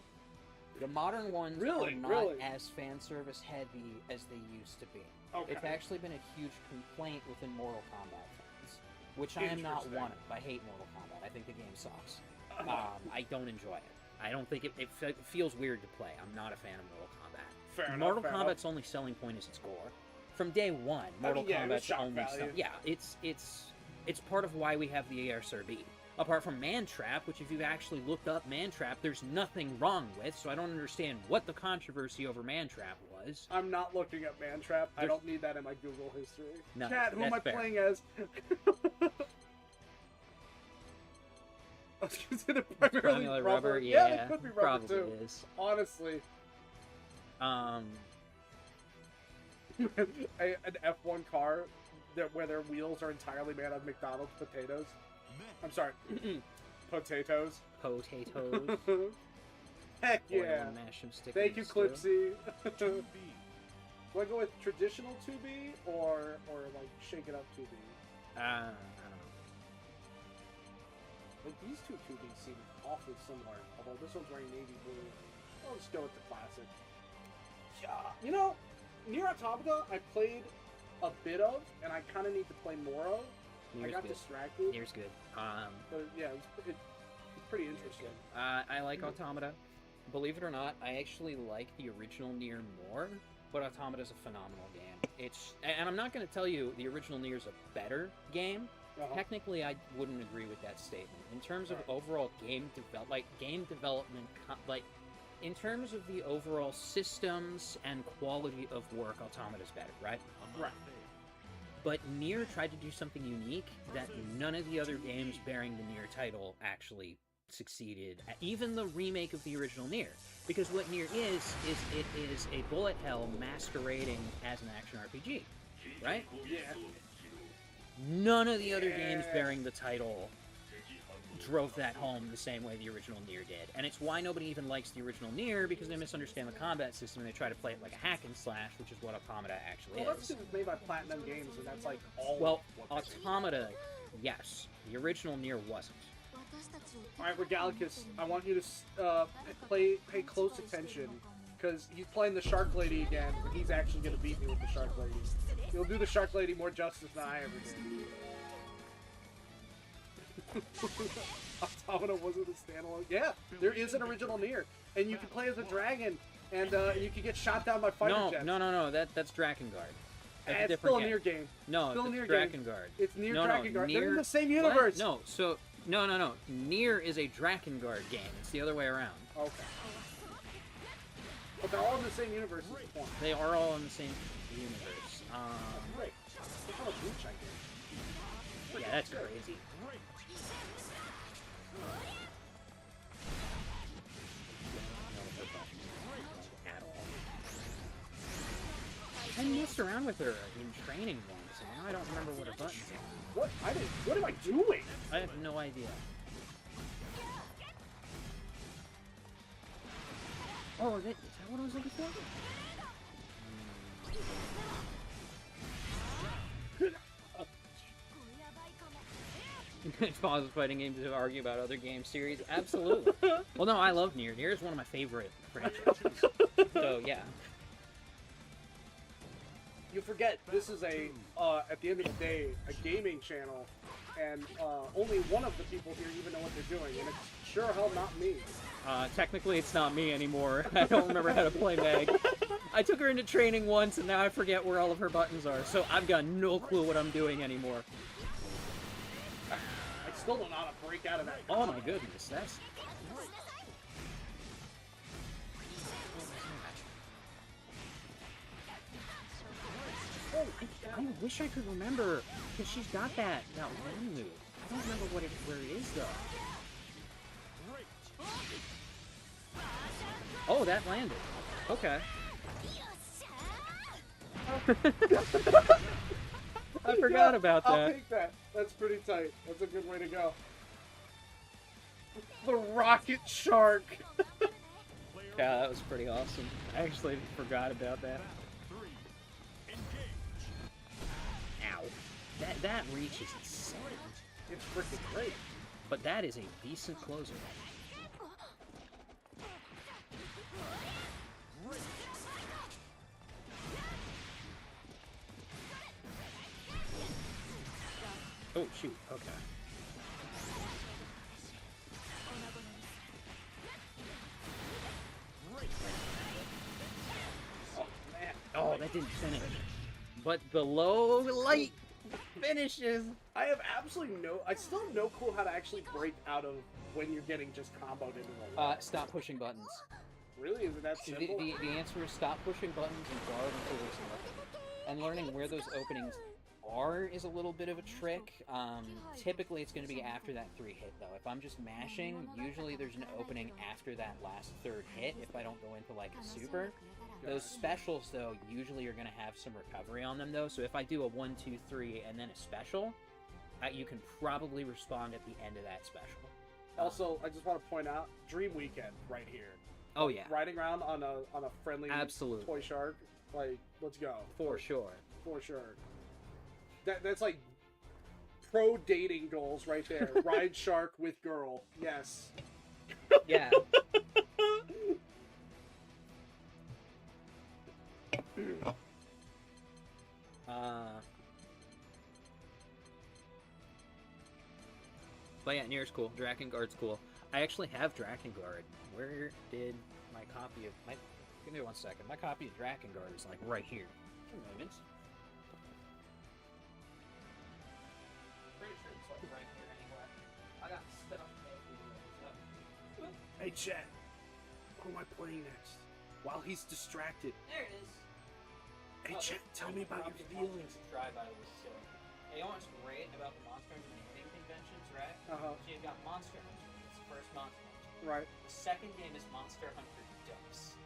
The modern ones Really? are not Really? as fan service heavy as they used to be. Okay. It's actually been a huge complaint within Mortal Kombat fans, which I am not Interesting. one of. I hate Mortal Kombat. I think the game sucks. I don't enjoy it. I don't think it feels weird to play. I'm not a fan of Mortal Kombat. Fair enough, Mortal fair Kombat's only selling point is its gore. From day one, Mortal yeah, it was Kombat's shock only value. yeah, it's part of why we have the ASRB. Apart from Mantrap, which if you've actually looked up Mantrap, there's nothing wrong with, so I don't understand what the controversy over Mantrap was. I'm not looking at Mantrap. I There's- don't need that in my Google history. No, Chat, who am I that's fair. playing as? I was gonna say they're primarily Primarily rubber. rubber, Yeah, yeah, they could be rubber probably too. is. Honestly, Um, an F1 car where their wheels are entirely made out of McDonald's potatoes. I'm sorry, potatoes. potatoes. Heck Oil yeah! and mash 'em, stick 'em Thank you, in stew. Clipsy. 2B Do I go with traditional 2B or like shake it up 2B? I don't know. Like these two 2Bs seem awfully similar, although this one's wearing navy blue. I'll just go with the classic. Yeah. You know, Nier Automata I played a bit of, and I kind of need to play more of. Nier's I got good. distracted. Nier's good. But yeah, it's pretty interesting. I like Automata. Believe it or not, I actually like the original Nier more, but Automata's a phenomenal game. And I'm not going to tell you the original Nier's a better game. Technically, I wouldn't agree with that statement. In terms of overall game development, in terms of the overall systems and quality of work, Automata's better, right? Right. But Nier tried to do something unique that none of the other games bearing the Nier title actually succeeded at, even the remake of the original Nier. Because what Nier is it is a bullet hell masquerading as an action RPG, right? Yeah. None of the other games bearing the title drove that home the same way the original Nier did. And it's why nobody even likes the original Nier, because they misunderstand the combat system and they try to play it like a hack and slash, which is what Automata actually Well, that's is. because it's made by Platinum Games, and that's like all. Well, Automata, yes. The original Nier wasn't. Alright, Regalicus, I want you to pay close attention, because he's playing the Shark Lady again, and he's actually going to beat me with the Shark Lady. He'll do the Shark Lady more justice than I ever did. Automata wasn't a standalone. Yeah, there is an original Nier, and you can play as a dragon, and you can get shot down by fighter jets. No, that's Drakengard. That's It's still a Nier game. No, still it's Nier Drakengard. Game. It's Nier No, Drakengard. Nier... They're in the same universe. What? No. Nier is a Drakengard game. It's the other way around. Okay. But they're all in the same universe at this point. They are all in the same universe. Great. Look how much reach I get. Yeah, that's crazy. At all. I messed around with her in training once, and now I don't remember what her buttons are. What am I doing? I have no idea. Oh, is that what I was looking for? It's pauses fighting games to argue about other game series. Absolutely. Well, no, I love Nier. Nier is one of my favorite franchises. So, yeah. You forget this is at the end of the day, a gaming channel, and only one of the people here even know what they're doing, and it's sure hell not me. Technically, it's not me anymore. I don't remember how to play Meg. I took her into training once, and now I forget where all of her buttons are, so I've got no clue what I'm doing anymore. I still don't know how to break out of that. Oh my goodness, that's... Oh, I wish I could remember, because she's got that one move. I don't remember where it is, though. Oh, that landed. Okay. I forgot about that. I'll take that. That's pretty tight. That's a good way to go. The Rocket Shark. Yeah, that was pretty awesome. I actually forgot about that. Ow. That reach is insane. It's freaking great. But that is a decent closer. Oh, shoot. Okay. Oh, man. Oh, that didn't finish. But the low light finishes. I have absolutely I still have no clue how to actually break out of when you're getting just comboed into the wall. Stop pushing buttons. Really? Is it that simple? The answer is stop pushing buttons and guard until there's an opening. And learning where those openings are is a little bit of a trick. Typically it's going to be after that 3 hit, though. If I'm just mashing, usually there's an opening after that last 3rd hit if I don't go into, like, a super. Those specials, though, usually are going to have some recovery on them, though. So if I do a 1, 2, 3, and then a special, you can probably respond at the end of that special. Also, I just want to point out, Dream Weekend right here. Oh, yeah. Riding around on a friendly Absolutely. toy shark. Like, let's go. For sure. For sure. That's like pro dating goals right there. Ride shark with girl. Yes. Yeah. But yeah, Nier's cool. Drakengard's cool. I actually have Drakengard. Where did my copy of my? Give me 1 second. My copy of Drakengard is like right here. Moments. Pretty sure it's like right here anyway. I got stuff everywhere. Hey, Chet. Who am I playing next? While he's distracted. There it is. Hey, Chet, tell me about your feelings. Drive out of this show. Hey, you know what's great about the Monster Hunter naming conventions, right? Uh-huh. So you've got Monster Hunter. It's the first Monster Hunter. Right. The second game is Monster Hunter Ducks.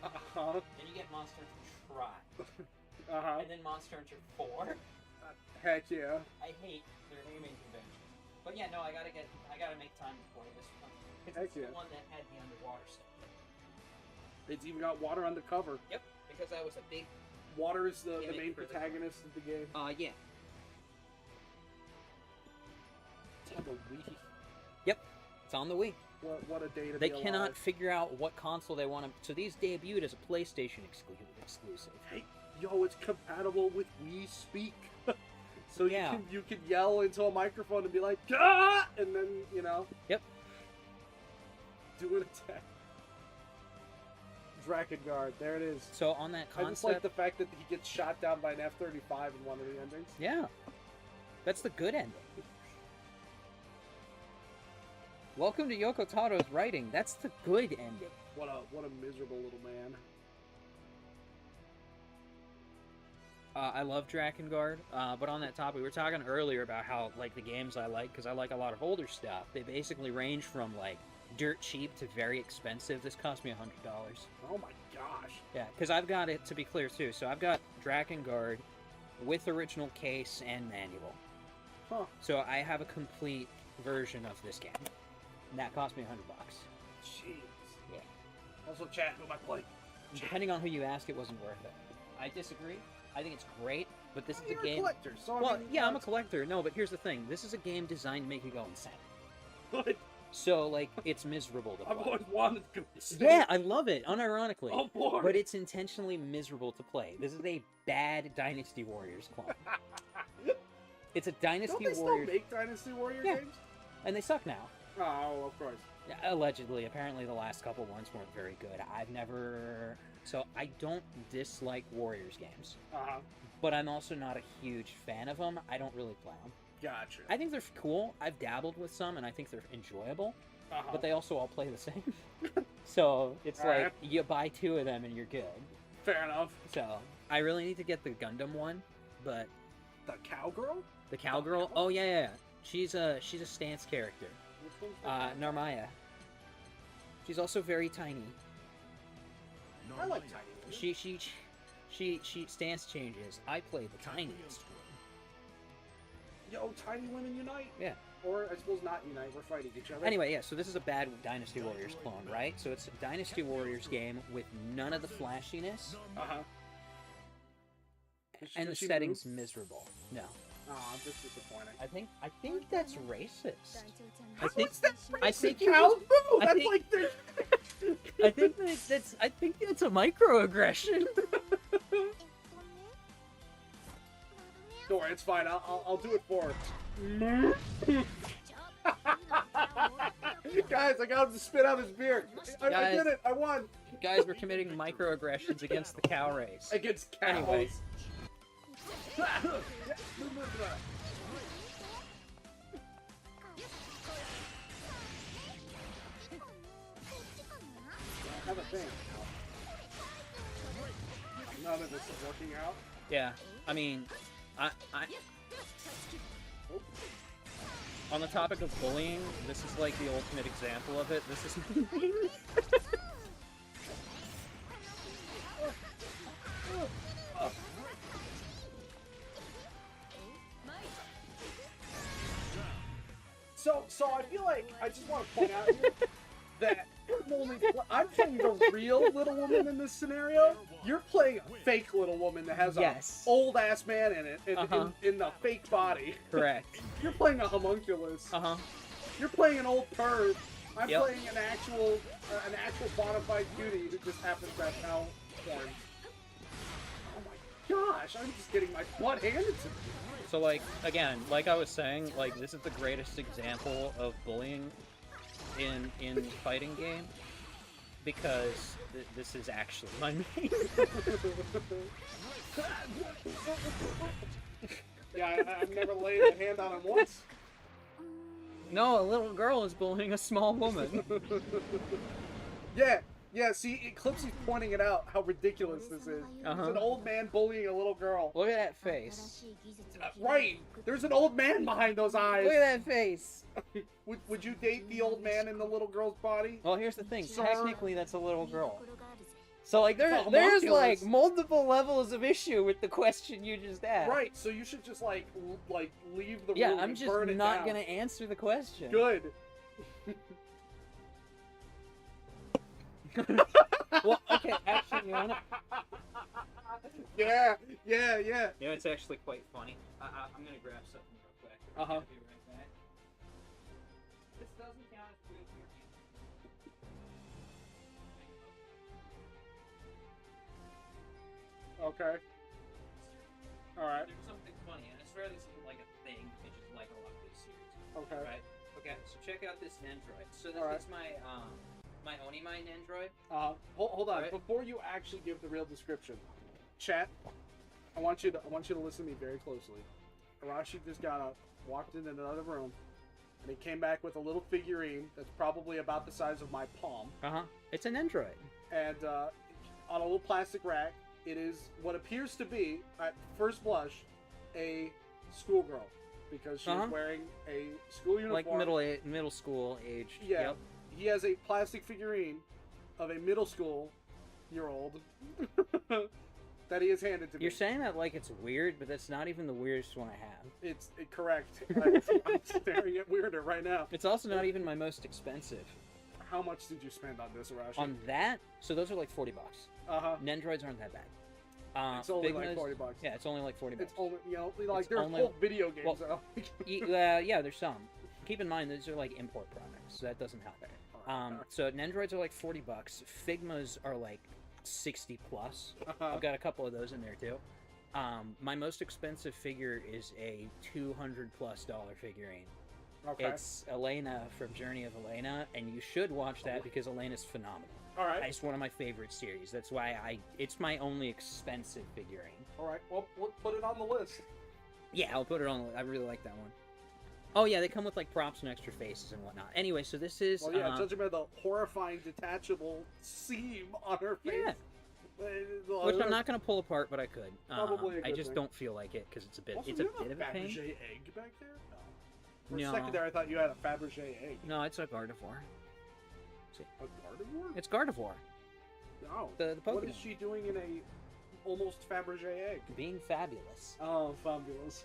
Uh-huh. Then you get Monster Hunter Tribe. Uh-huh. And then Monster Hunter 4. Heck yeah. I hate their naming conventions. But yeah, no, I gotta make time to play this one. Heck It's yeah. the one that had the underwater stuff. It's even got water on the cover. Yep, because I was a big Water is the Gimmick main for the protagonist of the game. yeah. It's on the Wii. Yep. It's on the Wii. What a day to They be cannot alive. figure out what console they want to. So these debuted as a PlayStation exclusive. Hey, yo, it's compatible with Wii Speak. So Yeah. you can yell into a microphone and be like, "Ah!" and then, you know. Yep. Do an attack. Drakengard, there it is. So on that I just concept, like the fact that he gets shot down by an F-35 in one of the endings. yeah, that's the good ending. Welcome to Yoko Taro's writing. That's the good ending. What a miserable little man. I love Drakengard, but on that topic, we were talking earlier about how like the games I like, because I like a lot of older stuff. They basically range from like dirt cheap to very expensive. This cost me $100. Oh my gosh. Yeah, because I've got it, to be clear too. So I've got Drakengard with original case and manual. Huh. So I have a complete version of this game. And that cost me $100. Jeez. Yeah. Also, chat, who am I playing? Depending on who you ask, it wasn't worth it. I disagree. I think it's great, but this is You're a game. a collector, so I Well, mean, yeah, I'm a collector. No, but here's the thing. This is a game designed to make you go insane. What? So, like, it's miserable to I've play. always wanted to go. Yeah, I love it, unironically. Oh boy. But it's intentionally miserable to play. This is a bad Dynasty Warriors clone. It's a Dynasty Don't they Warriors, still make Dynasty Warrior Yeah. games? and they suck now. Oh, of course. Yeah, allegedly. Apparently, the last couple ones weren't very good. I've never. So I don't dislike Warriors games, Uh-huh. but I'm also not a huge fan of them. I don't really play them. Gotcha. I think they're cool. I've dabbled with some, and I think they're enjoyable. Uh-huh. But they also all play the same. So it's All like right. you buy 2 of them and you're good. Fair enough. So I really need to get the Gundam one, but The cowgirl? the cowgirl. Oh yeah. She's a stance character. Which one's the cowgirl? Narmaya. She's also very tiny. I like tiny women. She stance changes. I play the tiniest. Yo, tiny women unite. Yeah. Or I suppose not unite. We're fighting each other. Anyway, yeah. So this is a bad Dynasty Warriors clone, right? So it's a Dynasty Warriors game with none of the flashiness, Uh-huh. and the Does she setting's move? miserable. No. Aw, that's disappointing. I think that's racist. How think- is that I racist? think you Cows just- move! I That's think- like the... I think that's a microaggression. Don't worry, it's fine. I'll do it for her. Guys, I got him to spit out his beer. I Guys. did it. I won. Guys, we're committing microaggressions against the cow race. Against cows. Anyway. I have a thing. None of this is working out. Yeah, I mean, I on the topic of bullying, this is like the ultimate example of it. This is So I feel like I just want to point out here that I'm playing the real Little Woman in this scenario. You're playing a fake Little Woman that has a old ass man in it in the fake body. Correct. You're playing a homunculus. You're playing an old perv. I'm playing an actual bona fide cutie who just happens to have cow horns. Oh my gosh! I'm just getting my butt handed to me. So, like, again, like I was saying, like, this is the greatest example of bullying in fighting game, because this is actually my main. Yeah, I've never laid a hand on him once. No, a little girl is bullying a small woman. Yeah, see, Eclipsy's pointing it out, how ridiculous this is. There's an old man bullying a little girl. Look at that face. Right! There's an old man behind those eyes! Look at that face! Would you date the old man in the little girl's body? Well, here's the thing. Sir? Technically, that's a little girl. So, like, there's, like, multiple levels of issue with the question you just asked. Right, so you should just, like leave the room Yeah, I'm and just burn it not down. gonna answer the question. Good. Well, okay, actually, you wanna... Yeah. Yeah, it's actually quite funny. I'm gonna grab something real quick. I'll be right back. This doesn't count as food for you. Okay. Alright. There's something funny, and I swear this isn't like a thing, it's just like a lot of this series. Okay. Right? Okay, so check out this Nendroid. So this Alright. is my Onimai Nendroid. Hold on. Right. Before you actually give the real description, chat, I want you to listen to me very closely. Arashi just got up, walked into another room, and he came back with a little figurine that's probably about the size of my palm. It's an Nendroid. And on a little plastic rack, it is what appears to be, at first blush, a schoolgirl, because she's wearing a school uniform. Like middle school aged. Yeah. Yep. He has a plastic figurine of a middle school year old that he has handed to me. You're saying that like it's weird, but that's not even the weirdest one I have. It's correct. I'm staring at weirder right now. It's also not even my most expensive. How much did you spend on this, Arashi? On that? So those are like $40. Nendroids aren't that bad. It's only like Figmas- $40. Yeah, it's only like $40. It's only, like It's there's only- whole video games. well, yeah, there's some. Keep in mind, these are like import products, so that doesn't help. So Nendroids are like $40. Figmas are like 60 plus. I've got a couple of those in there too. My most expensive figure is a $200+ figurine. Okay. It's Elena from Journey of Elena, and you should watch that because Elena's phenomenal. All right. It's one of my favorite series. That's why it's my only expensive figurine. All right. Well, we'll put it on the list. Yeah, I'll put it on. I really like that one. Oh yeah, they come with like props and extra faces and whatnot. Anyway, so this is. Well, yeah, judging by the horrifying detachable seam on her face. Yeah. Which I'm not gonna pull apart, but I could. Probably a I good just thing. don't feel like it because it's a bit. Also, It's a you have bit of a pain. Fabergé egg back there? No. For No. a second there, I thought you had a Fabergé egg. No, it's a Gardevoir. A Gardevoir? It's Gardevoir. No. The What Pokemon. is she doing in a almost Fabergé egg? Being fabulous. Oh, fabulous.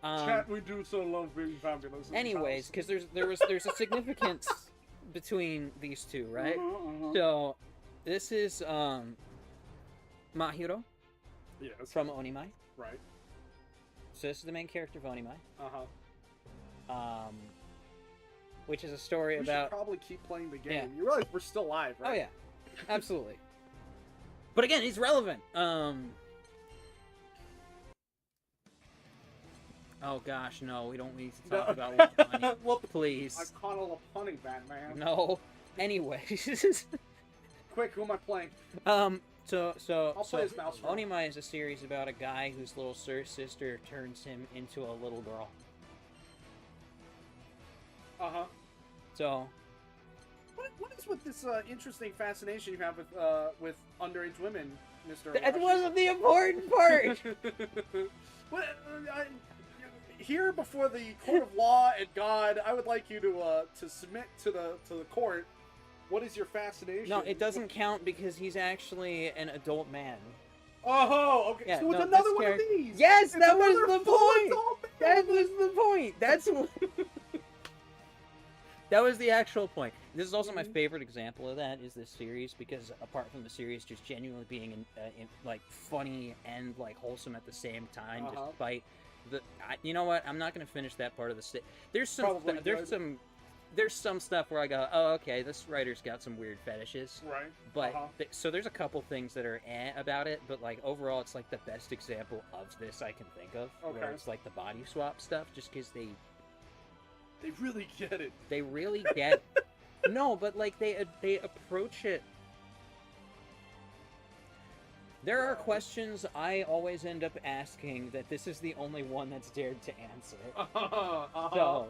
Chat, we do so love being fabulous. in this Anyways, house. because there's a significance between these two, right? Uh-huh. So, this is Mahiro Yes. from Onimai. Right. So this is the main character of Onimai, which is a story We about. should probably keep playing the game. Yeah. You realize we're still live, right? Oh yeah, absolutely. But again, it's relevant. Oh gosh, no, we don't need to talk about Lopunny. Well, Please. I caught a Lopunny, Batman. No. Anyways. Quick, who am I playing? So I'll play as Mouse Rock. Onimai is a series about a guy whose little sister turns him into a little girl. Uh-huh. So. What is with this interesting fascination you have with underage women, Mr. That Arashi? wasn't the important part! Well, here before the court of law and God, I would like you to submit to the court. What is your fascination? No, it doesn't count because he's actually an adult man. Oh, okay. Yeah, So it's no, another this one of character- these. Yes, It's that was another the full point. adult man. That was the point. That's what... That was the actual point. This is also my favorite example of that, is this series, because apart from the series just genuinely being like funny and like wholesome at the same time, despite the you know what? I'm not going to finish that part of the There's some stuff where I go, oh, okay, this writer's got some weird fetishes. Right. But so there's a couple things that are about it, but like overall, it's like the best example of this I can think of. Okay. Where it's like the body swap stuff, just because they really get it. They really get. No, but like they approach it. There are questions I always end up asking that this is the only one that's dared to answer. So,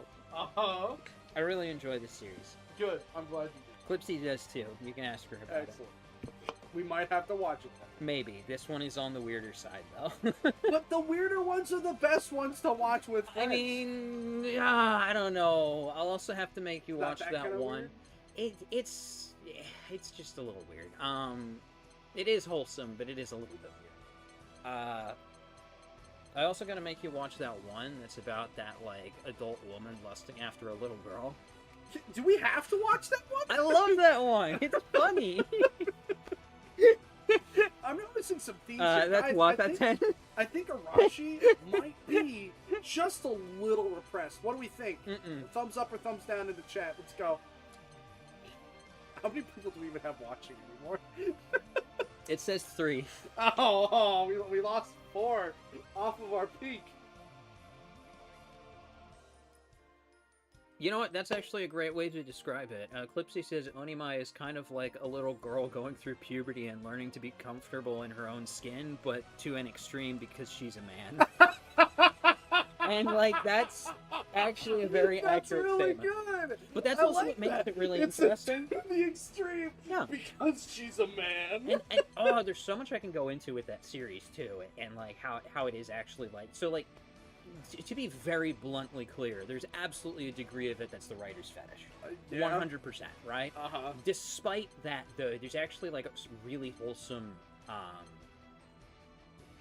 I really enjoy this series. Good. I'm glad you Clipsy does too. You can ask her did. about Excellent. We might have to watch it then. it. Maybe. This one is on the weirder side, though. But the weirder ones are the best ones to watch with friends. I mean, I don't know. I'll also have to make you watch that one. It's just a little weird. It is wholesome, but it is a little bit weird. I also gotta make you watch that one that's about that, like, adult woman lusting after a little girl. Do we have to watch that one? I love that one! It's funny! I'm noticing some themes. That's Wataten. I think Arashi might be just a little repressed. What do we think? Thumbs up or thumbs down in the chat. Let's go. How many people do we even have watching anymore? It says 3. We lost 4 off of our peak. You know what? That's actually a great way to describe it. Clipsy says Onimai is kind of like a little girl going through puberty and learning to be comfortable in her own skin, but to an extreme because she's a man. And, like, that's actually a very accurate really statement. Good. But that's I also like what makes that. it really it's interesting. To the extreme. Yeah. Because she's a man. And there's so much I can go into with that series, too, and, like, how it is actually, like... So, like, to be very bluntly clear, there's absolutely a degree of it that's the writer's fetish. 100%, right? Despite that, though, there's actually, like, really wholesome...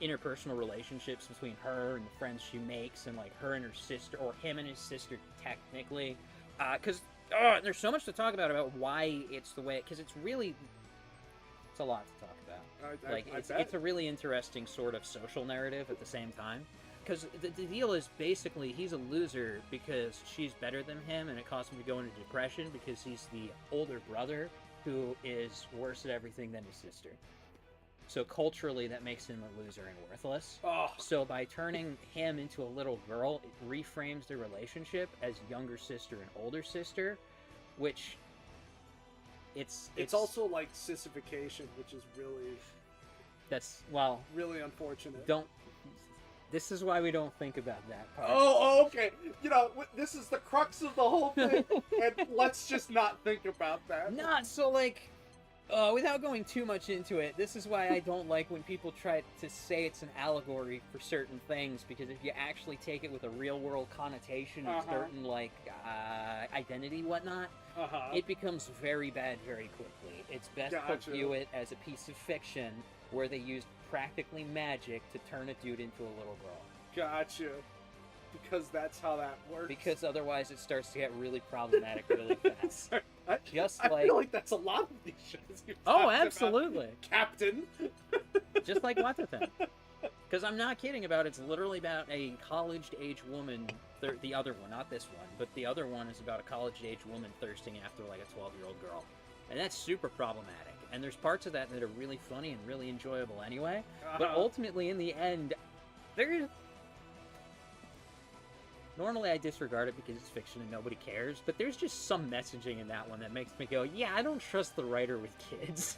interpersonal relationships between her and the friends she makes, and like her and her sister, or him and his sister technically, because there's so much to talk about why it's the way, because it's a lot to talk about. It's a really interesting sort of social narrative at the same time, because the deal is basically he's a loser because she's better than him, and it caused him to go into depression because he's the older brother who is worse at everything than his sister. So culturally, that makes him a loser and worthless. So by turning him into a little girl, it reframes the relationship as younger sister and older sister, which it's also like sissification, which is really unfortunate. This is why we don't think about that part. Okay. You know, this is the crux of the whole thing, and let's just not think about that. So like. Without going too much into it, this is why I don't like when people try to say it's an allegory for certain things, because if you actually take it with a real-world connotation and certain, like, identity whatnot, it becomes very bad very quickly. It's best to view it as a piece of fiction where they used practically magic to turn a dude into a little girl. Gotcha. Because that's how that works. Because otherwise it starts to get really problematic really fast. I feel like that's a lot of these shows. Absolutely. Captain. Just like Wataten. Because I'm not kidding about it's literally about a college-age woman. The other one, not this one, but the other one is about a college-age woman thirsting after like a 12-year-old girl. And that's super problematic. And there's parts of that that are really funny and really enjoyable anyway. But ultimately, in the end, normally I disregard it because it's fiction and nobody cares, but there's just some messaging in that one that makes me go, yeah, I don't trust the writer with kids.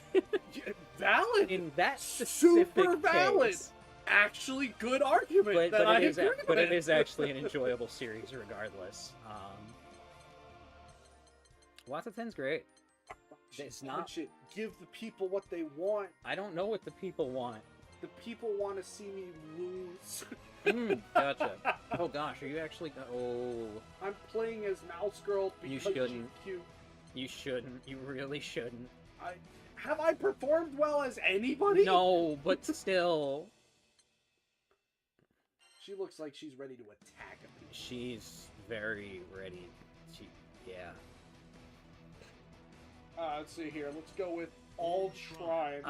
Valid! In that specific super valid! Case. Actually, good argument. But it is actually an enjoyable series regardless. Wataten's great. It's not... Give the people what they want. I don't know what the people want. The people want to see me lose. Gotcha. Oh gosh, are you actually... Oh. I'm playing as Mouse Girl because she's cute. You shouldn't. You really shouldn't. Have I performed well as anybody? No, but still. She looks like she's ready to attack him. She's very ready. Yeah. Let's see here. Let's go with all tribe.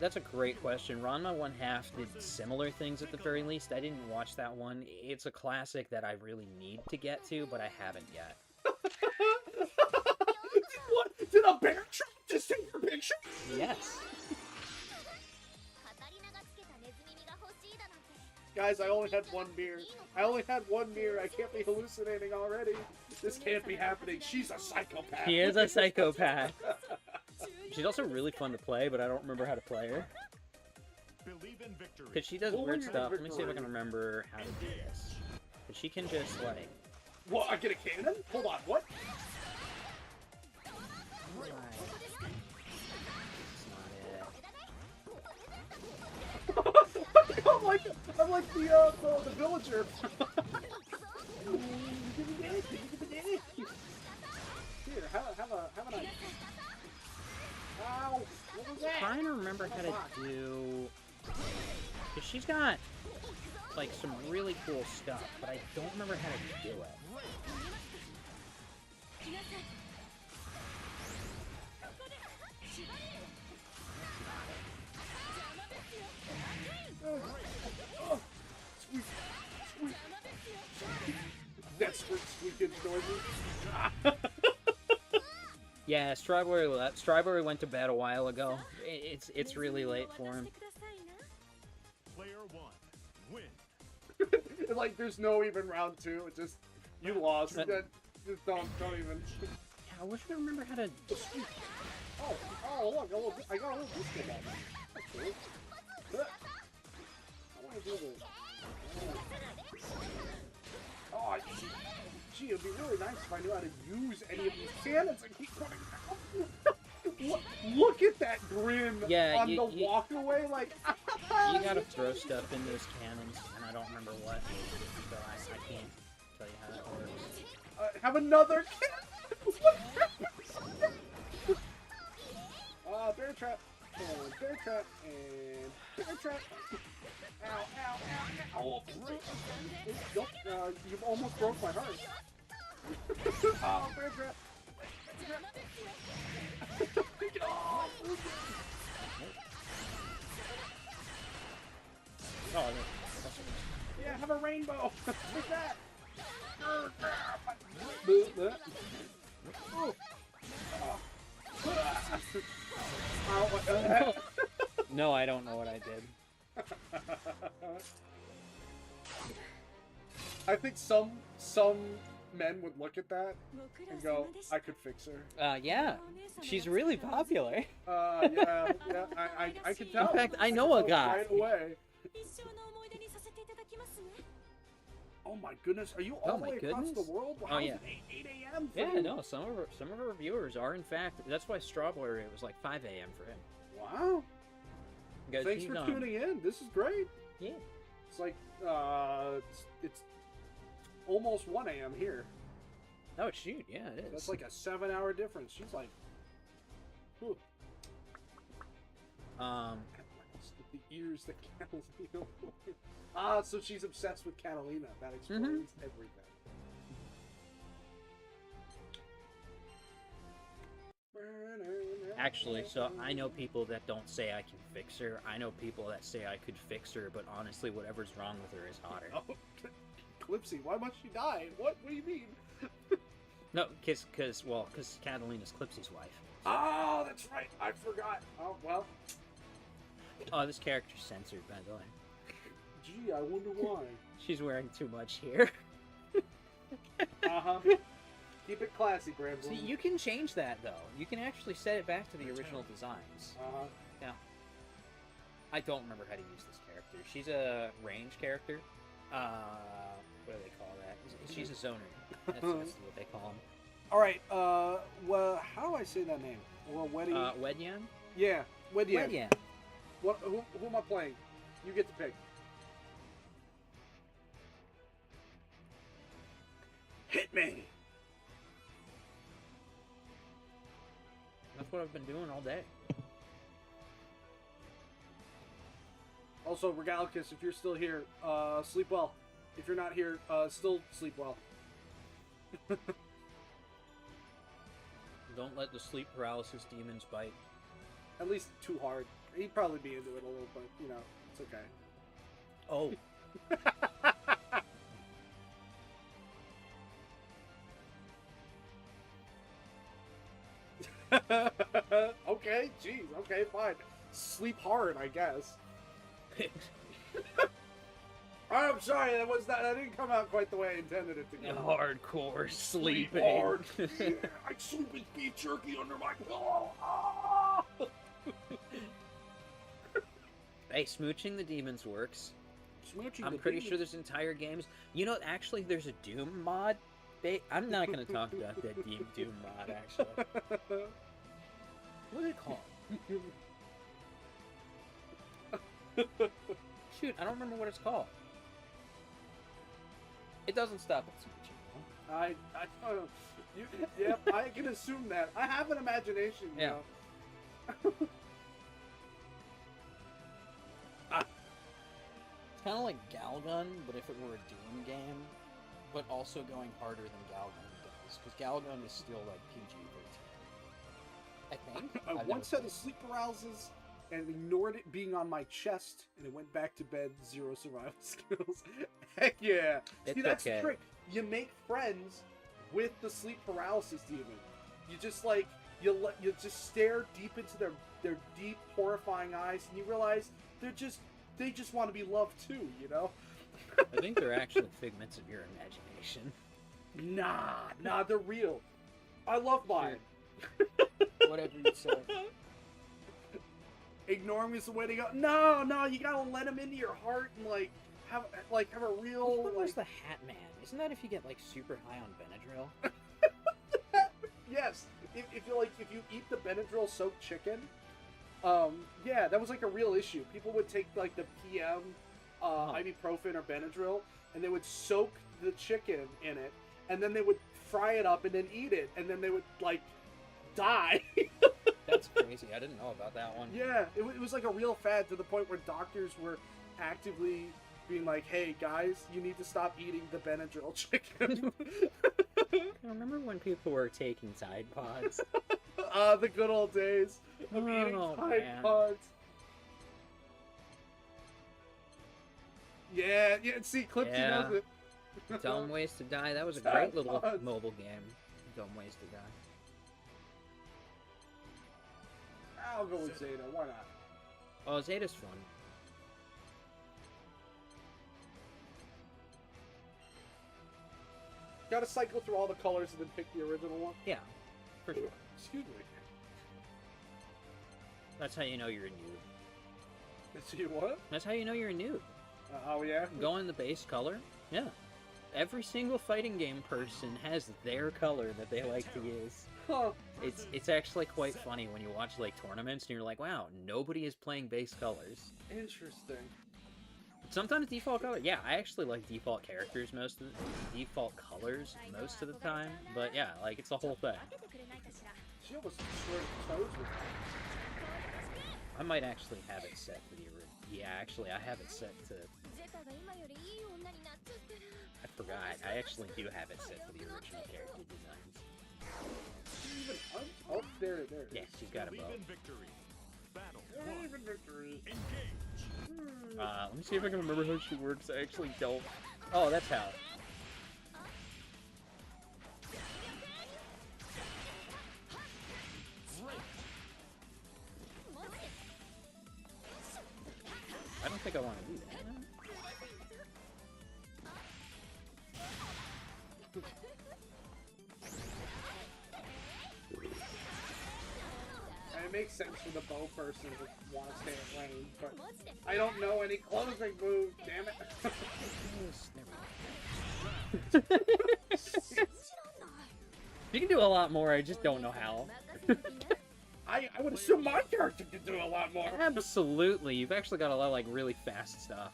That's a great question. Ranma 1/2 did similar things at the very least. I didn't watch that one. It's a classic that I really need to get to, but I haven't yet. What? Did a bear trap just take your picture? Yes. Guys, I only had one beer. I can't be hallucinating already. This can't be happening. She's a psychopath. She is a psychopath. She's also really fun to play, but I don't remember how to play her. Because she does weird stuff. Let me see if I can remember how to do this. Because she can just, like... What, I get a cannon? Hold on, what? Right. That's not it. I'm like the villager. Here, have a knife. Ow! What was that? I'm trying to remember how to do... Because she's got, like, some really cool stuff, but I don't remember how to do it. Desperate squeakage noises. Yeah, Strawberry went to bed a while ago. It's really late for him. Player 1, win. Like, there's no even round 2. It just, you lost. Just don't even. Yeah, I wish I remember how to... Oh, look, I got a little biscuit out. Okay. I want to do this. Oh, gee, it'd be really nice if I knew how to use any of these cannons I keep putting down. Look at that grin on the walk-away, like... You gotta throw stuff in those cannons, and I don't remember what, so I can't tell you how that works. Have another cannon! Bear trap, and bear trap, and bear trap. Ow, ow, ow, ow. Nope, you've almost broke my heart. Oh, bear trap. Pick it off. Oh, yeah, have a rainbow. Take that. No, I don't know what I did. I think some men would look at that and go, I could fix her. Yeah. She's really popular. Yeah, I can tell. In fact, I know a guy. Right away. Oh my goodness, are you all the way across the world? Wow, Oh yeah. 8 a.m. for Yeah, you? no, some of our viewers are, in fact, that's why Strawberry, it was like 5 a.m. for him. Wow. Because Thanks for tuning in. This is great. Yeah. It's like, it's almost 1 a.m. here. Oh, shoot, yeah, it is. That's like a 7-hour difference. She's like, whew. The ears that Catalina wore. So she's obsessed with Catalina. That explains everything. Actually, so I know people that don't say I can fix her. I know people that say I could fix her, but honestly, whatever's wrong with her is hotter. Oh, Clipsy, why must she die? What do you mean? No, because Catalina's Clipsy's wife. Oh, that's right. I forgot. Oh, well. Oh, this character's censored, by the way. Gee, I wonder why. She's wearing too much here. Uh-huh. Keep it classy, Granblue. See, you can change that, though. You can actually set it back to the original designs. Uh-huh. Yeah. I don't remember how to use this character. She's a range character. What do they call that? She's a zoner. That's what they call them. All right. Well, how do I say that name? Or Weddy? Wedyan? Yeah, Wedyan. Wedyan. What? Who am I playing? You get to pick. Hit me. That's what I've been doing all day. Also, Regalicus, if you're still here, sleep well. If you're not here, still sleep well. Don't let the sleep paralysis demons bite. At least too hard. He'd probably be into it a little, but you know, it's okay. Oh. Okay, jeez, okay, fine. Sleep hard, I guess. I'm sorry, that didn't come out quite the way I intended it to go. Hardcore sleeping. Hard. Yeah, I sleep with beef jerky under my pillow. Ah! Hey, smooching the demons works. Smooching I'm the pretty demons. sure there's entire games. You know, actually, there's a Doom mod. I'm not going to talk about that Doom mod, actually. What is it called? Shoot, I don't remember what it's called. It doesn't stop at smooching. I don't know. Yep, I can assume that. I have an imagination, you Yeah. know. It's kind of like Galgun, but if it were a Doom game, but also going harder than Galgun does, because Galgun is still like PG-13. I think. I once had a sleep paralysis and ignored it being on my chest, and it went back to bed, 0 survival skills. Heck yeah! It's See, that's okay. the trick. You make friends with the sleep paralysis demon. You just like you just stare deep into their deep, horrifying eyes, and you realize they just want to be loved too. You know? I think they're actually figments of your imagination. Nah, they're real. I love mine. Whatever you say. Ignoring is the way to go. No, you gotta let them into your heart and have a real. Which one was the Hat Man? Isn't that if you get like super high on Benadryl? Yes, if you eat the Benadryl soaked chicken, yeah, that was like a real issue. People would take like the PM, ibuprofen or Benadryl, and they would soak the chicken in it, and then they would fry it up and then eat it, and then they would like die. That's crazy. I didn't know about that one. Yeah, it was like a real fad to the point where doctors were actively being like, "Hey guys, you need to stop eating the Benadryl chicken." I remember when people were taking Tide Pods. The good old days of eating Tide man. Pods. Yeah. See, Clifty knows it. Dumb Ways to Die. That was a Tide great little Pods. mobile game. Dumb Ways to Die. I'll go with Zeta. Why not? Oh, Zeta's fun. Got to cycle through all the colors and then pick the original one. Yeah, for sure. Excuse me. That's how you know you're a noob. See what? That's how you know you're a noob. Oh yeah. Go in the base color. Yeah. Every single fighting game person has their color that they like to use. Huh. It's actually quite funny when you watch like tournaments and you're like, wow, nobody is playing base colors. Interesting. Sometimes default color. Yeah, I actually like default characters default colors most of the time. But yeah, like it's the whole thing. She almost destroyed her toes with that. I might actually have it set to the original. Yeah, actually, I have it set to. I forgot. I actually do have it set to the original character designs. Even oh, there. Yeah, she's got a bow. Even victory. Let me see if I can remember how she works. I actually don't. Oh, that's how. I don't think I want to do that. And it makes sense for the bow person to want to stay at range, but I don't know any closing moves, damn it. You can do a lot more, I just don't know how. I would assume my character could do a lot more. Absolutely, you've actually got a lot of like really fast stuff.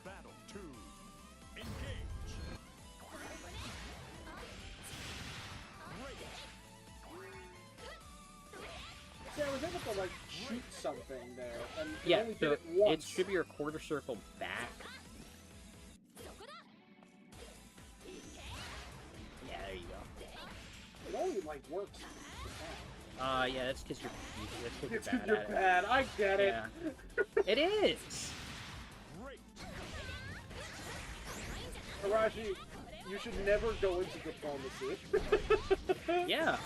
Yeah, I was able to like shoot something there, and it Yeah, only so did it once. it should be your quarter circle back. Yeah, there you go. It only like works. Yeah, that's because you're It's bad you're at it. bad. I get it. Yeah. It is! Arashi, you should never go into diplomacy. Yeah. Yeah.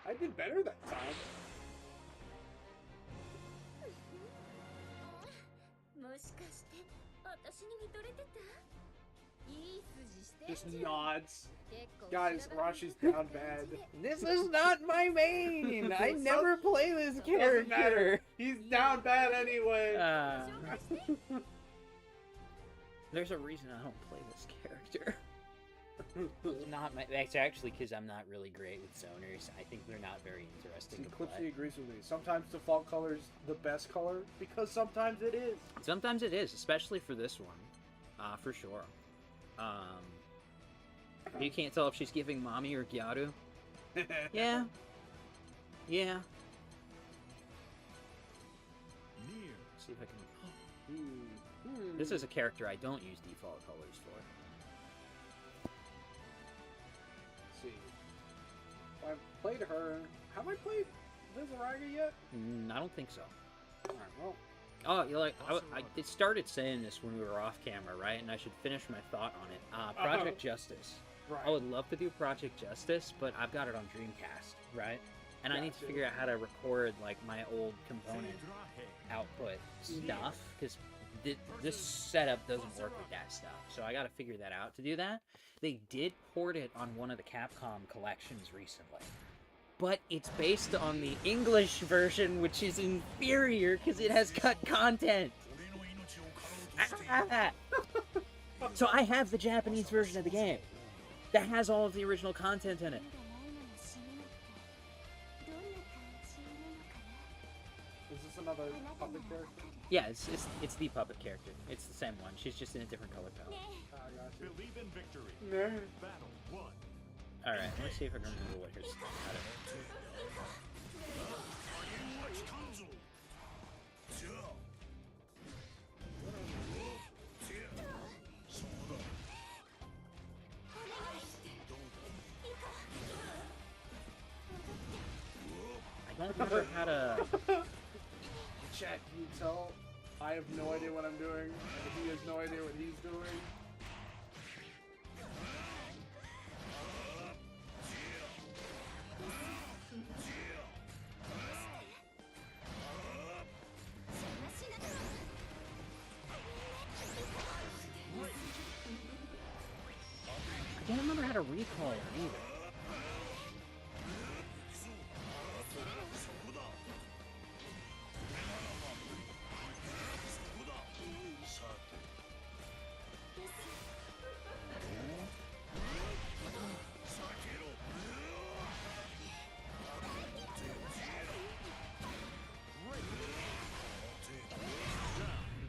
I did better that time. もしかして私に見とれてた？いい筋してん Just じゃん。 nods. 結構 Guys, 修羅場に Rashi's down bad. This is not my main! I never play this Doesn't matter. character! He's down bad anyway. There's a reason I don't play this character. Not my. That's actually because I'm not really great with zoners. I think they're not very interesting to Clipsy play. agrees with me. Sometimes default color is the best color because sometimes it is. Sometimes it is, especially for this one. For sure. You can't tell if she's giving mommy or Gyaru. Yeah. Yeah. See if I can. This is a character I don't use default colors for. Let's see. I've played her. Have I played Vizaraga yet? I don't think so. Alright, well. Oh, you're like I started saying this when we were off camera, right? And I should finish my thought on it. Project Justice. Right. I would love to do Project Justice, but I've got it on Dreamcast, right? And I need to figure out how to record like my old component output stuff because this setup doesn't work with that stuff. So I got to figure that out. To do that, they did port it on one of the Capcom collections recently. But it's based on the English version, which is inferior because it has cut content. So I have the Japanese version of the game that has all of the original content in it. Is this another puppet character? Yeah, it's the puppet character. It's the same one. She's just in a different color palette. Believe in victory. No. Battle 1. Alright, let's see if I can remember what her style I don't remember how to... Chat, can you tell? I have no idea what I'm doing, and he has no idea what he's doing. I don't remember how to recall it either.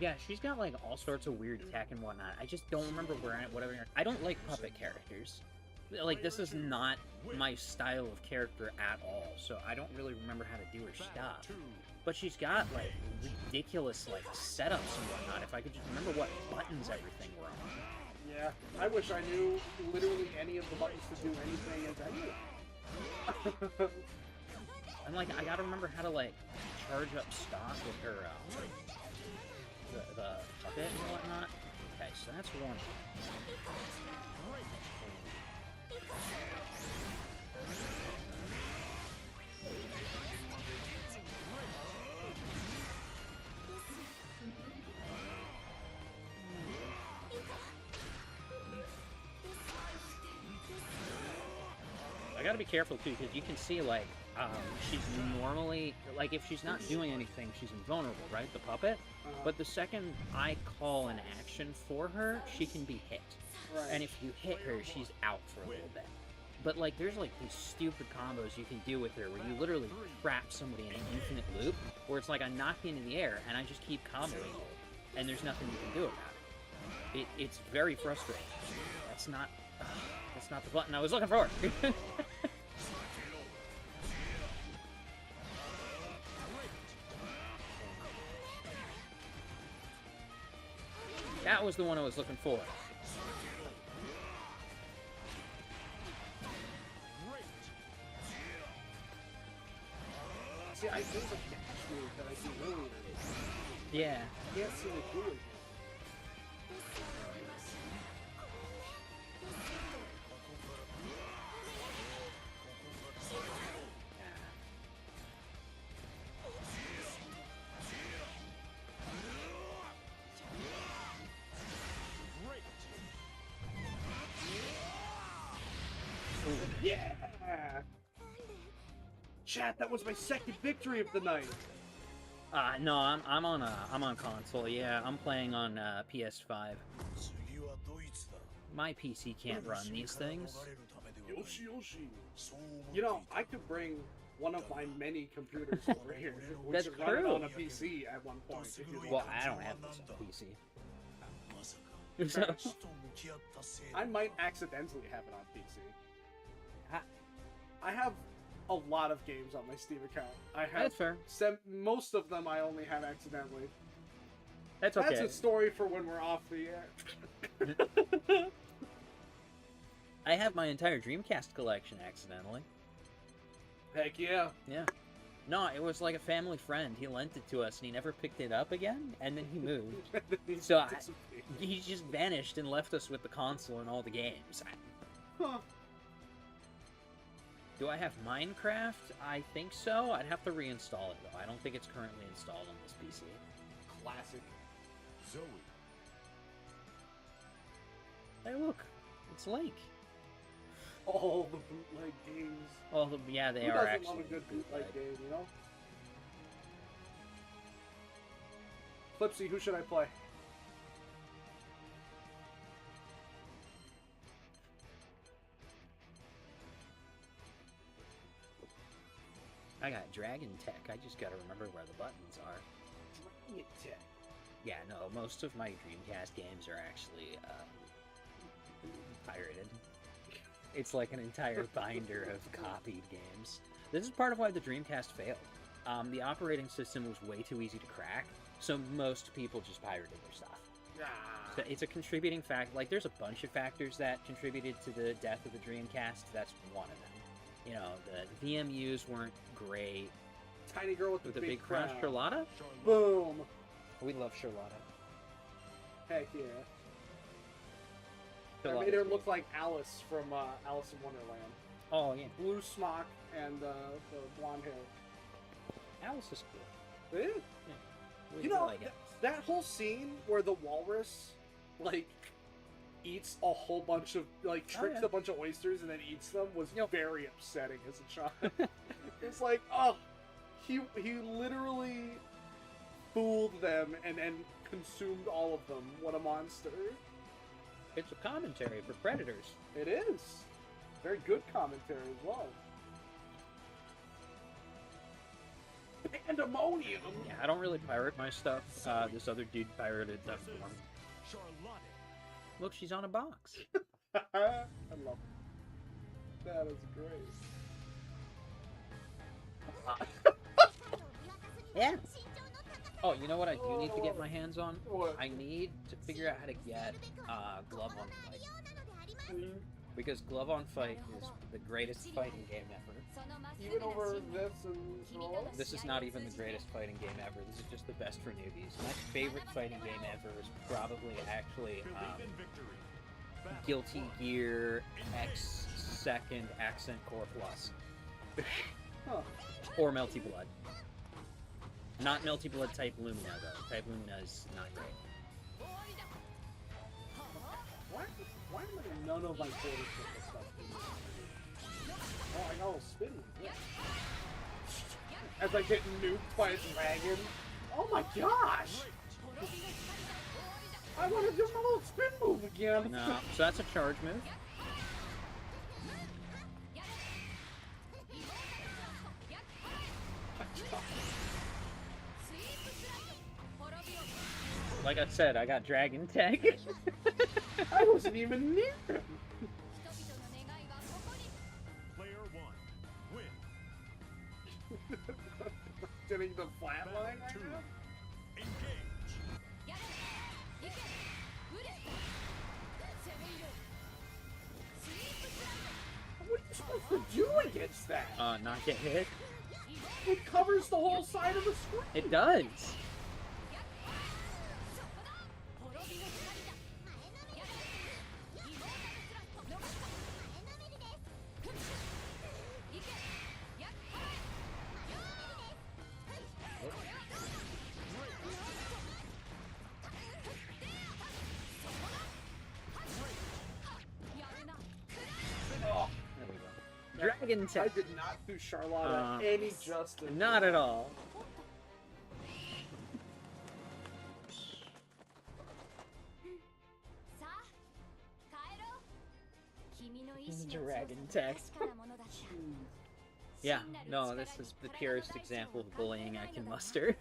Yeah, she's got like all sorts of weird tech and whatnot. I just don't remember whatever. I don't like puppet characters. Like, this is not my style of character at all, so I don't really remember how to do her stuff. But she's got like ridiculous like setups and whatnot. If I could just remember what buttons everything were on. Yeah, I wish I knew literally any of the buttons to do anything as anything. I'm like, I gotta remember how to like charge up stock with her the puppet and whatnot. Okay, so that's one. I gotta be careful too, because you can see like she's normally like if she's not doing anything, she's invulnerable, right? The puppet. But the second I call an action for her, she can be hit. Right. And if you hit her, she's out for a little bit. But like there's like these stupid combos you can do with her where you literally trap somebody in an infinite loop, where it's like I knock you into the air and I just keep comboing, and there's nothing you can do about it. It's very frustrating. That's not the button I was looking for. That was the one I was looking for. See, there's a dash move that I do earlier. Yeah. I can't seem to do it. Yeah! Chat, that was my second victory of the night. No, I'm on console. Yeah, I'm playing on PS5. My PC can't run these things. Yoshi Yoshi. You know, I could bring one of my many computers over here. We That's should run it true. on a PC at one point. if you want. Well, I don't have this on PC. So, I might accidentally have it on PC. I have a lot of games on my Steam account. I have that's fair. most of them I only have accidentally. That's okay. That's a story for when we're off the air. I have my entire Dreamcast collection accidentally. Heck yeah. Yeah. No, it was like a family friend. He lent it to us, and he never picked it up again, and then he moved. So he just vanished and left us with the console and all the games. Huh. Do I have Minecraft? I think so. I'd have to reinstall it, though. I don't think it's currently installed on this PC. Classic. Zoe. Hey, look. It's Lake. All the bootleg games. Oh, yeah, they Who are doesn't actually love a good bootleg bootleg. game, you know? Flipsy, who should I play? I got Dragon Tech. I just gotta remember where the buttons are. Dragon Tech. Yeah, no, most of my Dreamcast games are actually pirated. It's like an entire binder of copied games. This is part of why the Dreamcast failed. The operating system was way too easy to crack, so most people just pirated their stuff. So it's a contributing fact. Like, there's a bunch of factors that contributed to the death of the Dreamcast. That's one of them. You know, the VMUs weren't great. Tiny girl with the big crown. Charlotta? Boom. We love Charlotta. Heck yeah. I Charlotta's made her great. look like Alice from Alice in Wonderland. Oh, yeah. Blue smock and the blonde hair. Alice is cool. Yeah. We You know, like it. that whole scene where the walrus, like, eats a whole bunch of, like, tricks yeah. a bunch of oysters and then eats them was Yep. very upsetting as a child. It's like, oh, he literally fooled them and consumed all of them. What a monster. It's a commentary for predators. It is. Very good commentary as well. Pandemonium! Yeah, I don't really pirate my stuff. This other dude pirated that for me. Charlotte. Look, she's on a box. I love it. That is great. Yeah. Oh, you know what I do need to get my hands on? What? I need to figure out how to get Glove on Fight. Because Glove on Fight is the greatest fighting game ever. Even over this and all? This is not even the greatest fighting game ever. This is just the best for newbies. My favorite fighting game ever is probably actually Guilty Gear X Second Accent Core Plus. Huh. Or Melty Blood. Not Melty Blood Type Lumina, though. Type Lumina is not great. Why am I none of my favorite stuff? Oh, I got a spin. Yeah. As I get nuked by a dragon. Oh my gosh! I want to do my little spin move again. No, so that's a charge move. Like I said, I got Dragon Tech. I wasn't even near him. Player one. Win. Getting the flatline right Two. now? Engage. What are you supposed to do against that? Not get hit. It covers the whole side of the screen. It does. Oh, There we go. Dragon I Tech. did not do Charlotta any justice. Not at all. Dragon Tech. Yeah, no, this is the purest example of bullying I can muster.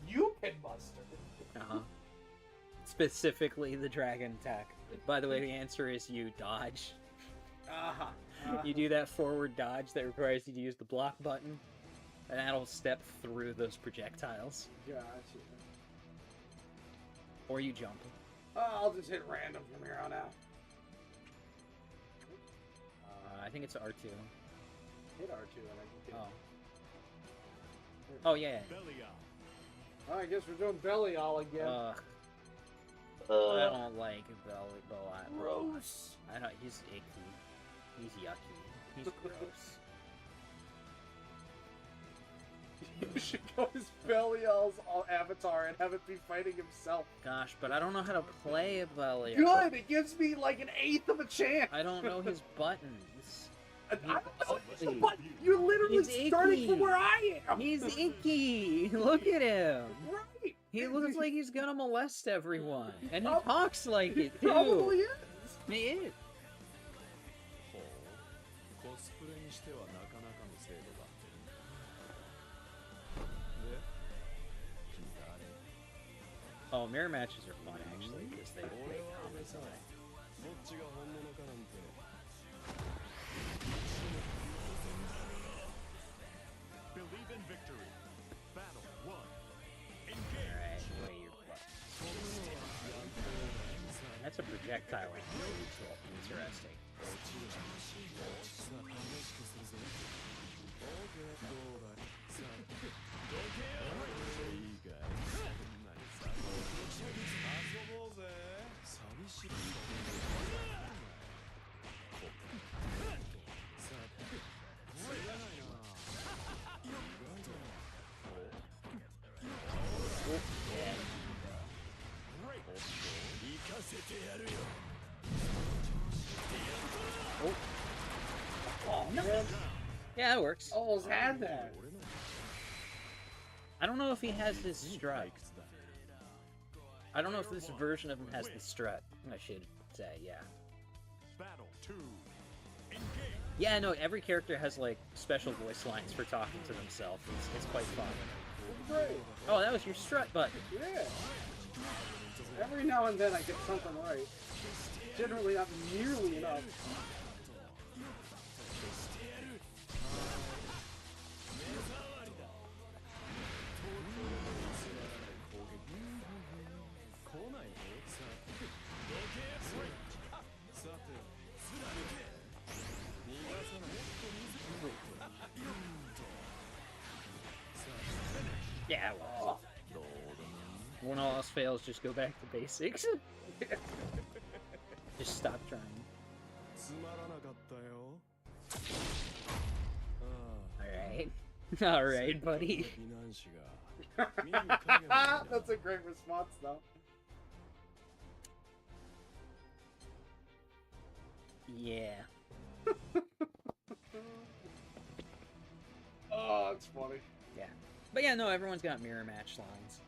You can muster. Uh-huh. Specifically the Dragon Tech. By the way, the answer is you dodge. You do that forward dodge that requires you to use the block button, and that'll step through those projectiles. Gotcha. Or you jump. I'll just hit random from here on out. I think it's R2. Hit R2 and I can Oh. Oh, yeah. Oh, I guess we're doing belly all again. I don't like Belly. Gross. I don't. He's icky. He's yucky. He's gross. You should go as Belial's avatar and have it be fighting himself. Gosh, but I don't know how to play a Belly. Good! It gives me like an eighth of a chance! I don't know his buttons. I don't know it's a button! You're literally He's starting icky. from where I am! He's icky! Look at him! Right! He looks like he's gonna molest everyone. And he talks like it, He too! probably is! He is! コスプレにしてはなかなかの精度だ。で、君誰？ Oh, mirror matches are fun, actually, because they 俺 make は comments さ、 on どっちが本物かなんて。Believe in victory. Battle 1. it. Alright, wait, your butt. That's a projectile. Interesting. さあ、楽しくするぜ。どうだい？さあ、どけよ！いいかい？そんなにさ、遊ぼうぜ。寂しい。さあ、つれないな。行かせてやるよ。 Oh, man. Yeah, it works. Almost had that. I don't know if he has this strut. I don't know if this version of him has the strut. I should say, yeah. Battle 2. Yeah, no, every character has, like, special voice lines for talking to themselves. It's quite fun. Great. Oh, that was your strut button. Yeah. Every now and then I get something right. Generally not nearly enough. Yeah, well. When all else fails, just go back to basics. Just stop trying. つまらなかったよ。 Alright. Alright, buddy. 避難士が見る影もないな。 That's a great response, though. Yeah. Oh, that's funny. Yeah. But yeah, no, everyone's got mirror match lines.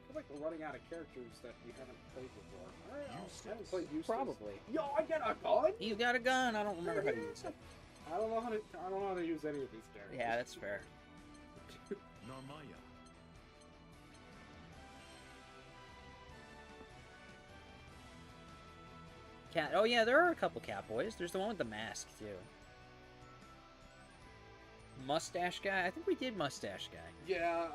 I feel like we're running out of characters that we haven't played before. I haven't played Eustace. Probably. Yo, I get a gun. You got a gun. I don't remember how to use it. I don't know how to use any of these characters. Yeah, that's fair. Namaya. Cat. Oh yeah, there are a couple cat boys. There's the one with the mask too. Mustache Guy? I think we did Mustache Guy. Yeah,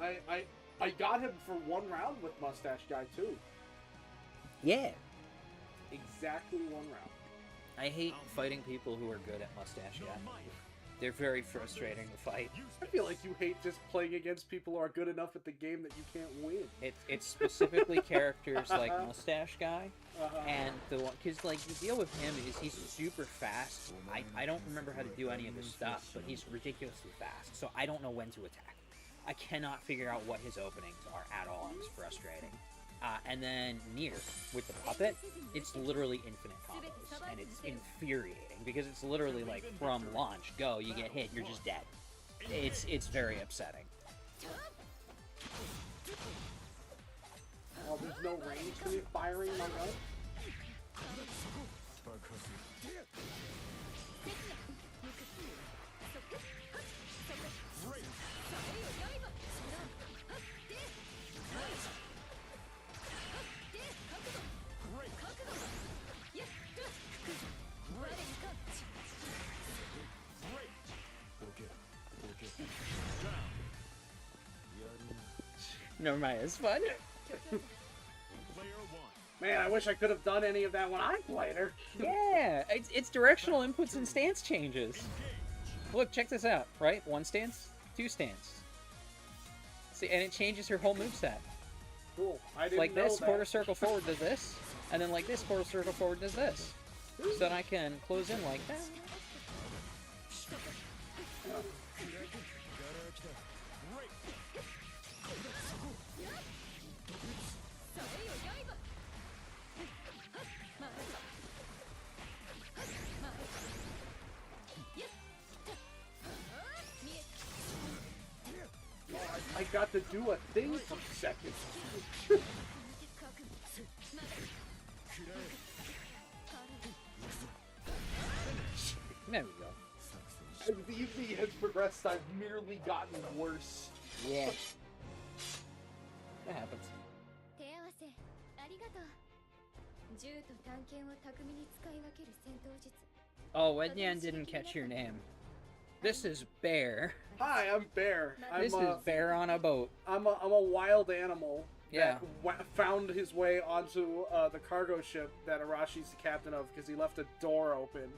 I got him for one round with Mustache Guy too. Yeah. Exactly one round. I hate fighting people who are good at Mustache Guy. They're very frustrating to fight. I feel like you hate just playing against people who are good enough at the game that you can't win. It's specifically characters like Mustache Guy, Uh-huh. and the one, because like the deal with him is he's super fast. I don't remember how to do any of his stuff, but he's ridiculously fast, so I don't know when to attack. I cannot figure out what his openings are at all. It's frustrating. And then Nier with the puppet, it's literally infinite combos, and it's infuriating because it's literally like from launch, go, you get hit, you're just dead. It's very upsetting. Oh, there's no range to me firing my gun? Never mind, it's fun. Man, I wish I could have done any of that when I played her. Yeah, it's directional inputs and stance changes. Look, check this out, right? One stance, two stance. See, and it changes her whole moveset. Cool. I didn't Like know this, that. quarter circle forward does this, and then like this, quarter circle forward does this. So then I can close in like that. I got to do a thing for seconds. There we go. As the evening has progressed, I've merely gotten worse. Yeah. That happens. 手合わせありがとう。銃と探検を巧みに使い分ける戦闘術。 Oh, Wedyan didn't catch your name. This is Bear. Hi, I'm Bear. This is Bear on a boat. I'm a wild animal Yeah. that found his way onto the cargo ship that Arashi's the captain of because he left a door open.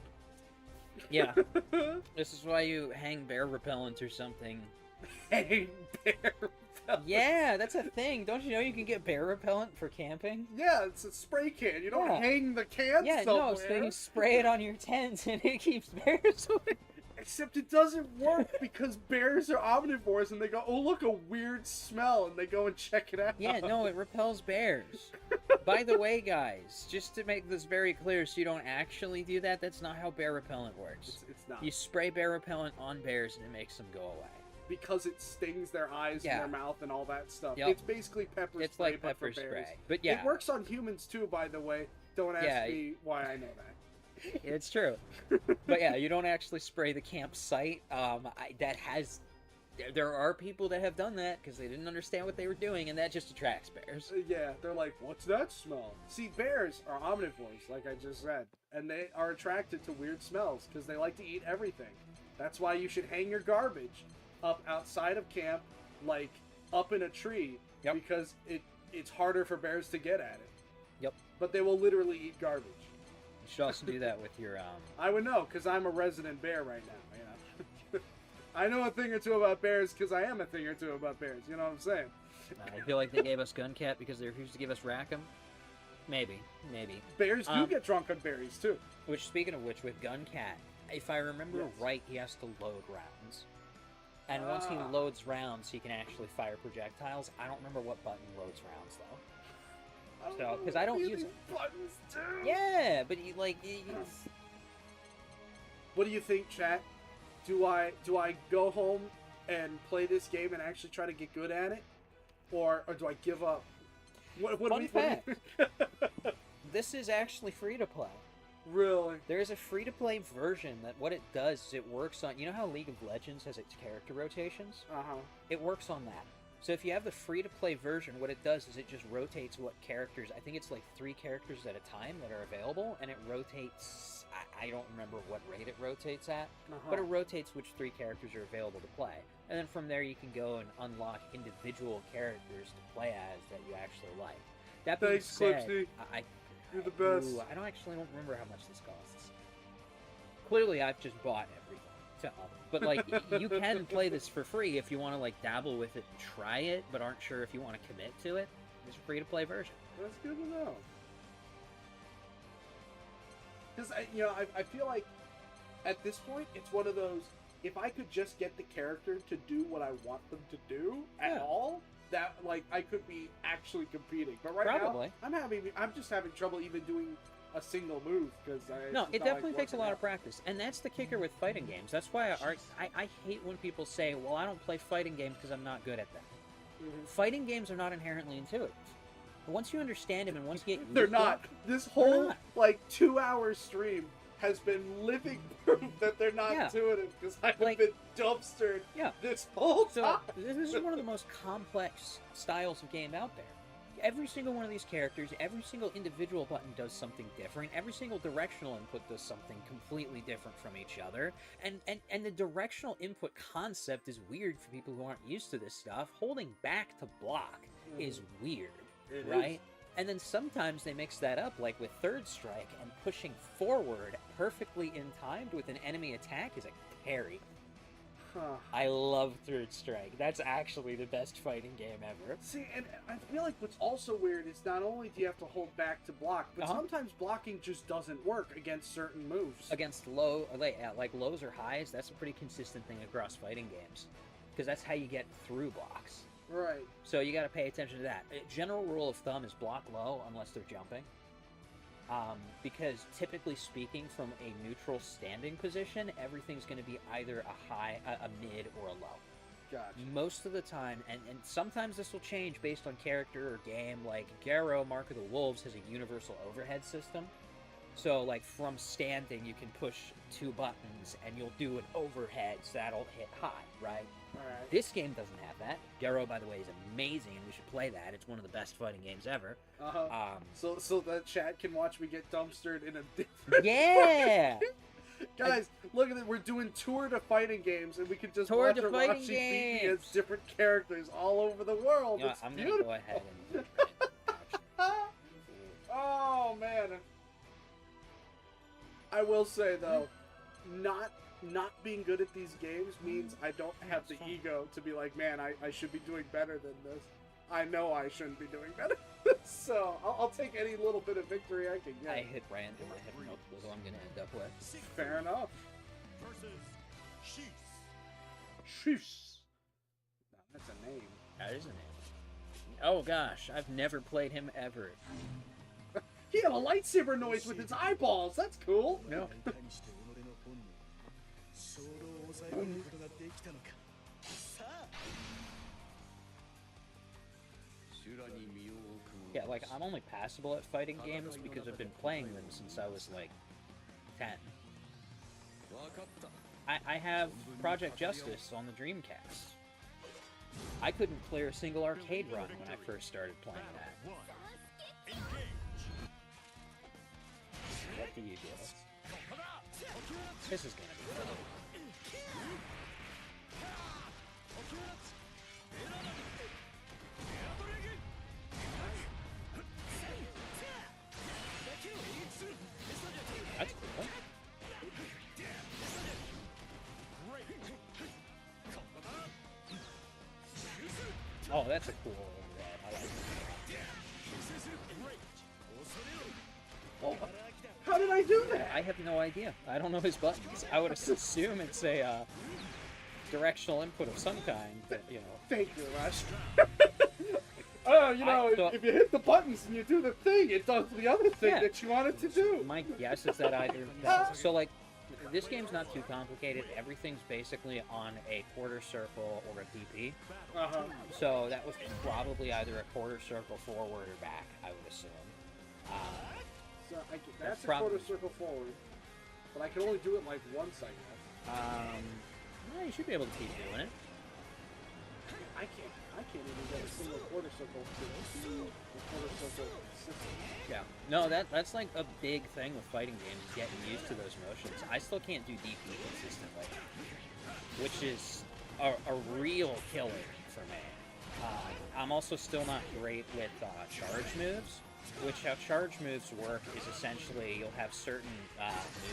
Yeah. This is why you hang bear repellent or something. Hey, Bear repellent. Yeah, that's a thing. Don't you know you can get bear repellent for camping? Yeah, it's a spray can. You don't Yeah. hang the can Yeah, somewhere. no, so you spray it on your tent and it keeps bears away. Except it doesn't work because bears are omnivores and they go, oh, look, a weird smell, and they go and check it out. Yeah, no, it repels bears. By the way, guys, just to make this very clear so you don't actually do that, that's not how bear repellent works. It's not. You spray bear repellent on bears and it makes them go away. Because it stings their eyes Yeah. and their mouth and all that stuff. Yep. It's basically pepper It's spray, like but for pepper bears. spray. But yeah, It works on humans too, by the way. Don't ask Yeah. me why I know that. it's true. But yeah, you don't actually spray the campsite. There are people that have done that because they didn't understand what they were doing, and that just attracts bears. Yeah, they're like, what's that smell? See, bears are omnivores, like I just said, and they are attracted to weird smells because they like to eat everything. That's why you should hang your garbage up outside of camp, like up in a tree, Yep. because it's harder for bears to get at it. Yep. But they will literally eat garbage. You should also do that with your I would know, because I'm a resident bear right now, you know. I know a thing or two about bears because I am a thing or two about bears, you know what I'm saying? I feel like they gave us Guncat because they refused to give us Rackham. Maybe. Bears do get drunk on berries, too. Which, speaking of which, with Guncat, if I remember Yes. right, he has to load rounds. And once he loads rounds, he can actually fire projectiles. I don't remember what button loads rounds, though. So, because I don't use it. Buttons too. Yeah, but What do you think, chat? Do I go home and play this game and actually try to get good at it, or do I give up? Fun fact. This is actually free to play. Really? There is a free to play version that what it does is it works on. You know how League of Legends has its character rotations? Uh huh. It works on that. So if you have the free-to-play version, what it does is it just rotates what characters. I think it's like 3 characters at a time that are available, and it rotates. I don't remember what rate it rotates at, but it rotates which 3 characters are available to play, and then from there you can go and unlock individual characters to play as that you actually like. That being said, you're the best. I don't remember how much this costs. Clearly, I've just bought everything. But like, you can play this for free if you want to like dabble with it and try it, but aren't sure if you want to commit to it. There's a free-to-play version. That's good to know. Because I feel like at this point it's one of those. If I could just get the character to do what I want them to do at all, that like I could be actually competing. But right now, I'm just having trouble even doing a single move because it definitely takes a lot of practice, and that's the kicker with fighting games. That's why I hate when people say, "Well, I don't play fighting games because I'm not good at them." Mm-hmm. Fighting games are not inherently intuitive. But once you understand them and once you get they're not. This whole like 2-hour stream has been living proof that they're not intuitive because I've been dumpstered this whole time. So this is one of the most complex styles of game out there. Every single one of these characters, every single individual button does something different. Every single directional input does something completely different from each other. And the directional input concept is weird for people who aren't used to this stuff. Holding back to block is weird, right? And then sometimes they mix that up, like with Third Strike, and pushing forward perfectly in timed with an enemy attack is a parry. I love Third Strike. That's actually the best fighting game ever. See, and I feel like what's also weird is not only do you have to hold back to block, but sometimes blocking just doesn't work against certain moves. Against low, like lows or highs, that's a pretty consistent thing across fighting games. Because that's how you get through blocks. Right. So you got to pay attention to that. General rule of thumb is block low unless they're jumping. Because typically speaking, from a neutral standing position, everything's going to be either a high, a mid, or a low. Gotcha. Most of the time, and sometimes this will change based on character or game, like Garrow, Mark of the Wolves, has a universal overhead system. So, like, from standing, you can push 2 buttons, and you'll do an overhead, so that'll hit high, right? Alright. This game doesn't have that. Garrow, by the way, is amazing, and we should play that. It's one of the best fighting games ever. So the chat can watch me get dumpstered in a different Yeah! Guys, look at it. We're doing tour to fighting games, and we can just watch Arashi beat me as different characters all over the world. It's I'm beautiful. going to go ahead and... Oh, man. I will say, though, not being good at these games means I don't have the ego to be like, man, I should be doing better than this. I know I shouldn't be doing better. So I'll take any little bit of victory I can get. I hit random. I have no clue who I'm going to end up with. Fair enough. Versus Sheath. Sheath. That's a name. That is a name. Oh gosh, I've never played him ever. He had a lightsaber noise with his eyeballs. That's cool. No. Yeah, like, I'm only passable at fighting games because I've been playing them since I was, like, 10. I have Project Justice on the Dreamcast. I couldn't clear a single arcade run when I first started playing that. What do you do? This is gonna be fun. That's cool. Oh, that's a cool I like that. Oh, how did I do that? I have no idea. I don't know his buttons. I would assume it's a directional input of some kind, but, you know. Thank you, Rush. If you hit the buttons and you do the thing, it does the other thing that you want it to do. My guess is that either... So, like, this game's not too complicated. Everything's basically on a quarter circle or a DP. So that was probably either a quarter circle forward or back, I would assume. So that's a quarter circle forward, but I can only do it like once, I guess. Well, you should be able to keep doing it. I can't even get a single quarter circle to the quarter circle system. Yeah. No, that's like a big thing with fighting games, getting used to those motions. I still can't do DP consistently, which is a real killer for me. I'm also still not great with charge moves, which how charge moves work is essentially you'll have certain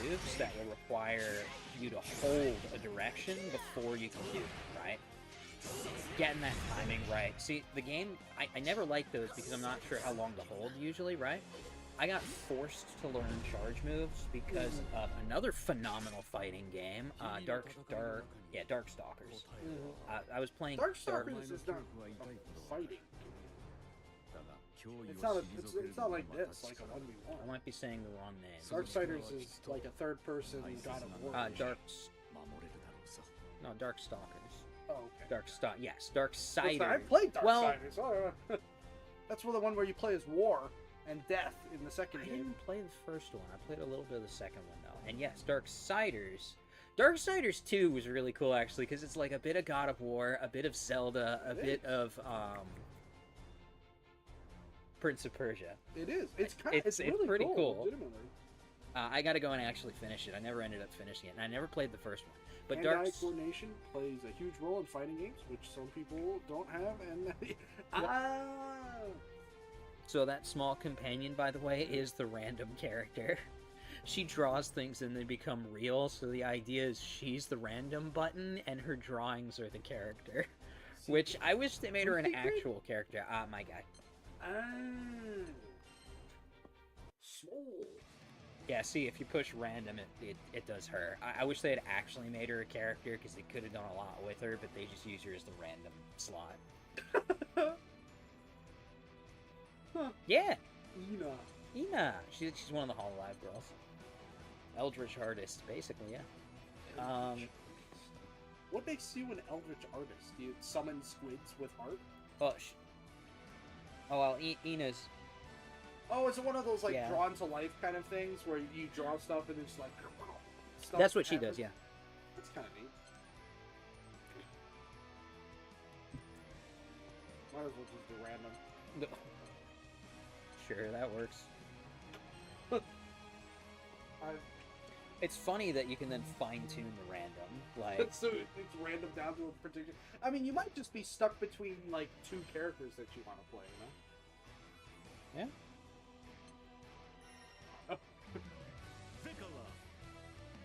moves that will require you to hold a direction before you can do it, right? Getting that timing right. See, the game, I never liked those because I'm not sure how long to hold usually, right? I got forced to learn charge moves because of another phenomenal fighting game, Darkstalkers. I was playing Darkstalkers is not fighting. It's not like this, like a 1v1. I might be saying the wrong name. Darksiders is like a third-person God of War. Darkstalkers. Oh, okay. Yes, Darksiders. I played Darksiders. Well, that's the one where you play as War and Death in the second game. I didn't play the first one. I played a little bit of the second one, though. And yes, Darksiders. Darksiders 2 was really cool, actually, because it's like a bit of God of War, a bit of Zelda, a bit of Prince of Persia. It is. It's really pretty cool. Legitimately. I gotta go and actually finish it. I never ended up finishing it, and I never played the first one. But hand-eye coordination plays a huge role in fighting games, which some people don't have, and So that small companion, by the way, is the random character. She draws things and they become real, so the idea is she's the random button, and her drawings are the character. Which, I wish they made her an actual character. My guy. Small. Yeah, see, if you push random, it does her. I wish they had actually made her a character, because they could have done a lot with her, but they just use her as the random slot. Huh. Yeah! Ina. She's one of the Hololive girls. Eldritch artist, basically, yeah. What makes you an Eldritch artist? Do you summon squids with art? Well, Ina's... Oh, is it one of those, like, Yeah. drawn to life kind of things, where you draw stuff and it's like... stuff That's what she happens? does, yeah. That's kind of neat. Might as well just do random. Sure, that works. It's funny that you can then fine-tune the random, like... So it's random down to a particular... I mean, you might just be stuck between, like, two characters that you want to play, you know? Yeah. Vicola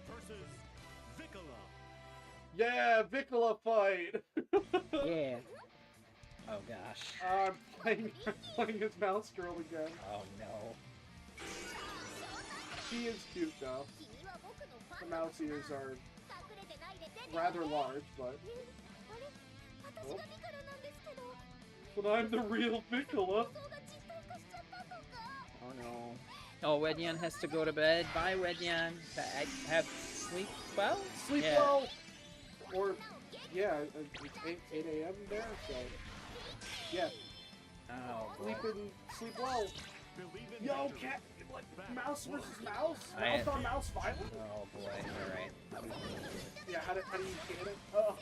versus Vicola. Yeah, Vicola fight! Yeah. Oh, gosh. I'm playing as Mouse Girl again. Oh, no. She is cute, though. The mouse ears are rather large, but... Oh. But I'm the real Vicola. Oh, no. Oh, Wedyan has to go to bed. Bye, Wedyan. Have sleep well? Sleep Yeah. well! Or, yeah, it's 8 a.m. there, so... Yeah. Oh, Sleep well. Yo, cat! Like, mouse versus mouse? Mouse on mouse violence? Oh, boy. Alright. Yeah, how do you get it? Oh.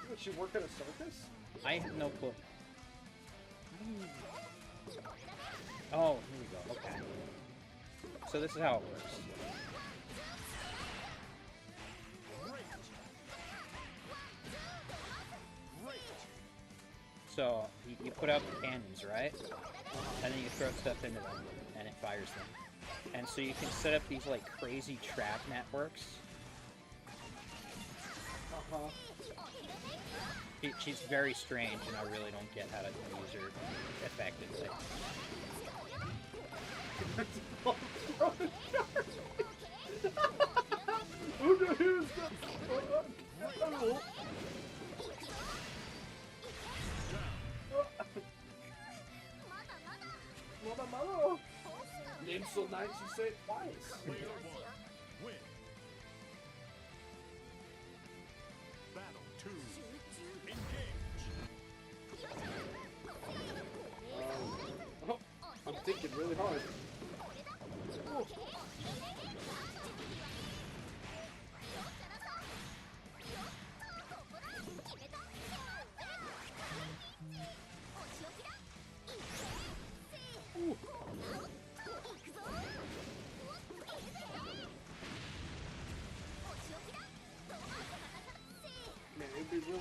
Does she work at a circus? I have no clue. Oh, here we go. Okay. So this is how it works. So, you put out the cannons, right? And then you throw stuff into them, and it fires them. And so you can set up these, like, crazy trap networks. Uh-huh. She's very strange, and I really don't get how to use her effectively. Who's the... Oh. Mother. Name's so nice you say it twice. Player one, win. Battle two, engage. I'm thinking really hard.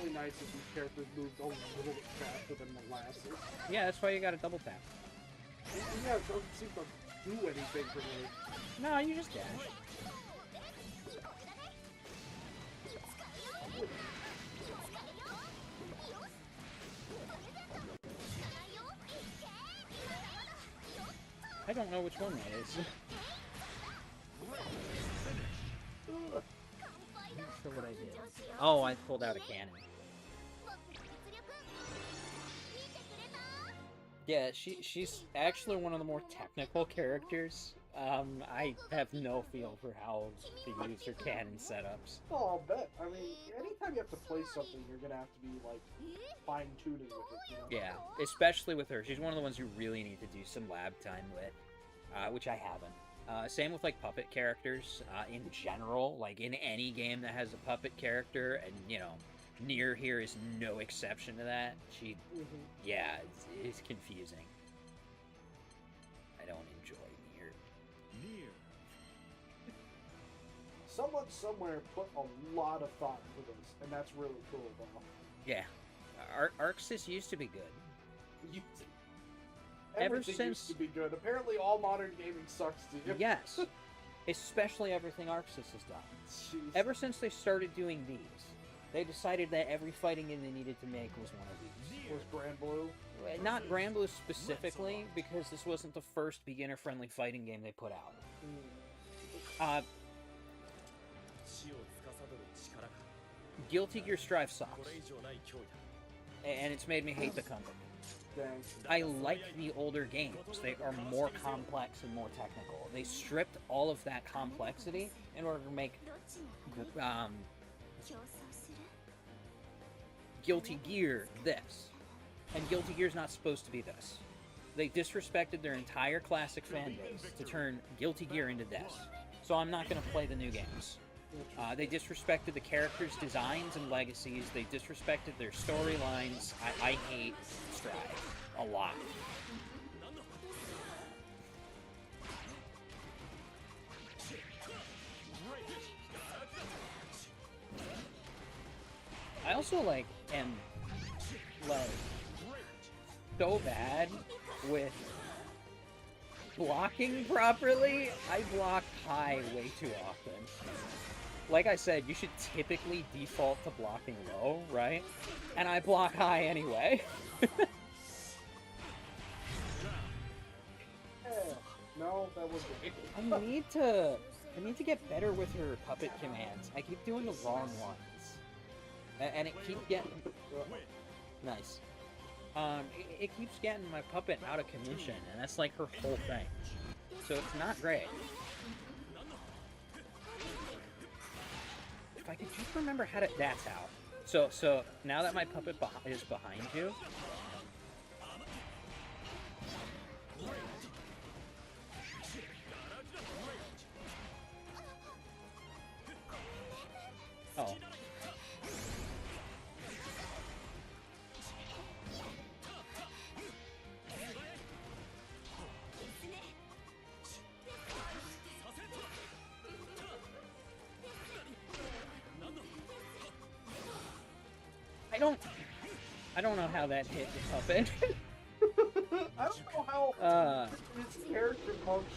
really nice if these characters moved a little bit faster than molasses. Yeah, that's why you got to double tap. Yeah, it doesn't seem to do anything for me. No, you just dash. I don't know which one that is. I'm not sure what I did. Oh, I pulled out a cannon. Yeah, she's actually one of the more technical characters. I have no feel for how to use her cannon setups. Oh, I'll bet. I mean, anytime you have to play something, you're gonna have to be, like, fine-tuning with it, you know? Yeah, especially with her. She's one of the ones you really need to do some lab time with, which I haven't. Same with, like, puppet characters in general. Like, in any game that has a puppet character, and, you know, Nier here is no exception to that. Yeah, it's confusing. I don't enjoy Nier. Someone somewhere put a lot of thought into this, and that's really cool, though. Yeah. Arxis used to be good. Everything since- used to be good. Apparently, all modern gaming sucks to you. Yes. Especially everything Arxis has done. Jeez. Ever since they started doing these, they decided that every fighting game they needed to make was one of these. Was Granblue? Not Granblue specifically, because this wasn't the first beginner-friendly fighting game they put out. Guilty Gear Strive sucks. And it's made me hate the company. Dang. I like the older games. They are more complex and more technical. They stripped all of that complexity in order to make Guilty Gear this. And Guilty Gear's not supposed to be this. They disrespected their entire classic fan base to turn Guilty Gear into this. So I'm not going to play the new games. They disrespected the characters' designs and legacies. They disrespected their storylines. I hate Strive a lot. I also am so bad with blocking properly. I block high way too often. Like I said, you should typically default to blocking low, right? And I block high anyway. No, that was great. I need to get better with her puppet commands. I keep doing the wrong ones. And it keeps getting... Nice. It keeps getting my puppet out of commission, and that's like her whole thing. So it's not great. If I could just remember how to... That's how. So now that my puppet is behind you... Oh. I don't know how that hit the puppet. I don't know how his character functions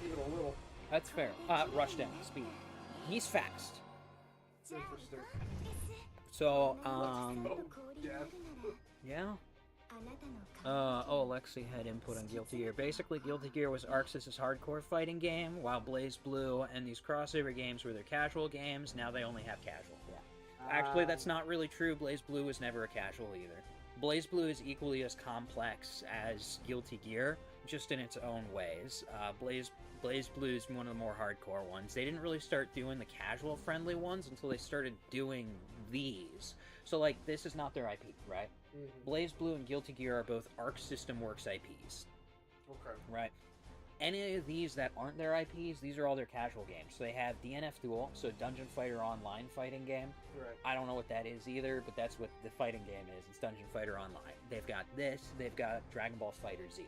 even a little. That's fair. Rush down, speed. He's fast. Interesting. So, Death. yeah. Alexi had input on Guilty Gear. Basically, Guilty Gear was Arxis' hardcore fighting game, while BlazBlue and these crossover games were their casual games. Now they only have casual. Yeah. Actually, that's not really true. BlazBlue was never a casual either. BlazBlue is equally as complex as Guilty Gear, just in its own ways. BlazBlue is one of the more hardcore ones. They didn't really start doing the casual-friendly ones until they started doing these. So, like, this is not their IP, right? Mm-hmm. BlazBlue and Guilty Gear are both Arc System Works IPs. Okay. Right. Any of these that aren't their IPs, these are all their casual games. So they have DNF Duel, so Dungeon Fighter Online fighting game. Right. I don't know what that is either, but that's what the fighting game is. It's Dungeon Fighter Online. They've got this, they've got Dragon Ball Fighter Z.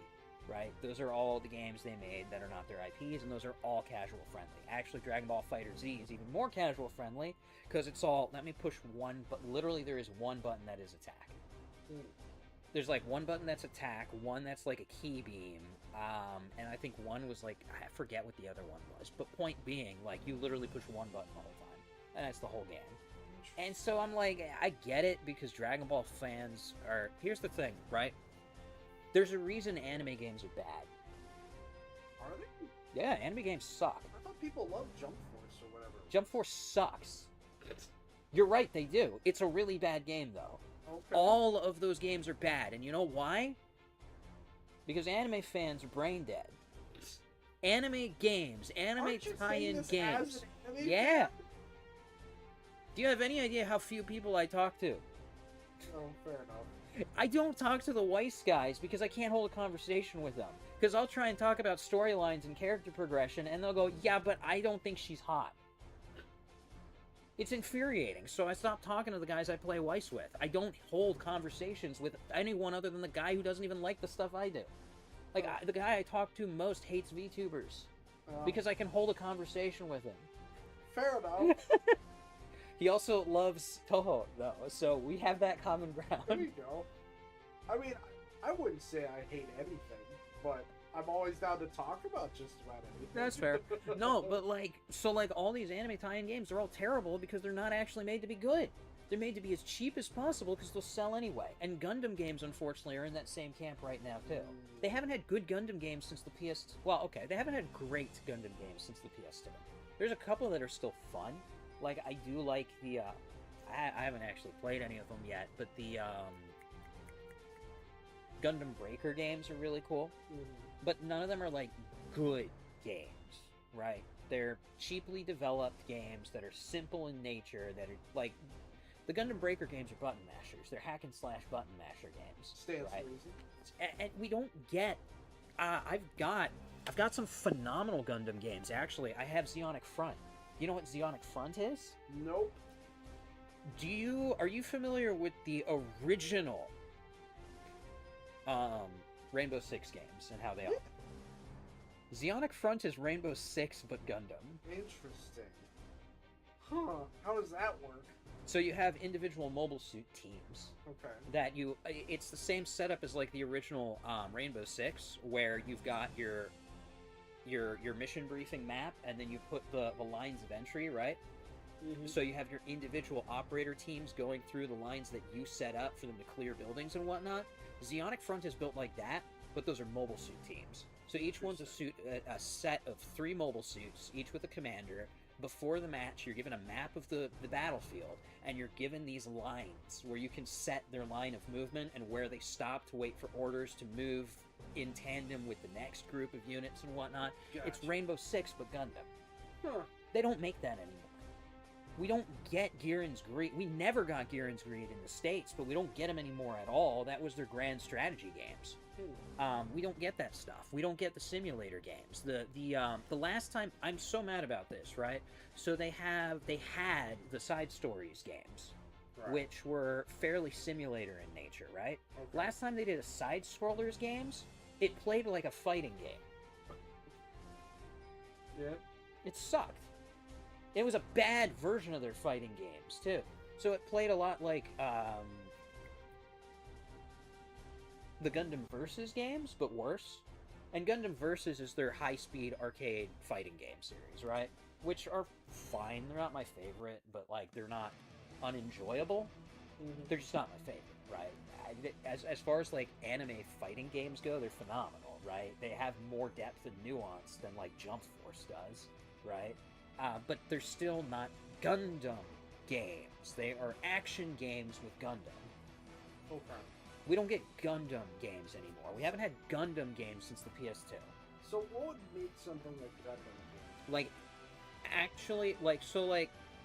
right? Those are all the games they made that are not their IPs, and those are all casual friendly. Actually, Dragon Ball FighterZ is even more casual friendly because it's all, let me push one, but literally there is one button that is attack. There's like one button that's attack, one that's like a key beam, and I think one was like, I forget what the other one was, but point being, like, you literally push one button the whole time, and that's the whole game. And so I'm like, I get it, because Dragon Ball fans are, here's the thing, right? There's a reason anime games are bad. Are they? Yeah, anime games suck. I thought people loved Jump Force or whatever. Jump Force sucks. You're right, they do. It's a really bad game, though. Okay. All of those games are bad, and you know why? Because anime fans are brain dead. Anime games, anime tie-in games. Yeah. Do you have any idea how few people I talk to? Oh, fair enough. I don't talk to the Weiss guys because I can't hold a conversation with them. Because I'll try and talk about storylines and character progression, and they'll go, yeah, but I don't think she's hot. It's infuriating, so I stopped talking to the guys I play Weiss with. I don't hold conversations with anyone other than the guy who doesn't even like the stuff I do. Like, the guy I talk to most hates VTubers. Because I can hold a conversation with him. Fair enough. He also loves Toho, though, so we have that common ground. There you go. I mean, I wouldn't say I hate anything, but I'm always down to talk about just about anything. That's fair. No, but like, so like all these anime tie-in games are all terrible because they're not actually made to be good. They're made to be as cheap as possible because they'll sell anyway. And Gundam games, unfortunately, are in that same camp right now, too. They haven't had good Gundam games since the PS... Well, okay, they haven't had great Gundam games since the PS2. There's a couple that are still fun. Like, I do like the, I haven't actually played any of them yet, but the, Gundam Breaker games are really cool. But none of them are, like, good games, right? They're cheaply developed games that are simple in nature, that are, like... The Gundam Breaker games are button mashers. They're hack-and-slash button masher games. Stands right? to reason. And we don't get... I've got some phenomenal Gundam games, actually. I have Zeonic Front. You know what Zeonic Front is? Nope. Are you familiar with the original Rainbow Six games and how they are? Zeonic Front is Rainbow Six, but Gundam. Interesting. Huh. How does that work? So you have individual mobile suit teams. Okay. That it's the same setup as like the original Rainbow Six, where you've got your mission briefing map, and then you put the lines of entry, right? Mm-hmm. So you have your individual operator teams going through the lines that you set up for them to clear buildings and whatnot. Zeonic Front is built like that, but those are mobile suit teams. So each one's a set of 3 mobile suits, each with a commander. Before the match, you're given a map of the battlefield, and you're given these lines where you can set their line of movement and where they stop to wait for orders to move in tandem with the next group of units and whatnot. Gotcha. It's Rainbow Six, but Gundam. Huh. They don't make that anymore. We don't get Girin's Greed. We never got Girin's Greed in the States, but we don't get them anymore at all. That was their grand strategy games. We don't get that stuff. We don't get the simulator games. The last time, I'm so mad about this, right? So they had the side stories games, Right. which were fairly simulator in nature, right? Okay. Last time they did a side scrollers games, it played like a fighting game. Yeah. It sucked. It was a bad version of their fighting games too. So it played a lot like the Gundam Versus games, but worse. And Gundam Versus is their high-speed arcade fighting game series, right? Which are fine. They're not my favorite, but like they're not unenjoyable. Mm-hmm. They're just not my favorite, right? As far as like anime fighting games go, they're phenomenal, right? They have more depth and nuance than like Jump Force does, right? But they're still not Gundam games. They are action games with Gundam. Okay. We don't get Gundam games anymore. We haven't had Gundam games since the PS2. So what would make something like Gundam? Like, actually,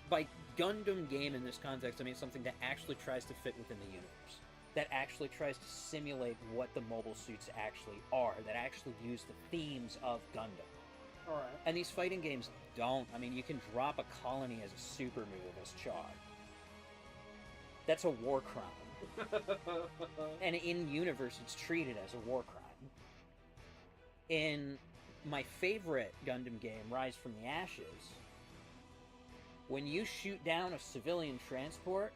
by Gundam game in this context, I mean something that actually tries to fit within the universe. That actually tries to simulate what the mobile suits actually are. That actually use the themes of Gundam. Alright. And these fighting games don't. I mean, you can drop a colony as a super move as Char. That's a war crime. And in universe, it's treated as a war crime. In my favorite Gundam game, Rise from the Ashes, when you shoot down a civilian transport,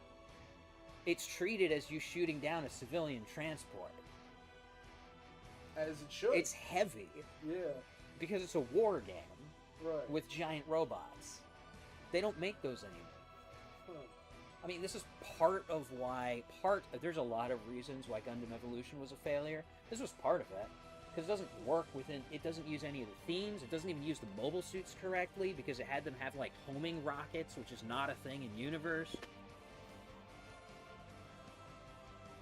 it's treated as you shooting down a civilian transport. As it should. It's heavy. Yeah. Because it's a war game. Right. With giant robots. They don't make those anymore. Huh. I mean, this is part of why... There's a lot of reasons why Gundam Evolution was a failure. This was part of it. Because it doesn't work within... It doesn't use any of the themes. It doesn't even use the mobile suits correctly, because it had them have, like, homing rockets, which is not a thing in universe.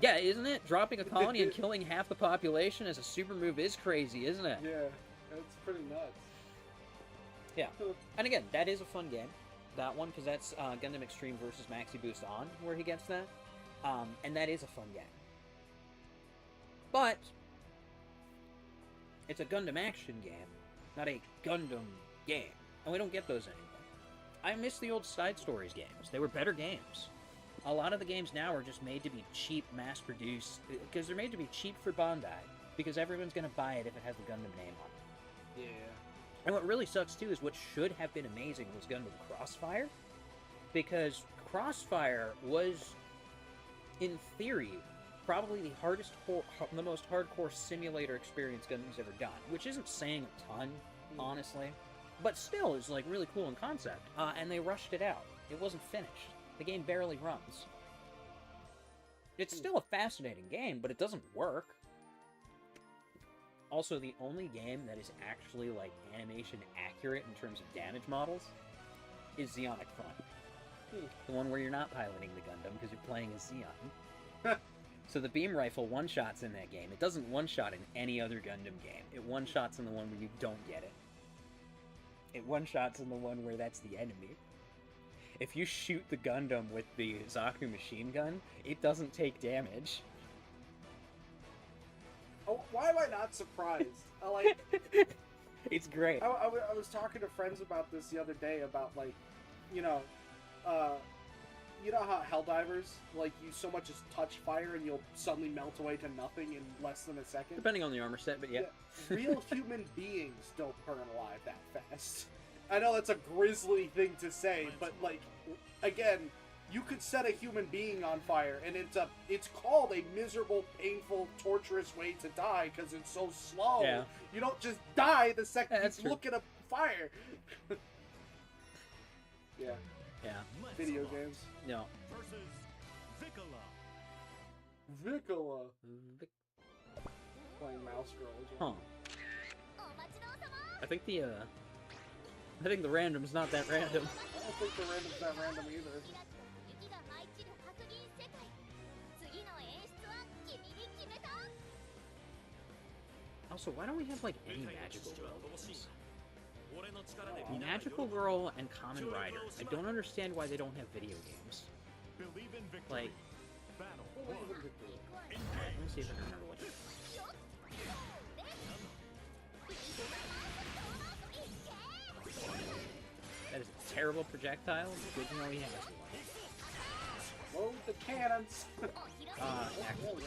Yeah, isn't it? Dropping a colony and killing half the population as a super move is crazy, isn't it? Yeah, that's pretty nuts. Yeah. And again, that is a fun game. That one, because that's Gundam Extreme versus Maxi Boost On, where he gets that. And that is a fun game. But it's a Gundam action game, not a Gundam game. And we don't get those anymore. I miss the old Side Stories games. They were better games. A lot of the games now are just made to be cheap, mass-produced, because they're made to be cheap for Bandai, because everyone's going to buy it if it has the Gundam name on it. Yeah. And what really sucks, too, is what should have been amazing was Gundam Crossfire, because Crossfire was, in theory, probably the most hardcore simulator experience Gundam's ever done, which isn't saying a ton, honestly, but still is, like, really cool in concept, and they rushed it out. It wasn't finished. The game barely runs. It's still a fascinating game, but it doesn't work. Also, the only game that is actually, like, animation accurate in terms of damage models is Zeonic Front. The one where you're not piloting the Gundam because you're playing as Zeon. So the beam rifle one-shots in that game. It doesn't one-shot in any other Gundam game. It one-shots in the one where you don't get it. It one-shots in the one where that's the enemy. If you shoot the Gundam with the Zaku machine gun, it doesn't take damage. Oh, why am I not surprised? It's great. I was talking to friends about this the other day about, like, you know how Helldivers, like, you so much as touch fire and you'll suddenly melt away to nothing in less than a second? Depending on the armor set, but yeah. Real human beings don't burn alive that fast. I know that's a grisly thing to say, but, like, again, you could set a human being on fire, and it's called a miserable, painful, torturous way to die because it's so slow. Yeah. You don't just die the second you look true. at a fire. Yeah. Yeah. Video games. No. Versus Vicola. Vicola. Playing Mouse Girls. Huh. I think the random's not that random. I don't think the random's that random either. Also, why don't we have, like, any magical girl games? Magical Girl and Kamen Rider. I don't understand why they don't have video games. Believe in victory. Like, Battle. let me see if I can remember what it is. That is a terrible projectile. Good to know he has one. Load the cannons. Actually.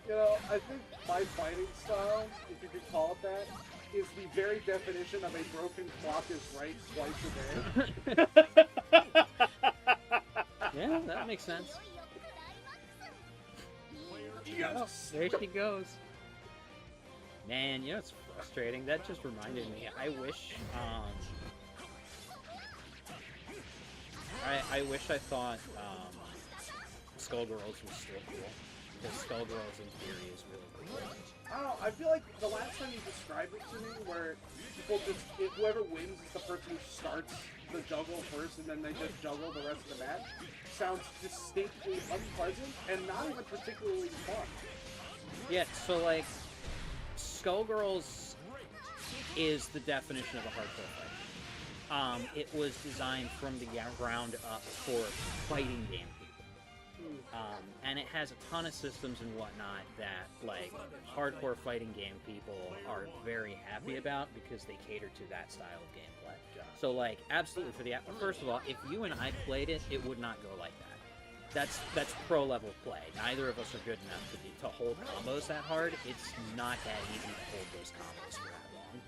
You know, I think my fighting style, if you could call it that, is the very definition of a broken clock is right twice a day. Yeah, that makes sense. Yes! There she goes. Man, you know it's frustrating. That just reminded me. I wish, I wish I thought, Skullgirls was still cool. Because Skullgirls in theory is really cool. I don't know, I feel like the last time you described it to me, where people just, whoever wins is the person who starts the juggle first and then they just juggle the rest of the match, sounds distinctly unpleasant and not even particularly fun. Yeah, so like, Skullgirls is the definition of a hardcore fight. It was designed from the ground up for fighting game people. And it has a ton of systems and whatnot that, like, hardcore fighting game people are very happy about because they cater to that style of gameplay. So, like, absolutely for the... First of all, if you and I played it, it would not go like that. That's pro-level play. Neither of us are good enough to hold combos that hard. It's not that easy to hold those combos for that long.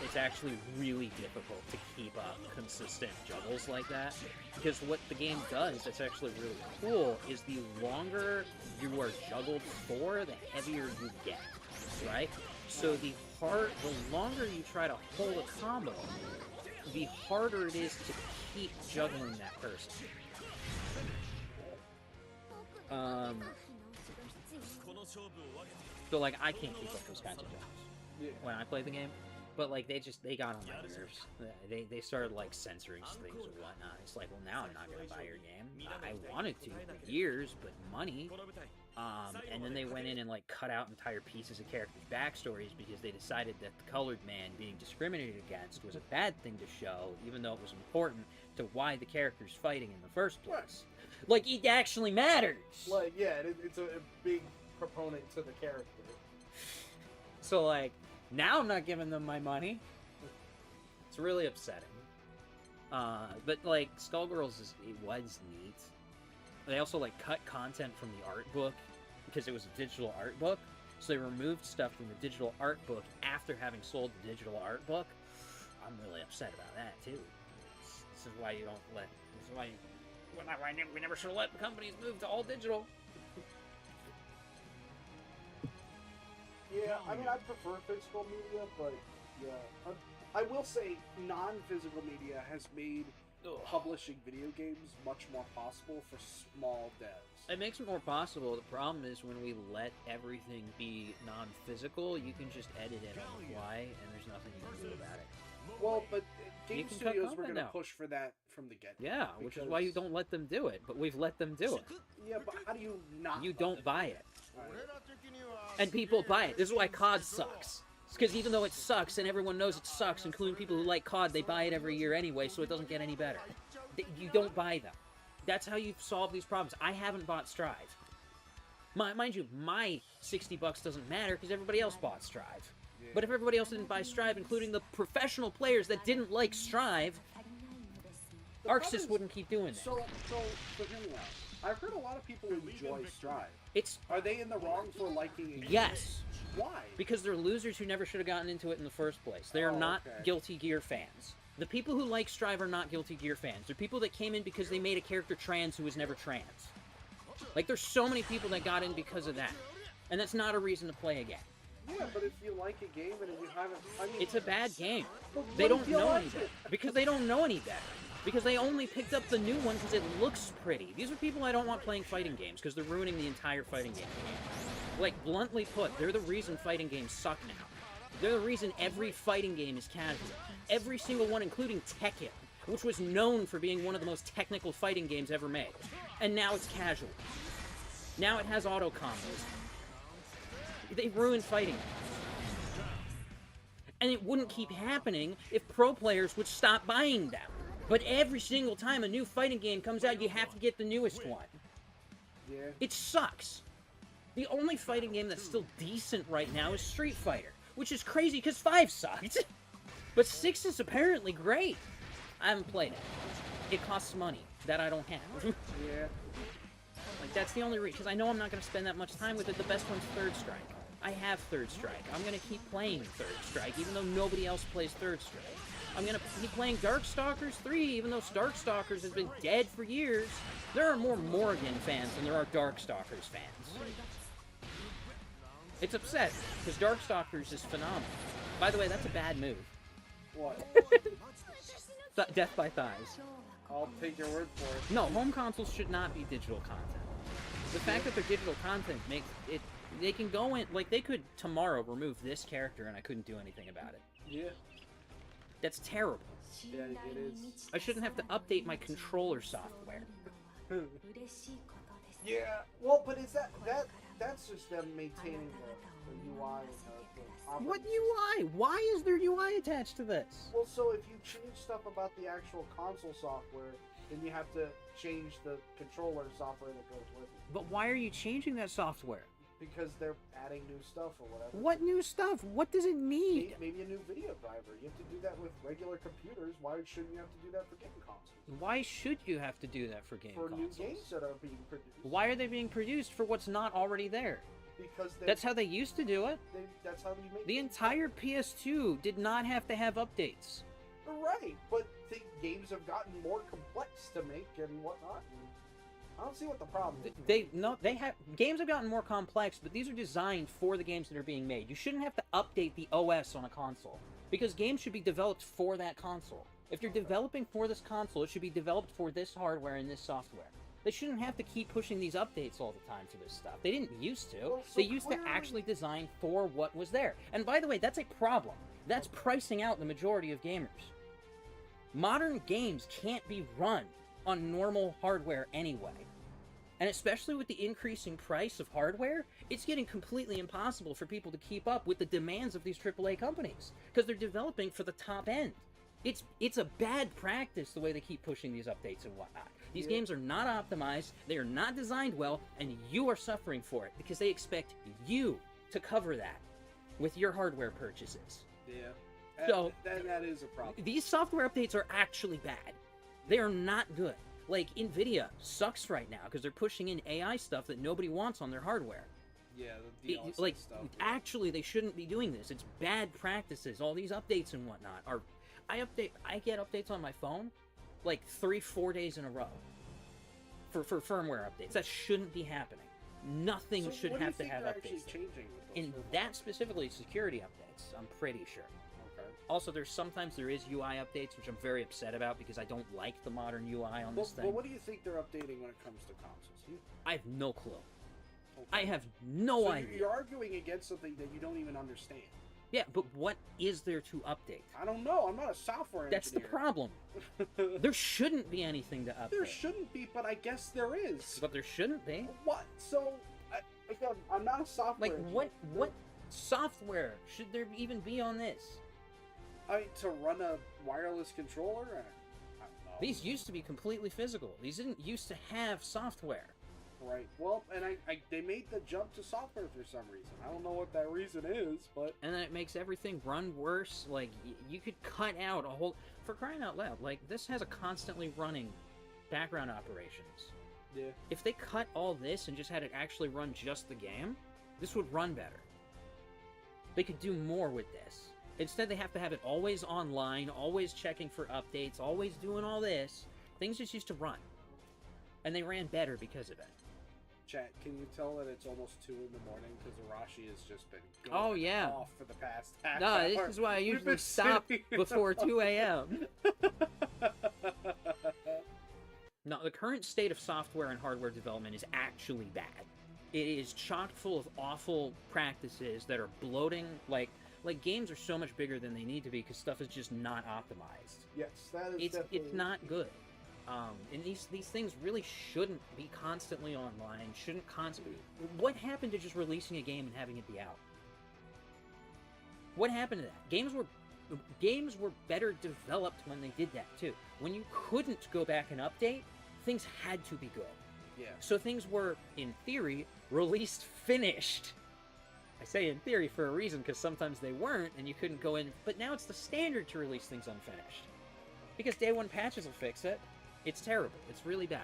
It's actually really difficult to keep up consistent juggles like that, because what the game does that's actually really cool is the longer you are juggled for, the heavier you get, right? So the longer you try to hold a combo, the harder it is to keep juggling that person. So like I can't keep up those kinds of juggles when I play the game. But, like, they got on my nerves. They started, like, censoring things and whatnot. It's like, well, now I'm not going to buy your game. I wanted to for years, but money. And then they went in and, like, cut out entire pieces of characters' backstories because they decided that the colored man being discriminated against was a bad thing to show, even though it was important to why the character's fighting in the first place. Like, it actually matters! Like, yeah, it's a big proponent to the character. So, like... Now I'm not giving them my money. It's really upsetting. But like Skullgirls was neat. They also like cut content from the art book because it was a digital art book. So they removed stuff from the digital art book after having sold the digital art book. I'm really upset about that too. This is why you don't let. This is why we never should have let companies move to all digital. Yeah, I mean, I prefer physical media, but yeah. I will say non-physical media has made publishing video games much more possible for small devs. It makes it more possible. The problem is when we let everything be non-physical, you can just edit it on the fly, and there's nothing you can do about it. Well, but game studios were going to push for that from the get-go. Yeah, which is why you don't let them do it, but we've let them do it. Yeah, but how do you not? You don't buy it. Right. And people buy it. This is why COD sucks. It's because even though it sucks, and everyone knows it sucks, including people who like COD, they buy it every year anyway, so it doesn't get any better. You don't buy them. That's how you solve these problems. I haven't bought Strive. Mind you, my $60 doesn't matter because everybody else bought Strive. Yeah. But if everybody else didn't buy Strive, including the professional players that didn't like Strive, ArcSys wouldn't keep doing that. So hear me out. I've heard a lot of people enjoy Strive. It's... Are they in the wrong for liking it? Yes. Why? Because they're losers who never should have gotten into it in the first place. They are not Guilty Gear fans. The people who like Strive are not Guilty Gear fans. They're people that came in because they made a character trans who was never trans. Like, there's so many people that got in because of that. And that's not a reason to play again. Yeah, but if you like a game and you haven't... I mean, it's a bad game. They don't know any better. Because they don't know any better. Because they only picked up the new one because it looks pretty. These are people I don't want playing fighting games because they're ruining the entire fighting game. Like, bluntly put, they're the reason fighting games suck now. They're the reason every fighting game is casual. Every single one, including Tekken, which was known for being one of the most technical fighting games ever made. And now it's casual. Now it has auto combos. They ruined fighting games. And it wouldn't keep happening if pro players would stop buying them. But every single time a new fighting game comes out, you have to get the newest one. Yeah. It sucks. The only fighting game that's still decent right now is Street Fighter, which is crazy because 5 sucked. But 6 is apparently great. I haven't played it. It costs money that I don't have. Yeah. Like, that's the only reason, because I know I'm not going to spend that much time with it. The best one's Third Strike. I have Third Strike. I'm going to keep playing Third Strike, even though nobody else plays Third Strike. I'm going to keep playing Darkstalkers 3, even though Darkstalkers has been dead for years. There are more Morrigan fans than there are Darkstalkers fans. It's upsetting, because Darkstalkers is phenomenal. By the way, that's a bad move. What? Death by thighs. I'll take your word for it. No, home consoles should not be digital content. The fact that they're digital content makes it... They can go in... Like, they could tomorrow remove this character and I couldn't do anything about it. Yeah. That's terrible. Yeah, it is. I shouldn't have to update my controller software. Yeah, well, but is that's just them maintaining the UI and the What UI? Why is there UI attached to this? Well, so if you change stuff about the actual console software, Then you have to change the controller software that goes with it. But why are you changing that software? Because they're adding new stuff or whatever. What new stuff? What does it need? Maybe a new video driver. You have to do that with regular computers. Why shouldn't you have to do that for game consoles? Why should you have to do that for game For consoles? new games that are being produced. Why are they being produced for what's not already there? Because That's how they used to do it. That's how you make The entire PS2 did not have to have updates. Right, but the games have gotten more complex to make and whatnot. And I don't see what the problem is. Games have gotten more complex, but these are designed for the games that are being made. You shouldn't have to update the OS on a console because games should be developed for that console. If you're developing for this console, it should be developed for this hardware and this software. They shouldn't have to keep pushing these updates all the time for this stuff. They didn't used to. Well, so they used to actually design for what was there. And by the way, that's a problem. That's pricing out the majority of gamers. Modern games can't be run on normal hardware anyway. And especially with the increasing price of hardware, it's getting completely impossible for people to keep up with the demands of these AAA companies because they're developing for the top end. It's a bad practice the way they keep pushing these updates and whatnot. These games are not optimized, they are not designed well, and you are suffering for it because they expect you to cover that with your hardware purchases. Yeah. So that is a problem. These software updates are actually bad. They are not good. Like, NVIDIA sucks right now because they're pushing in AI stuff that nobody wants on their hardware. Yeah, the DLC stuff. Actually, they shouldn't be doing this. It's bad practices. All these updates and whatnot are... I get updates on my phone like 3-4 days in a row for firmware updates. That shouldn't be happening. Nothing should have to have updates. And that specifically is security updates, I'm pretty sure. Okay. Also, sometimes there is UI updates, which I'm very upset about because I don't like the modern UI on this thing. But what do you think they're updating when it comes to consoles? I have no clue. Okay. I have no idea. You're arguing against something that you don't even understand. Yeah, but what is there to update? I don't know. I'm not a software engineer. That's the problem. There shouldn't be anything to update. There shouldn't be, but I guess there is. But there shouldn't be. What? So, again, I'm not a software engineer. What software should there even be on this? To run a wireless controller? I don't know. These used to be completely physical. These didn't used to have software. Right. Well, and they made the jump to software for some reason. I don't know what that reason is, but... And then it makes everything run worse. Like, you could cut out a whole... For crying out loud, like, this has a constantly running background operations. Yeah. If they cut all this and just had it actually run just the game, this would run better. They could do more with this. Instead, they have to have it always online, always checking for updates, always doing all this. Things just used to run. And they ran better because of it. Chat, can you tell that it's almost 2 in the morning because Arashi has just been going off for the past half hour? This is why I usually stop before 2 a.m. No, the current state of software and hardware development is actually bad. It is chock full of awful practices that are bloating. Like games are so much bigger than they need to be because stuff is just not optimized. Yes, that is It's not good. And these things really shouldn't be constantly online, shouldn't constantly... What happened to just releasing a game and having it be out? What happened to that? Games were better developed when they did that, too. When you couldn't go back and update, things had to be good. Yeah. So things were, in theory, released finished. I say in theory for a reason, because sometimes they weren't, and you couldn't go in... But now it's the standard to release things unfinished. Because day one patches will fix it. It's terrible. It's really bad.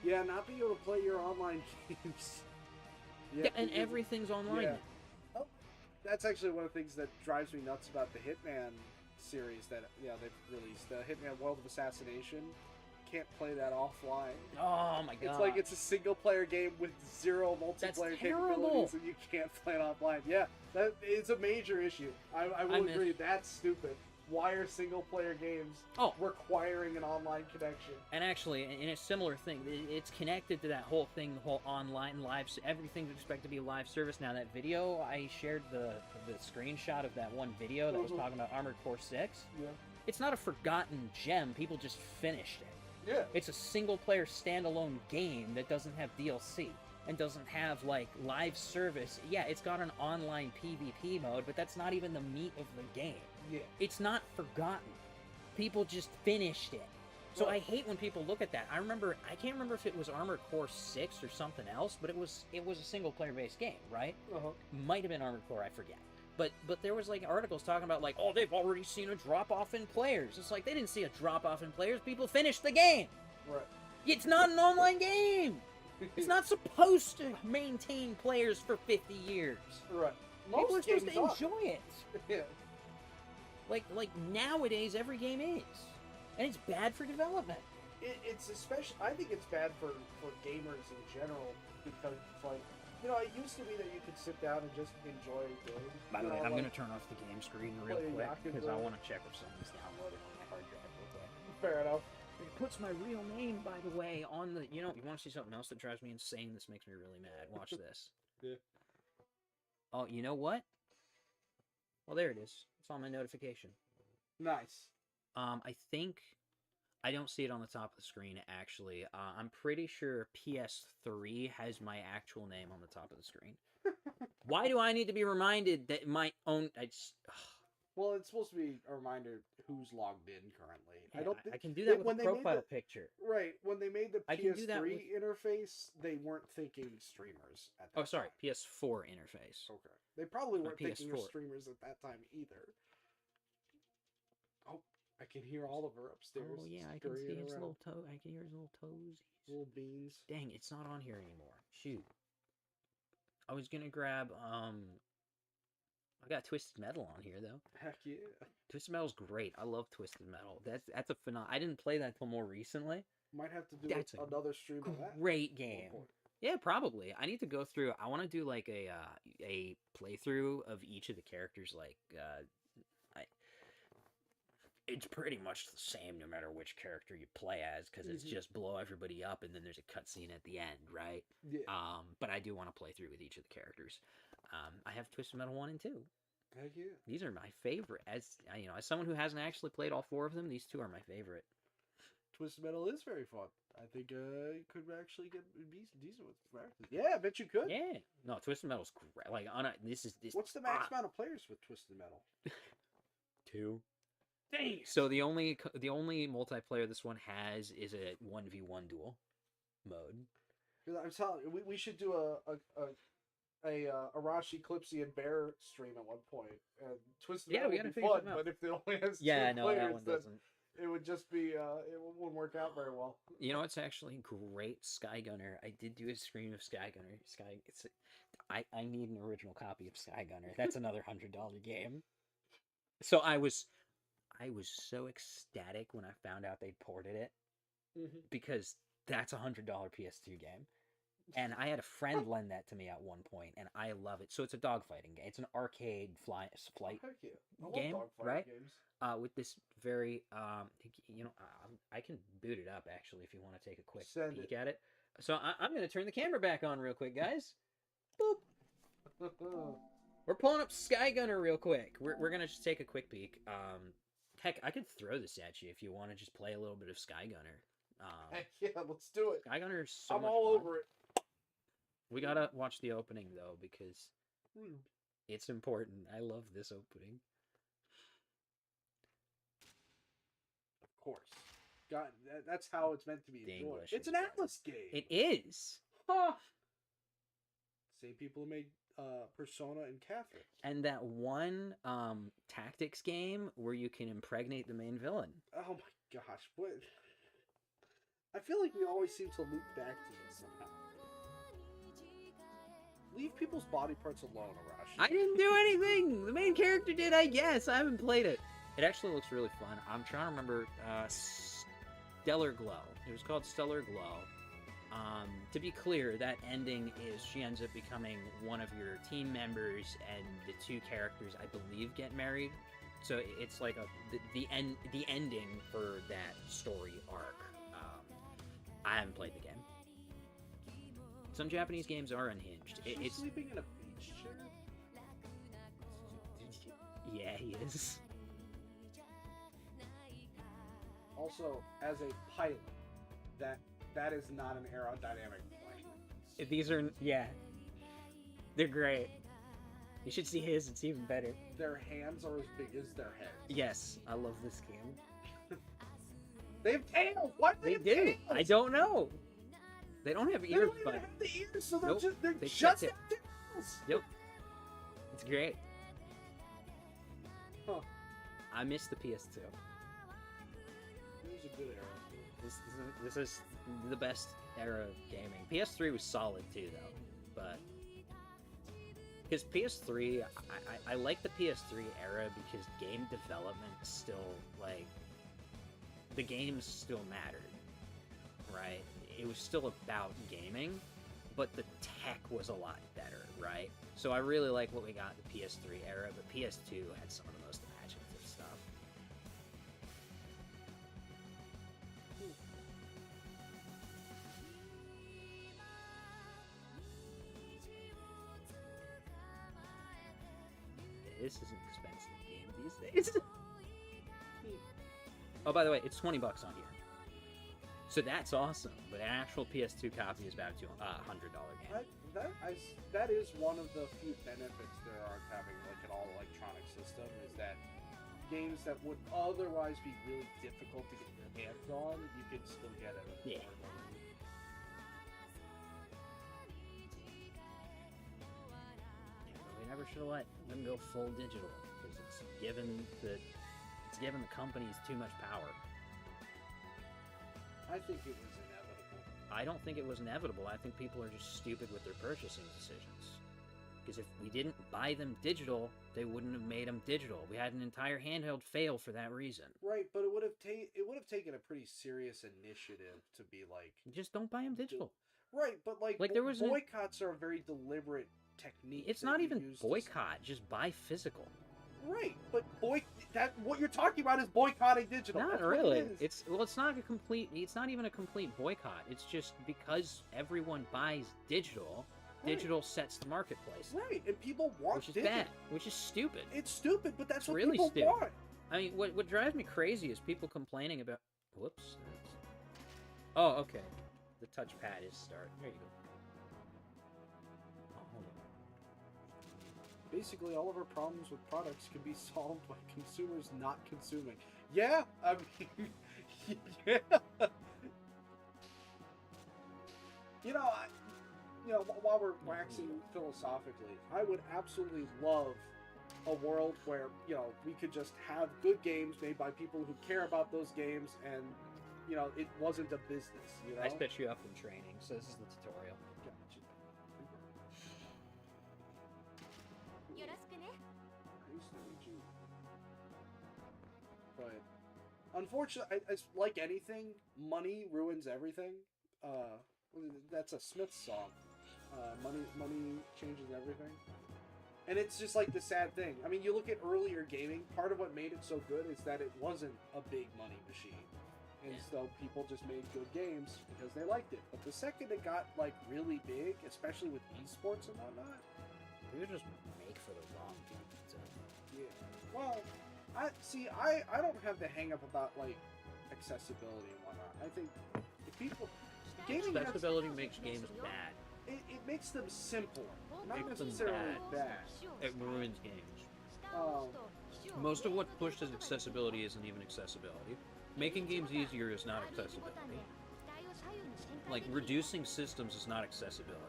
Yeah, not being able to play your online games. Yeah, and everything's online. Yeah. Oh, that's actually one of the things that drives me nuts about the Hitman series that they've released. Hitman World of Assassination. Can't play that offline. Oh my god. It's like it's a single player game with 0 multiplayer capabilities and you can't play it offline. Yeah, that is a major issue. I will agree. That's stupid. Why are single-player games requiring an online connection? And actually, in a similar thing, it's connected to that whole thing, the whole online live... Everything's expected to be a live service now. That video, I shared the screenshot of that one video that was talking about Armored Core 6. Yeah. It's not a forgotten gem. People just finished it. Yeah. It's a single-player standalone game that doesn't have DLC and doesn't have, like, live service. Yeah, it's got an online PvP mode, but that's not even the meat of the game. Yeah. It's not forgotten. People just finished it. So I hate when people look at that. I can't remember if it was Armored Core 6 or something else, but it was a single player based game, right? Might have been Armored Core, I forget. But there was like articles talking about like, oh, they've already seen a drop off in players. It's like they didn't see a drop off in players. People finished the game. Right. It's not an online game. It's not supposed to maintain players for 50 years. Right. People are supposed to games enjoy it. Yeah. Like nowadays, every game is, and it's bad for development. It's especially. I think it's bad for gamers in general because it's like, you know, it used to be that you could sit down and just enjoy a game. By the way, know, I'm like, gonna turn off the game screen real play quick because I Yakuza. want to check if something's downloaded on my hard drive real quick. Fair enough. It puts my real name, by the way, on the. You know, you want to see something else that drives me insane? This makes me really mad. Watch this. Yeah. Oh, you know what? Well, there it is. It's on my notification. Nice. I think I don't see it on the top of the screen, actually. I'm pretty sure PS3 has my actual name on the top of the screen. Why do I need to be reminded that my own... Well, it's supposed to be a reminder who's logged in currently. I can do that with a profile picture. Right. When they made the I can do that PS3 interface, they weren't thinking streamers at that Oh, sorry. time. PS4 interface. Okay. They probably Not weren't thinking of PS4. streamers at that time either. Oh, I can hear Oliver upstairs. Oh, yeah, I can see scurrying his around. little toe. I can hear his little toesies. Little beans. Dang, it's not on here anymore. Shoot. I was gonna grab, I got Twisted Metal on here, though. Heck yeah. Twisted Metal's great. I love Twisted Metal. That's a I didn't play that till more recently. Might have to do That's another stream of that. Great game. Yeah, probably. I need to go through. I want to do like a playthrough of each of the characters. Like, it's pretty much the same no matter which character you play as, because it's just blow everybody up and then there's a cutscene at the end, right? Yeah. But I do want to play through with each of the characters. I have Twisted Metal 1 and 2. Heck yeah. These are my favorite. As you know, as someone who hasn't actually played all 4 of them, these 2 are my favorite. Twisted Metal is very fun. I think you could actually get decent with practice. Yeah, I bet you could. Yeah. No, Twisted Metal's great. Like, this. What's the max amount of players with Twisted Metal? 2. Dang. So the only multiplayer this one has is a 1v1 duel mode. I'm telling you, we should do a Arashi, Clipsy, and Bear stream at one point. And Twisted Metal would be fun, but if it only has 2 players, that one doesn't. It would just be it wouldn't work out very well. You know, it's actually great. Skygunner. I did do a stream of Skygunner. I need an original copy of Skygunner. That's another $100 game. So I was so ecstatic when I found out they ported it, because that's a $100 PS2 game. And I had a friend lend that to me at one point, and I love it. So it's a dogfighting game. It's an arcade flight Heck yeah. I love game, dogfighting right? games. With this very, I can boot it up, actually, if you want to take a quick peek at it. So I'm going to turn the camera back on real quick, guys. Boop. We're pulling up Skygunner real quick. We're going to just take a quick peek. Heck, I could throw this at you if you want to just play a little bit of Skygunner. Heck yeah, let's do it. Skygunner is so I'm much all fun. over it. We gotta watch the opening, though, because it's important. I love this opening. Of course. God, that's how it's meant to be enjoyed. English It's is an better. Atlas game. It is. Huh. Same people who made Persona and Catherine. And that one tactics game where you can impregnate the main villain. Oh my gosh, what? I feel like we always seem to loop back to this somehow. Leave people's body parts alone, Arashi. I didn't do anything! The main character did, I guess. I haven't played it. It actually looks really fun. I'm trying to remember Stellar Glow. It was called Stellar Glow. To be clear, that ending is she ends up becoming one of your team members, and the 2 characters, I believe, get married. So it's like the ending for that story arc. I haven't played the game. Some Japanese games are unhinged. Is she It's sleeping in a beach chair? yeah, he is. Also, as a pilot, that is not an aerodynamic plane. These are they're great. You should see his. It's even better. Their hands are as big as their head. Yes, I love this game. They have tails. Why do They have do. tails? I don't know. They don't have They ears, don't even but have the ears, so they're Nope. just They just checked have it. tails. Yep. It's great. Huh. I miss the PS2. It was a good era. This is the best era of gaming. PS3 was solid too, though, but because PS3, I like the PS3 era because game development still like the games still mattered, right? It was still about gaming, but the tech was a lot better, right? So I really like what we got in the PS3 era, but PS2 had some of the most imaginative stuff. This is an expensive game these days. Oh, by the way, it's $20 on here. So that's awesome, but an actual PS2 copy is about a $100 game. That is one of the few benefits there are of having like an all electronic system is that games that would otherwise be really difficult to get your hands on, you can still get it. Yeah. We never should have let them go full digital because it's given the companies too much power. I think it was inevitable. I don't think it was inevitable. I think people are just stupid with their purchasing decisions. Because if we didn't buy them digital, they wouldn't have made them digital. We had an entire handheld fail for that reason. Right, but it would have taken a pretty serious initiative to be like Just don't buy them digital. Right, but like there was boycotts are a very deliberate technique. It's not even boycott. Just buy physical. Right, but what you're talking about is boycotting digital. Not That's really. What it is. It's not even a complete boycott. It's just because everyone buys digital, digital sets the marketplace. Right, and people want which is digital. bad, which is stupid. It's stupid, but that's what really people stupid. want. I mean, what drives me crazy is people complaining about. Whoops. Oh, okay. The touchpad is start. There you go. Oh, hold on. Basically, all of our problems with products can be solved by consumers not consuming. Yeah, I mean, yeah. While we're waxing philosophically, I would absolutely love a world where, we could just have good games made by people who care about those games and, it wasn't a business, I set you up in training, so this is the tutorial. But unfortunately, it's like anything, money ruins everything. That's a Smith song. Money changes everything. And it's just like the sad thing. I mean, you look at earlier gaming, part of what made it so good is that it wasn't a big money machine. And so people just made good games because they liked it. But the second it got, like, really big, especially with esports and whatnot... We would just make for the wrong people. So. Yeah. Well, I don't have the hang-up about, like, accessibility and whatnot. I think if people... Accessibility makes games bad. It makes them simpler, not Makes them necessarily bad. It ruins games. Um, Most of what pushes accessibility isn't even accessibility. Making games easier is not accessibility. Like, reducing systems is not accessibility.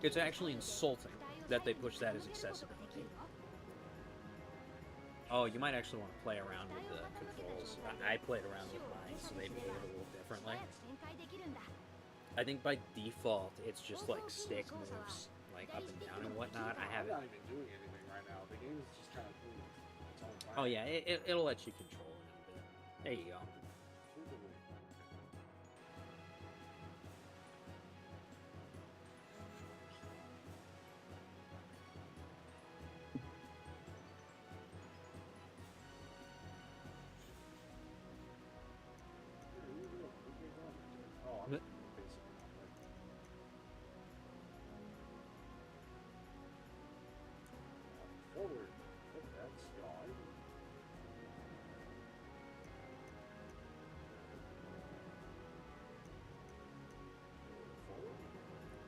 It's actually insulting that they push that as accessibility. Oh, you might actually want to play around with the controls. I played around with mine, so they behave a little differently. I think by default, it's just like stick moves, like up and down and whatnot. I haven't. I'm not even doing anything right now. The game is just kind of doing its own thing. Oh yeah, it'll let you control it a bit. There you go. Oh, But- forward. Look, that's gone.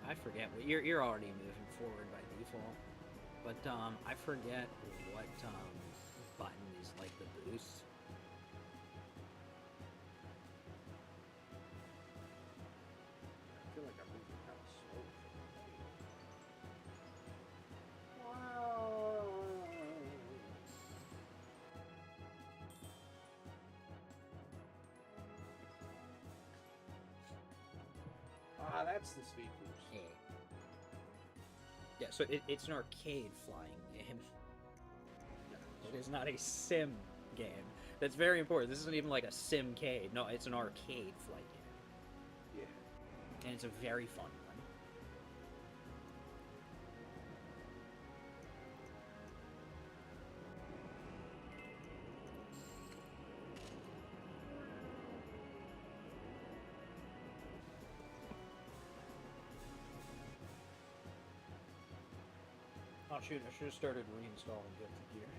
I forget what you're already moving forward by default, but I forget what button is like the boost. that's the speed boost. Yeah. Yeah, so it's an arcade flying game. It is not a sim game. That's very important. This isn't even like a simcade. No, it's an arcade flight game. Yeah. And it's a very fun one. Oh shoot, I should have started reinstalling Guilty Gear.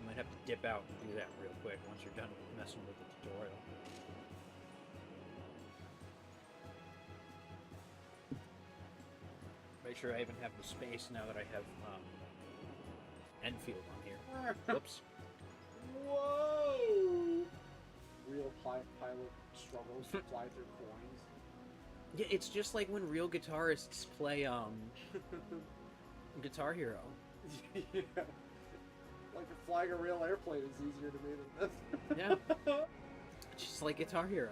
I might have to dip out and do that real quick once you're done messing with the tutorial. Make sure I even have the space now that I have Enfield on here. Whoops. Whoa! Real pilot struggles to fly through coins. Yeah, it's just like when real guitarists play Guitar Hero. Yeah. Like flying a real airplane is easier to me than this. Yeah. Just like Guitar Hero.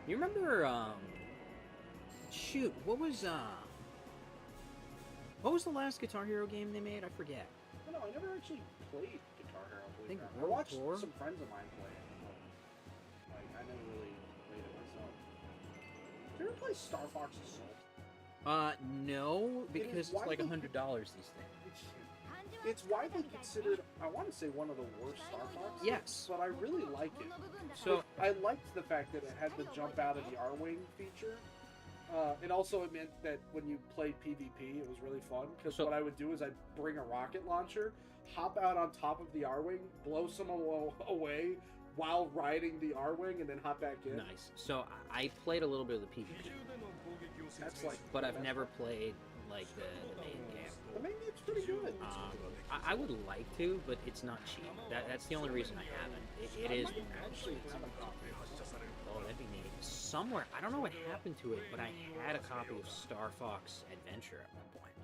You remember shoot, what was the last Guitar Hero game they made? I forget. No, I never actually played Guitar Hero. I think I watched Tour? some friends of mine play it. But, like, I never really played it myself. Did you ever play Star Fox Assault? No, because it's like widely- $100 these things. It's widely considered, I want to say, one of the worst Star Fox. Yes. But I really like it. So I liked the fact that it had the jump out of the R-Wing feature. And also it meant that when you played PvP, it was really fun. Because what I would do is I'd bring a rocket launcher, hop out on top of the R-Wing, blow someone away while riding the R-Wing, and then hop back in. nice. So I played a little bit of the PvP, That's like... but I've that's never fun. played like the main game. The main game's pretty good. I would like to, but it's not cheap. That's the only reason I haven't. It is actually. Oh, that'd be neat. Somewhere, I don't know what happened to it, but I had a copy of Star Fox Adventure at one point,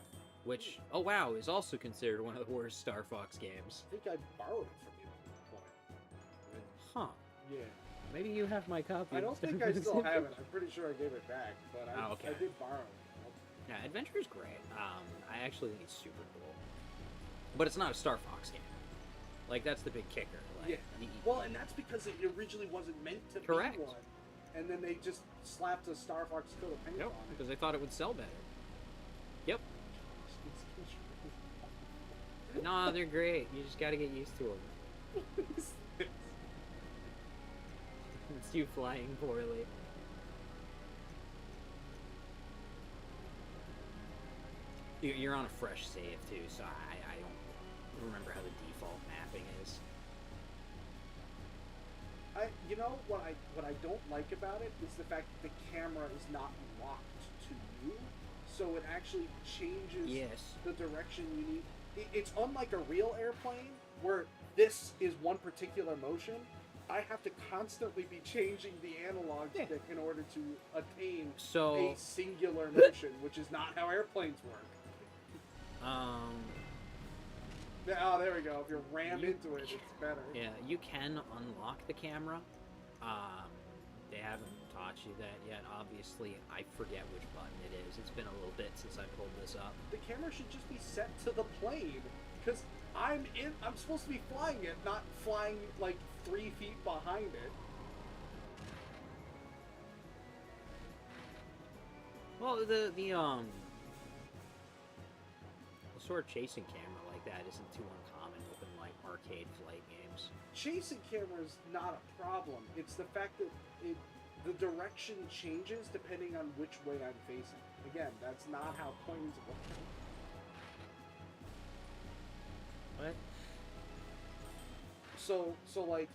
which, oh wow, is also considered one of the worst Star Fox games. I think I borrowed it from you at one point. Huh. Yeah. Maybe you have my copy. I don't think I still have it. I'm pretty sure I gave it back, but I, Oh, okay. I did borrow it. Yeah, Adventure is great. I actually think it's super cool. But it's not a Star Fox game. Like, that's the big kicker. Like, Yeah. Well, and that's because it originally wasn't meant to Correct. be one. And then they just slapped a Star Fox coat of paint Yep, on it. because they thought it would sell better. Yep. No, they're great. You just gotta get used to them. It's you flying poorly. You're on a fresh save too, so I don't remember how the default mapping is. You know what I don't like about it is the fact that the camera is not locked to you, so it actually changes Yes. the direction you need. It's unlike a real airplane where this is one particular motion. I have to constantly be changing the analog Yeah. stick in order to attain So, a singular motion, which is not how airplanes work. Oh, there we go. If you're rammed into it, it's better. yeah, you can unlock the camera. They haven't taught you that yet. Obviously, I forget which button it is. It's been a little bit since I pulled this up. The camera should just be set to the plane, because I'm supposed to be flying it, not flying like 3 feet behind it. Well, the sort of chasing camera like that isn't too uncommon within like arcade flight games. Chasing camera is not a problem. It's the fact that the direction changes depending on which way I'm facing. Again, that's not how planes work. What? So like,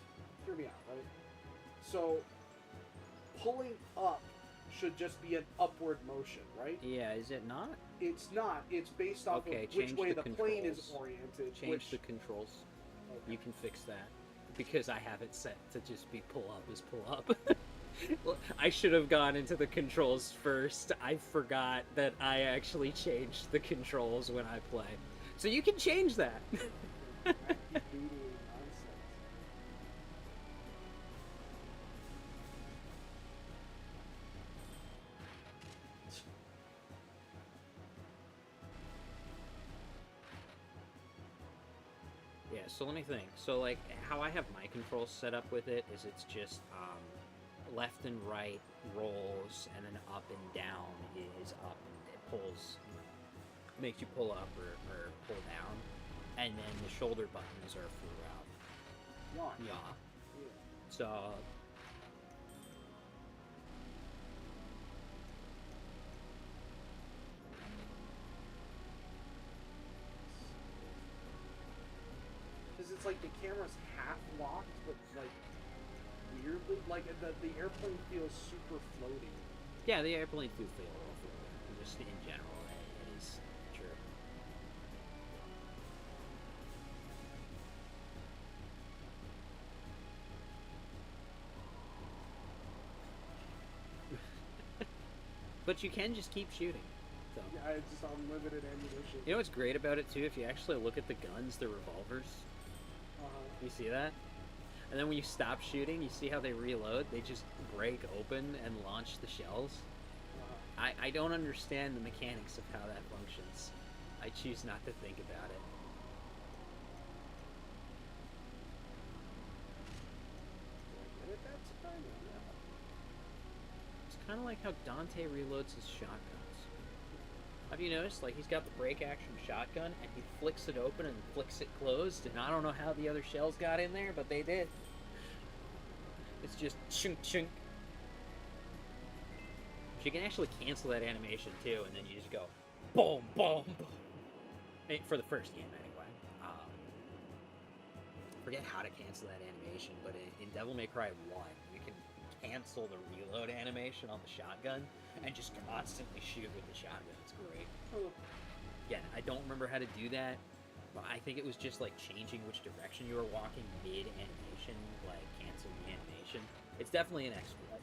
hear me out, right? So pulling up should just be an upward motion, right? Yeah, is it not? It's not. It's based off Okay, of which change way the the plane is controls. oriented. Change which, the controls. Okay. You can fix that. Because I have it set to just be pull up is pull up. Well, I should have gone into the controls first. I forgot that I actually changed the controls when I play. So you can change that. Wacky doodle nonsense. Yeah, so let me think. So, like, how I have my controls set up with it is it's just left and right rolls, and then up and down is up, and it pulls, makes you pull up or pull down, and then the shoulder buttons are for Yawn. yaw. Yeah. So, Because it's like the camera's half locked, but like weirdly, like the airplane feels super floaty. yeah, the airplane do feel a little fluid. Just in general, it is true. But you can just keep shooting. So. Yeah, it's just unlimited ammunition. You know what's great about it too? If you actually look at the guns, they're revolvers. You see that? And then when you stop shooting, you see how they reload? They just break open and launch the shells. I don't understand the mechanics of how that functions. I choose not to think about it. It's kind of like how Dante reloads his shotguns. Have you noticed? Like, he's got the break action shotgun, and he flicks it open and flicks it closed, and I don't know how the other shells got in there, but they did. It's just chunk chunk. You can actually cancel that animation too, and then you just go boom, boom, boom. For the first game, anyway. Forget how to cancel that animation, but in Devil May Cry 1, you can cancel the reload animation on the shotgun and just constantly shoot with the shotgun. It's great. Again, I don't remember how to do that, but I think it was just like changing which direction you were walking mid-animation, like canceling the animation. It's definitely an exploit.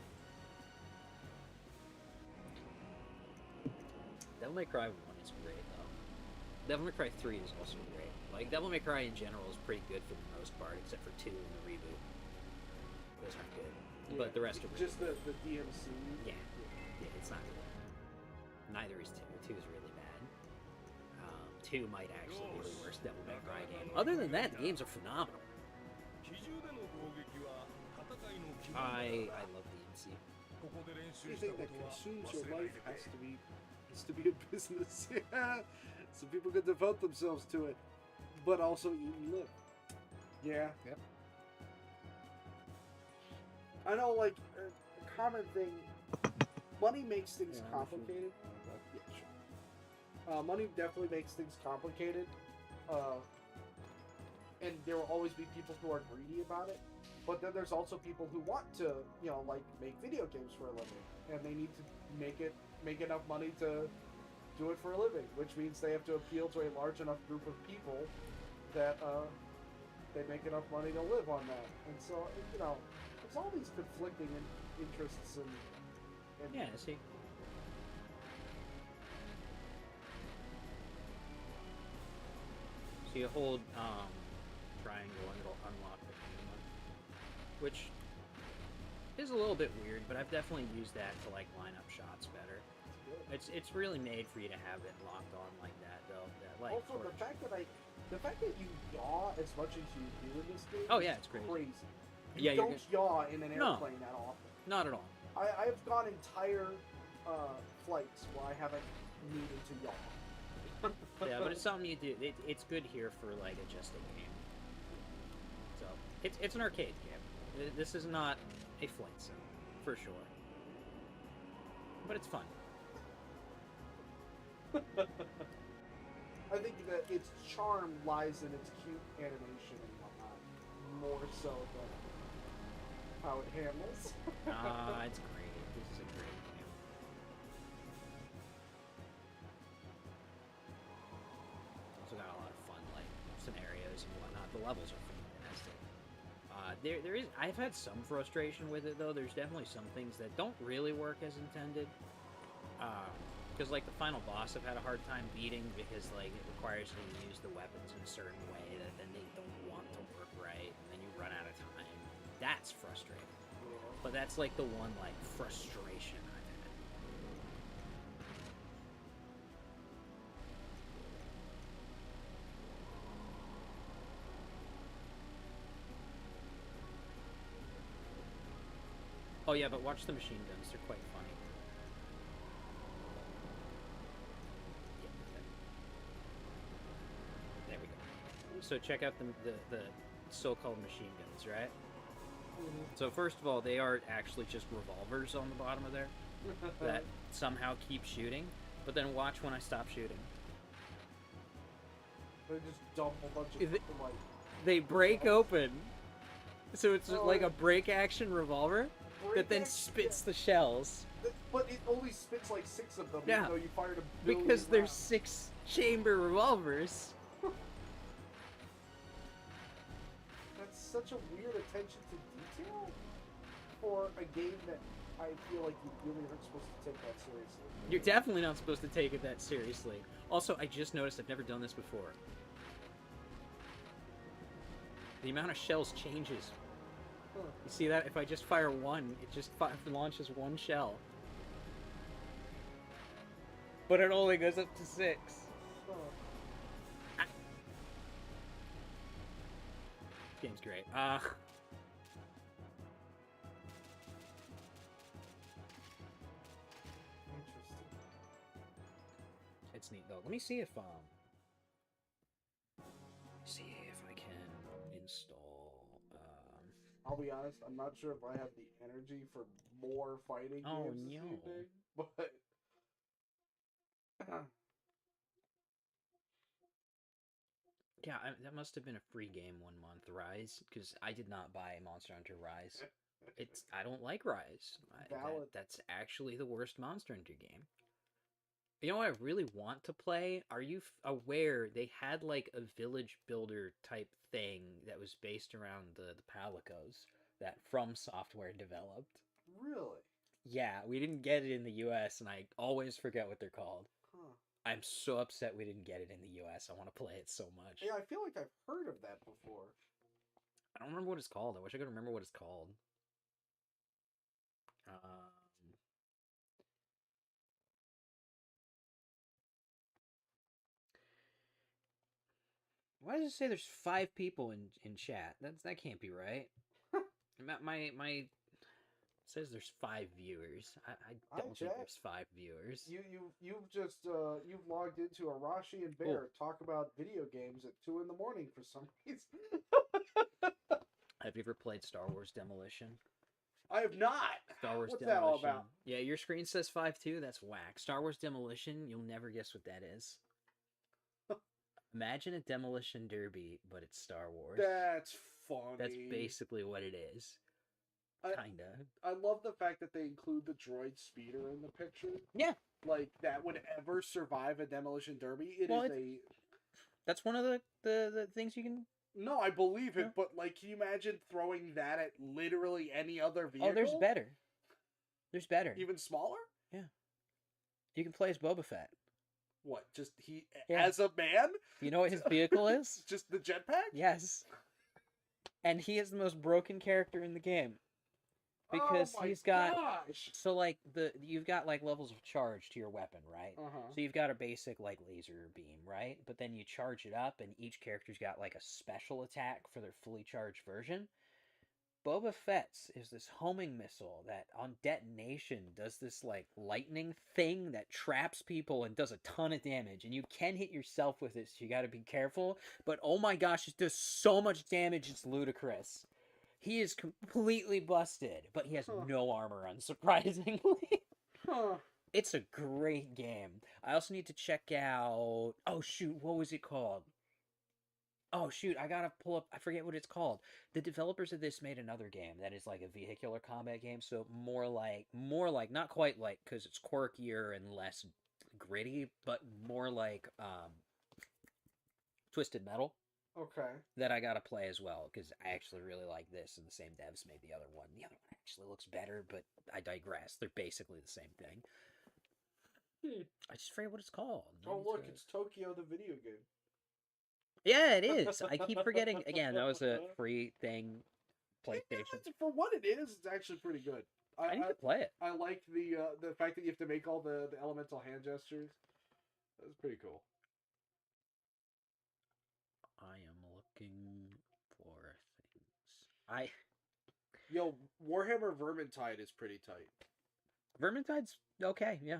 Devil May Cry 1 is great, though. Devil May Cry 3 is also great. Like, Devil May Cry in general is pretty good for the most part, except for 2 and the reboot. Those aren't good. Yeah, But the rest are just really the DMC. Yeah. Yeah, it's not good. Neither is 2. 2 is really bad. 2 might actually be the worst Devil May Cry game. Other than that, the games are phenomenal. I love DMC. Anything that consumes your life has to be a business. Yeah. So people can devote themselves to it, but also eat and live. Yeah. Yep. I know, like, a common thing, money makes things complicated. Yeah, sure. Money definitely makes things complicated. And there will always be people who are greedy about it. But then there's also people who want to, you know, like, make video games for a living. And they need to make enough money to do it for a living. Which means they have to appeal to a large enough group of people that they make enough money to live on that. And so, you know, there's all these conflicting interests and Yeah, see. So you hold triangle and it'll unlock the camera, which is a little bit weird, but I've definitely used that to like line up shots better. It's really made for you to have it locked on like that, though. That like also the fact that you yaw as much as you do in this game. Oh yeah, it's crazy. Crazy. Yeah, You don't yaw in an airplane that often. Not at all. I've gone entire flights where I haven't needed to yaw. Yeah, but it's something you do. It's good here for like a just a game. So it's an arcade game. This is not a flight sim, for sure. But it's fun. I think that its charm lies in its cute animation and whatnot, more so than how it handles. It's great. This is a great game. Also got a lot of fun like scenarios and whatnot. The levels are fantastic. There is. I've had some frustration with it though. There's definitely some things that don't really work as intended. Because, like, the final boss I've had a hard time beating because, like, it requires you to use the weapons in a certain way that then they don't want to work right, and then you run out of time. That's frustrating. But that's, like, the one, like, frustration I've had. Oh, yeah, but watch the machine guns. They're quite funny. There we go. So check out the so-called machine guns, right? So first of all, they are actually just revolvers on the bottom of there that somehow keep shooting. But then watch when I stop shooting. They just dump a bunch of like. They break open, so it's like a break action revolver that then spits the shells. But it only spits like 6 of them. Yeah, even though you fired a billion because there's rounds. 6-chamber revolvers. That's such a weird attention to detail for a game that I feel like you really aren't supposed to take that seriously. You're definitely not supposed to take it that seriously. Also, I just noticed I've never done this before. The amount of shells changes. Huh. You see that? If I just fire one, it just launches one shell. But it only goes up to 6. Huh. This game's great. Interesting. It's neat though. Let me see if I can install. I'll be honest, I'm not sure if I have the energy for more fighting Oh, games this no. evening, but Yeah, that must have been a free game 1 month, Rise, because I did not buy Monster Hunter Rise. I don't like Rise. Valid. That's actually the worst Monster Hunter game. You know what I really want to play? Are you aware they had like a village builder type thing that was based around the Palicos that From Software developed? really? Yeah, we didn't get it in the US, and I always forget what they're called. Huh. I'm so upset we didn't get it in the US. I want to play it so much. Yeah, I feel like I've heard of that before. I don't remember what it's called. I wish I could remember what it's called. Why does it say there's 5 people in chat? That can't be right. my it says there's 5 viewers. I don't think there's 5 viewers. You've just you've logged into Arashi and Bear talk about video games at 2 in the morning for some reason. Have you ever played Star Wars Demolition? I have not. Star Wars What's Demolition. that all about? Yeah, your screen says 5 too. That's whack. Star Wars Demolition. You'll never guess what that is. Imagine a demolition derby, but it's Star Wars. That's funny. That's basically what it is. Kinda. I love the fact that they include the droid speeder in the picture. Yeah. Like, that would ever survive a demolition derby. That's one of the things you can... No, I believe it, but, like, can you imagine throwing that at literally any other vehicle? Oh, there's better. There's better. Even smaller? Yeah. You can play as Boba Fett. What, just as a man? You know what his vehicle is? Just the jetpack? Yes. And he is the most broken character in the game. Because he's got... Gosh. So, like, you've got, like, levels of charge to your weapon, right? Uh-huh. So you've got a basic, like, laser beam, right? But then you charge it up, and each character's got, like, a special attack for their fully charged version. Boba Fett's is this homing missile that, on detonation, does this, like, lightning thing that traps people and does a ton of damage. And you can hit yourself with it, so you gotta be careful. But, oh my gosh, it does so much damage, it's ludicrous. He is completely busted, but he has no armor, unsurprisingly. It's a great game. I also need to check out... Oh, shoot, what was it called? Oh, shoot, I gotta pull up... I forget what it's called. The developers of this made another game that is like a vehicular combat game, so more like, not quite like, because it's quirkier and less gritty, but more like Twisted Metal. Okay. That I gotta play as well, because I actually really like this, and the same devs made the other one. The other one actually looks better, but I digress. They're basically the same thing. I just forget what it's called. Oh, look, it's Tokyo the video game. Yeah, it is. I keep forgetting. Again, that was a free thing, PlayStation. For what it is, it's actually pretty good. I need to play it. I like the fact that you have to make all the elemental hand gestures. That's pretty cool. I am looking for things. Yo, Warhammer Vermintide is pretty tight. Vermintide's okay, yeah.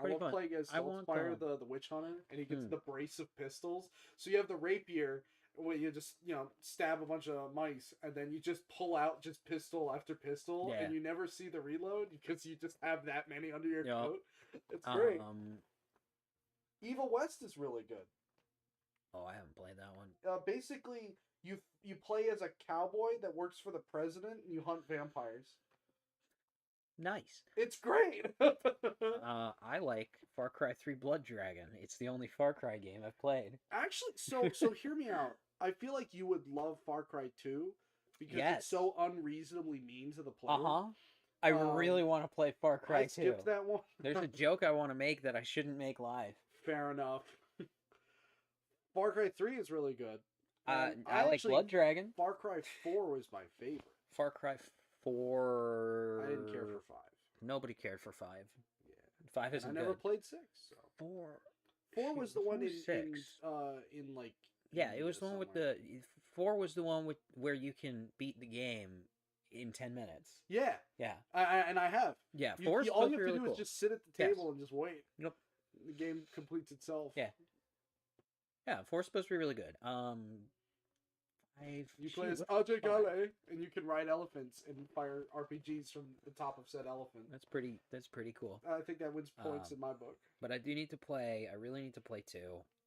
I love fun. playing as Saltzpyre, the witch hunter, and he gets the brace of pistols. So you have the rapier, where you just, stab a bunch of mice, and then you just pull out just pistol after pistol, and you never see the reload, because you just have that many under your coat. It's great. Evil West is really good. Oh, I haven't played that one. Basically, you play as a cowboy that works for the president, and you hunt vampires. Nice. It's great. I like Far Cry 3 Blood Dragon. It's the only Far Cry game I've played. Actually, so hear me out. I feel like you would love Far Cry 2 because it's so unreasonably mean to the player. I really want to play Far Cry 2. I skipped that one. There's a joke I want to make that I shouldn't make live. Fair enough. Far Cry 3 is really good. I like Blood Dragon. Far Cry 4 was my favorite. Far Cry 4... I didn't care for 5. Nobody cared for 5. Yeah. 5 isn't good. I never played 6. So. 4 was the one in like... Yeah, it was the one with the... 4 was the one with where you can beat the game in 10 minutes. Yeah. Yeah. And I have. Yeah, 4 is all you have to really do cool. is just sit at the table and just wait. Yep. The game completes itself. Yeah. Yeah, 4 is supposed to be really good. 5... You play as Ajay Gale, and you can ride elephants and fire RPGs from the top of said elephant. That's pretty cool. I think that wins points in my book. But I do need to play. I really need to play 2.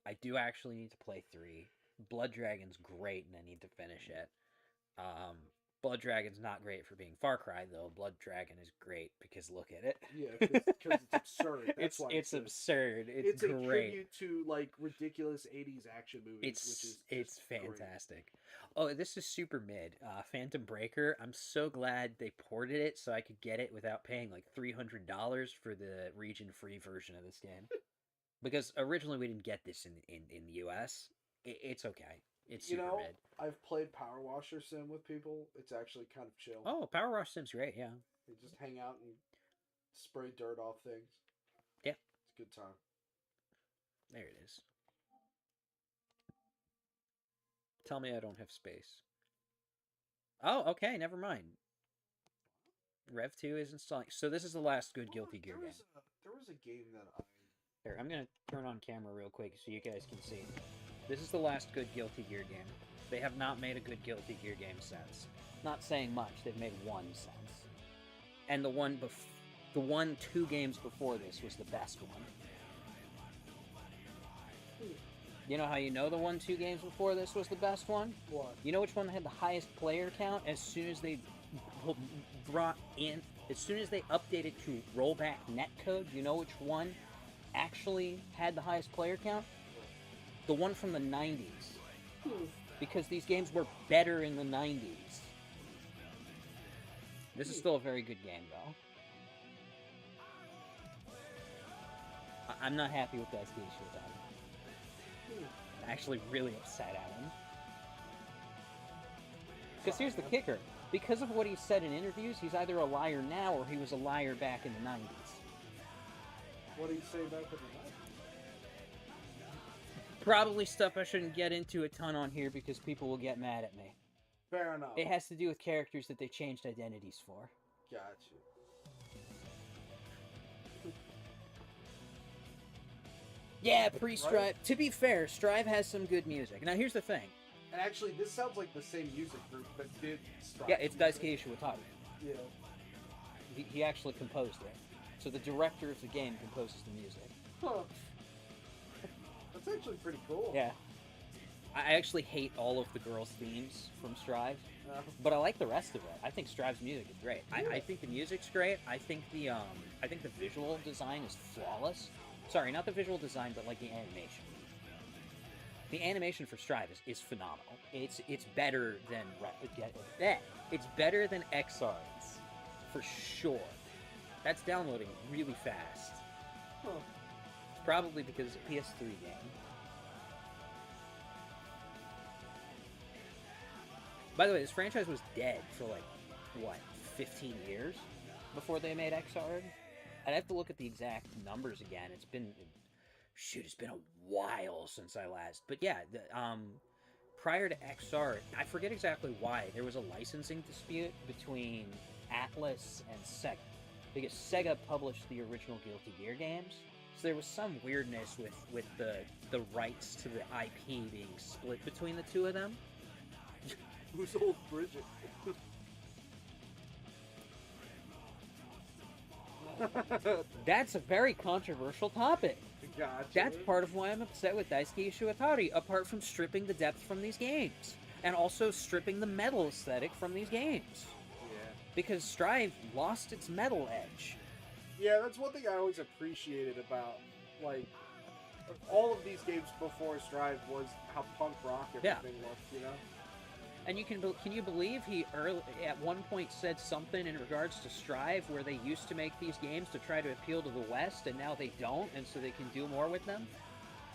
I do actually need to play 3. Blood Dragon's great, and I need to finish it. Blood Dragon's not great for being Far Cry, though. Blood Dragon is great because look at it. Yeah, because it's absurd. That's why it's absurd. It's great. A tribute to like ridiculous '80s action movies, it's fantastic. Great. Oh, this is super mid. Phantom Breaker. I'm so glad they ported it so I could get it without paying like $300 for the region-free version of this game. Because originally we didn't get this in the US. It's okay. It's super mid. I've played Power Washer Sim with people. It's actually kind of chill. Oh, Power Wash Sim's great, yeah. You just hang out and spray dirt off things. Yeah. It's a good time. There it is. Tell me I don't have space. Oh, okay, never mind. Rev 2 is installing. So this is the last good Guilty Gear game. There was a game that I... Here, I'm going to turn on camera real quick so you guys can see. This is the last good Guilty Gear game. They have not made a good Guilty Gear game since. Not saying much, they've made one since. And the one 2 games before this was the best one. You know how you know the 1 2 games before this was the best one? What? You know which one had the highest player count as soon as they as soon as they updated to rollback netcode? You know which one actually had the highest player count? The one from the 90s. Because these games were better in the 90s. This is still a very good game, though. I'm not happy with that Steve Showtime. I'm actually really upset at him. Because here's the kicker. Because of what he said in interviews, he's either a liar now or he was a liar back in the 90s. What did he say back in the 90s? Probably stuff I shouldn't get into a ton on here because people will get mad at me. Fair enough. It has to do with characters that they changed identities for. Gotcha. Yeah, pre-Strive. Right? To be fair, Strive has some good music. Now, here's the thing. And actually, this sounds like the same music group that did Strive. Yeah, it's Daisuke Ishiwatari. Yeah. He actually composed it. So the director of the game composes the music. Huh. That's actually pretty cool. Yeah. I actually hate all of the girls' themes from Strive, but I like the rest of it. I think Strive's music is great. Yeah. I think the music's great. I think the visual design is flawless. Sorry, not the visual design, but like the animation. The animation for Strive is phenomenal. It's better than it's better than XR's for sure. That's downloading really fast. Huh. It's probably because it's a PS3 game. By the way, this franchise was dead for like, what, 15 years before they made Xrd? I'd have to look at the exact numbers again. It's been a while since I last. But yeah, prior to Xrd, I forget exactly why, there was a licensing dispute between Atlas and Sega. Because Sega published the original Guilty Gear games. So there was some weirdness with the rights to the IP being split between the two of them. Who's old Bridget? That's a very controversial topic. Gotcha. That's part of why I'm upset with Daisuke Ishiwatari, apart from stripping the depth from these games. And also stripping the metal aesthetic from these games. Yeah. Because Strive lost its metal edge. Yeah, that's one thing I always appreciated about, like, all of these games before Strive was how punk rock everything looked, you know? And can you believe he at one point said something in regards to Strive where they used to make these games to try to appeal to the West, and now they don't, and so they can do more with them?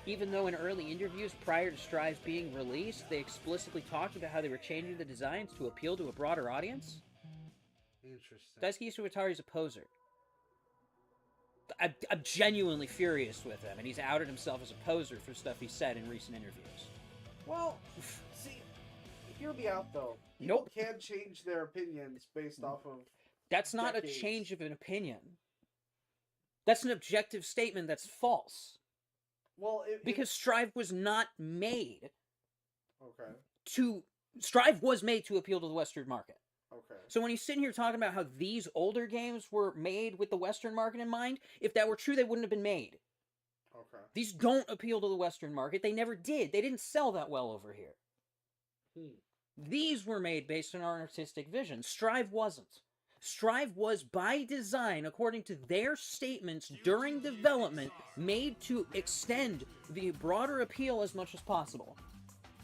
Even though in early interviews prior to Strive being released, they explicitly talked about how they were changing the designs to appeal to a broader audience? Interesting. Daisuke Ishiwatari's a poser. I'm genuinely furious with him, and he's outed himself as a poser for stuff he said in recent interviews. Well, see, hear me out though. People Nope. can change their opinions based off of. That's not decades. a change of an opinion. That's an objective statement that's false. Well, Because Strive was not made Okay. Strive was made to appeal to the Western market. Okay. So when he's sitting here talking about how these older games were made with the Western market in mind, if that were true, they wouldn't have been made. Okay. These don't appeal to the Western market. They never did. They didn't sell that well over here. These were made based on our artistic vision. Strive wasn't. Strive was, by design, according to their statements during development, made to extend the broader appeal as much as possible.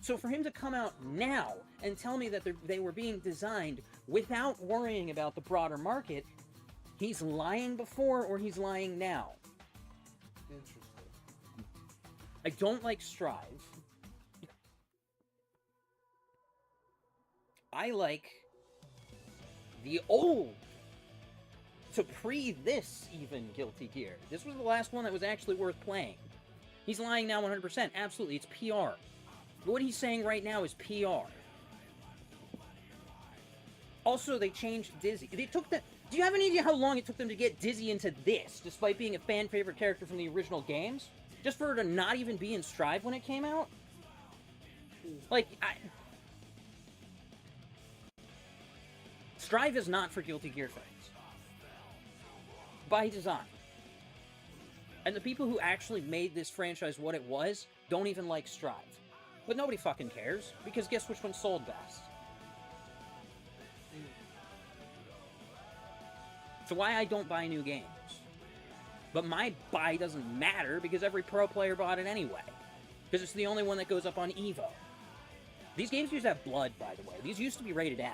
So for him to come out now and tell me that they were being designed without worrying about the broader market, he's lying before or he's lying now. Interesting. I don't like Strive. I like the old, to pre-this even, Guilty Gear. This was the last one that was actually worth playing. He's lying now 100%. Absolutely, it's PR. But what he's saying right now is PR. Also, they changed Dizzy. They took the... Do you have any idea how long it took them to get Dizzy into this, despite being a fan-favorite character from the original games? Just for her to not even be in Strive when it came out? Like, Strive is not for Guilty Gear fans. By design. And the people who actually made this franchise what it was don't even like Strive. But nobody fucking cares, because guess which one sold best? So why I don't buy new games. But my buy doesn't matter, because every pro player bought it anyway. Because it's the only one that goes up on Evo. These games used to have blood, by the way. These used to be rated M.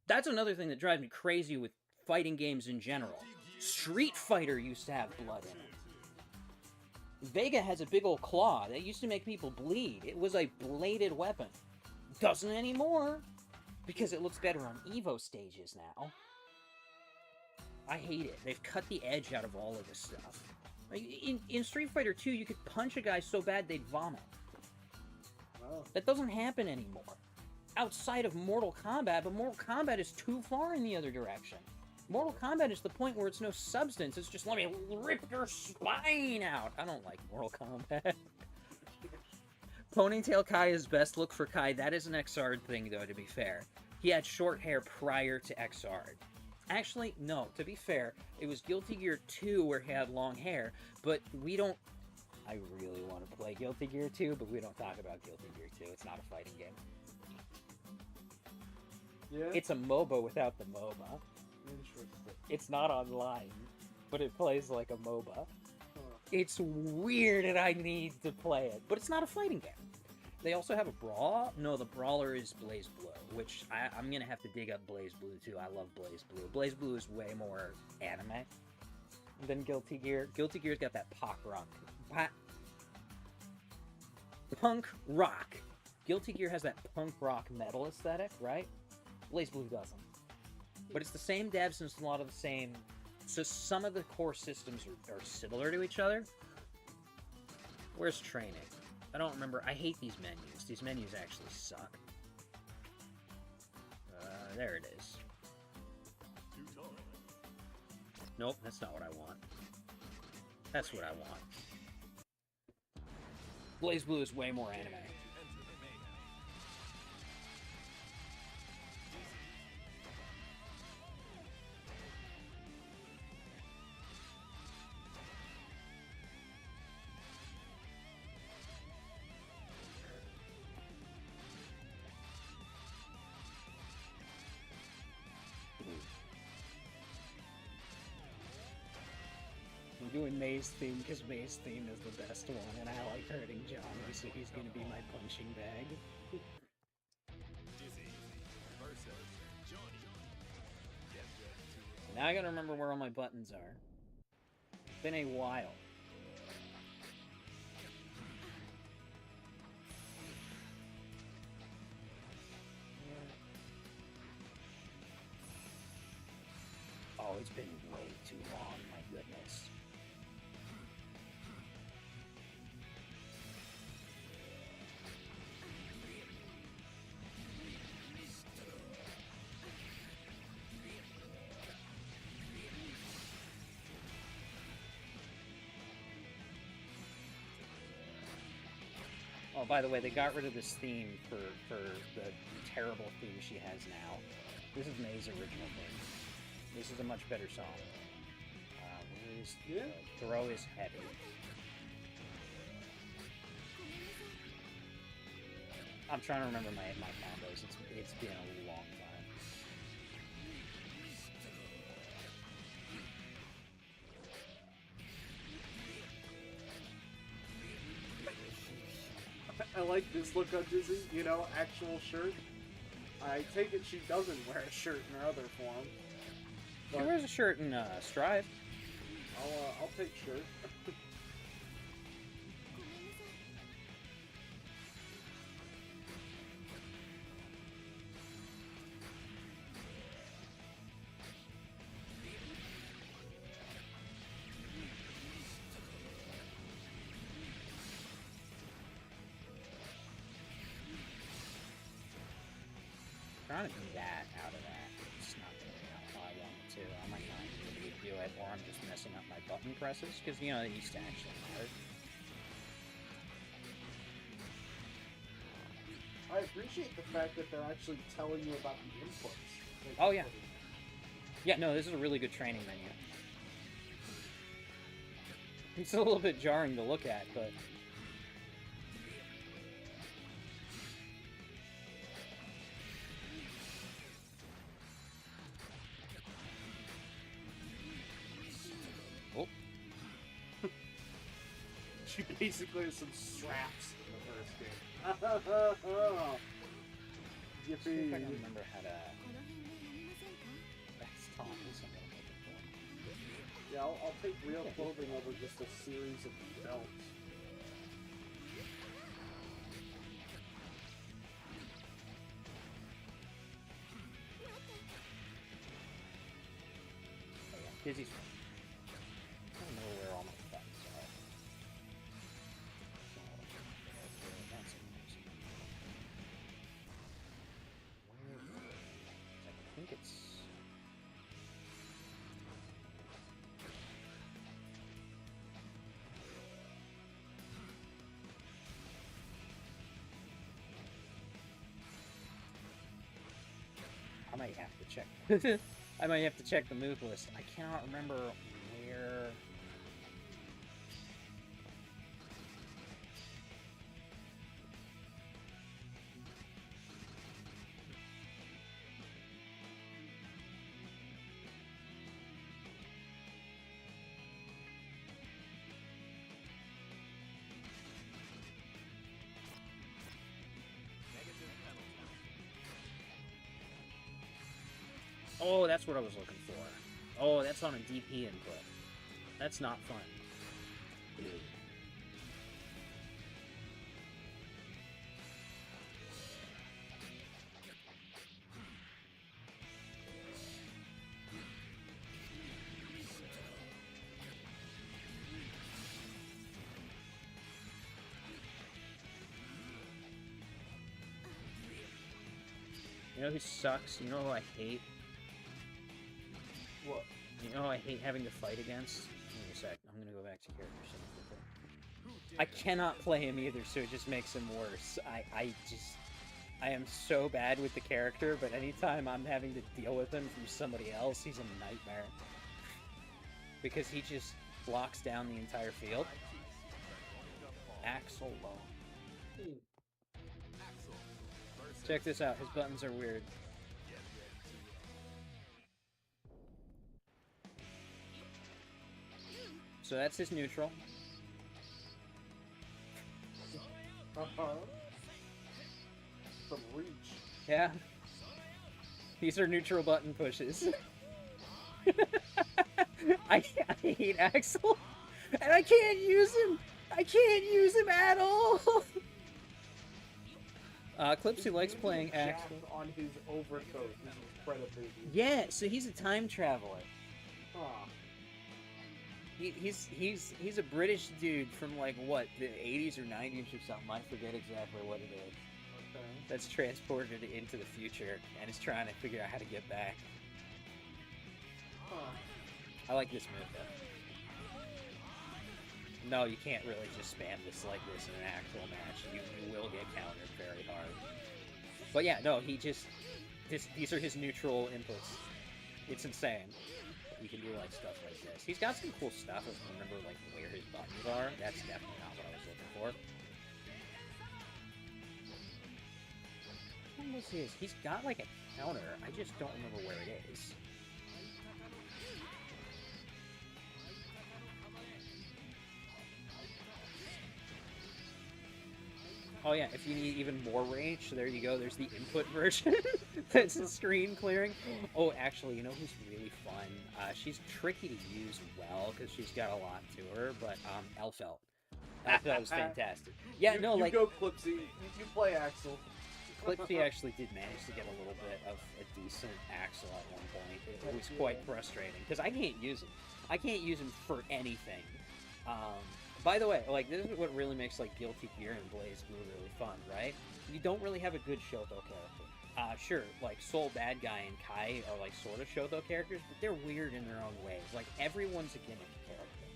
That's another thing that drives me crazy with fighting games in general. Street Fighter used to have blood in it. Vega has a big old claw that used to make people bleed. It was a bladed weapon. Doesn't anymore. Because it looks better on Evo stages now. I hate it. They've cut the edge out of all of this stuff. Like, in Street Fighter 2, you could punch a guy so bad they'd vomit. Wow. That doesn't happen anymore. Outside of Mortal Kombat, but Mortal Kombat is too far in the other direction. Mortal Kombat is the point where it's no substance. It's just, let me rip your spine out. I don't like Mortal Kombat. Ponytail Kai is best look for Kai. That is an Xrd thing, though, to be fair. He had short hair prior to Xrd. Actually, no, to be fair, it was Guilty Gear 2 where he had long hair, but we don't... I really want to play Guilty Gear 2, but we don't talk about Guilty Gear 2. It's not a fighting game. Yeah. It's a MOBA without the MOBA. Interesting. It's not online, but it plays like a MOBA. Huh. It's weird and I need to play it, but it's not a fighting game. They also have a brawl. No, the brawler is Blaze Blue, which I'm gonna have to dig up Blaze Blue too. I love Blaze Blue. Blaze Blue is way more anime than Guilty Gear. Guilty Gear's got that punk rock. Guilty Gear has that punk rock metal aesthetic, right? Blaze Blue doesn't. But it's the same devs and it's a lot of the same. So some of the core systems are similar to each other. Where's training? I don't remember. I hate these menus. These menus actually suck. There it is. Nope, that's not what I want. That's what I want. Blaze Blue is way more anime. Doing May's theme because May's theme is the best one, and I like hurting Johnny, so he's gonna be my punching bag. Now I gotta remember where all my buttons are. It's been a while. Oh, it's been way too long, my goodness. Oh, by the way, they got rid of this theme for the terrible theme she has now. This is May's original theme. This is a much better song. Where is Throw is heavy. I'm trying to remember my combos. It's been a long time. I like this look on Dizzy, you know, actual shirt. I take it she doesn't wear a shirt in her other form. She wears a shirt in Strive. I'll take shirt. Trying to do that out of that. It's not going to be how I want it to. I might not be able to do it, or I'm just messing up my button presses, because, you know, they used to actually matter. I appreciate the fact that they're actually telling you about the inputs. Oh, yeah. Yeah, no, this is a really good training menu. It's a little bit jarring to look at, but... She basically has some straps in the first game. See if I Yippee. can remember how to... That's Tom, something like that. Yeah, I'll take real clothing over just a series of belts. Oh, yeah. Dizzy's fine. I don't know where all my buttons are. That's amazing. I think it's... I might have to check. I might have to check the move list. I cannot remember where. Oh, that's what I was looking for. Oh, that's on a DP input. That's not fun. You know who sucks? You know who I hate? What? You know who I hate having to fight against? Give me a sec. I'm gonna go back to character center. I cannot play him either, so it just makes him worse. I am so bad with the character, but anytime I'm having to deal with him from somebody else, he's a nightmare. Because he just blocks down the entire field. Axel Low. Check this out, his buttons are weird. So that's his neutral. Some reach. Yeah. These are neutral button pushes. I hate Axel. And I can't use him! I can't use him at all! Clipsy likes playing Axel. On his overcoat. This is Predator. Yeah, so he's a time traveler. Huh. He's a British dude from like what, the 80s or 90s or something. I forget exactly what it is. Okay. That's transported into the future and is trying to figure out how to get back. Huh. I like this move though. No, you can't really just spam this like this in an actual match. You will get countered very hard. But yeah, no, these are his neutral inputs. It's insane. You can do like stuff like this. He's got some cool stuff. If you remember like where his buttons are, that's definitely not what I was looking for. What was his? He's got like a counter. I just don't remember where it is. Oh yeah, if you need even more range, there you go. There's the input version. That's the screen clearing. Oh, actually, you know who's really fun? She's tricky to use well because she's got a lot to her, but Elfelt. Elfelt is fantastic. Yeah, no, you like go Clipsy. You play Axel. Clipsy actually did manage to get a little bit of a decent Axel at one point. It was quite frustrating because I can't use him. I can't use him for anything. By the way, like, this is what really makes, like, Guilty Gear and BlazBlue really fun, right? You don't really have a good Shoto character. Sure, like, Soul Bad Guy and Kai are, like, sort of Shoto characters, but they're weird in their own ways. Like, everyone's a gimmick character.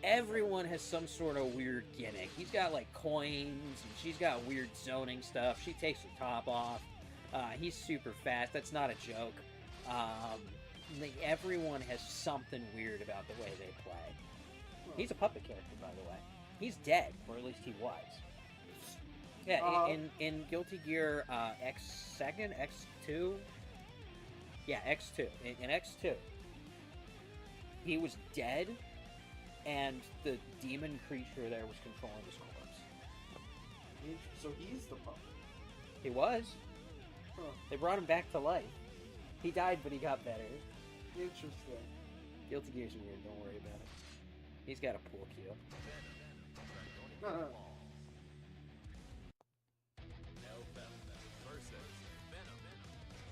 Everyone has some sort of weird gimmick. He's got, like, coins, and she's got weird zoning stuff. She takes her top off. He's super fast. That's not a joke. Like, everyone has something weird about the way they play. He's a puppet character, by the way. He's dead, or at least he was. Yeah, in Guilty Gear X2? Yeah, X2. In X2, he was dead, and the demon creature there was controlling his corpse. So he's the puppet. He was. Huh. They brought him back to life. He died, but he got better. Interesting. Guilty Gear's weird, don't worry about it. He's got a pool cue.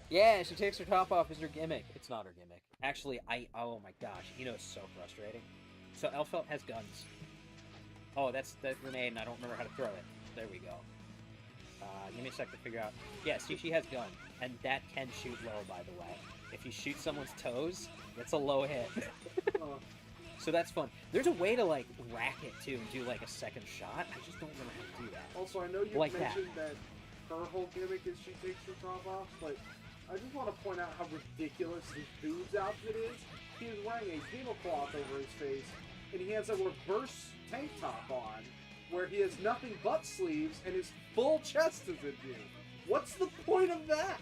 Yeah, she takes her top off as her gimmick. It's not her gimmick. Actually, oh my gosh, you know, it's so frustrating. So Elfelt has guns. Oh, that's the grenade, and I don't remember how to throw it. There we go. Give me a sec to figure out. Yeah, see, she has gun, and that can shoot low, by the way. If you shoot someone's toes, it's a low hit. So that's fun. There's a way to, like, rack it, too, and do, like, a second shot. I just don't remember how to do that. Also, I know you like mentioned that her whole gimmick is she takes her top off, but I just want to point out how ridiculous this dude's outfit is. He is wearing a tablecloth over his face, and he has a reverse tank top on, where he has nothing but sleeves, and his full chest is in view. What's the point of that?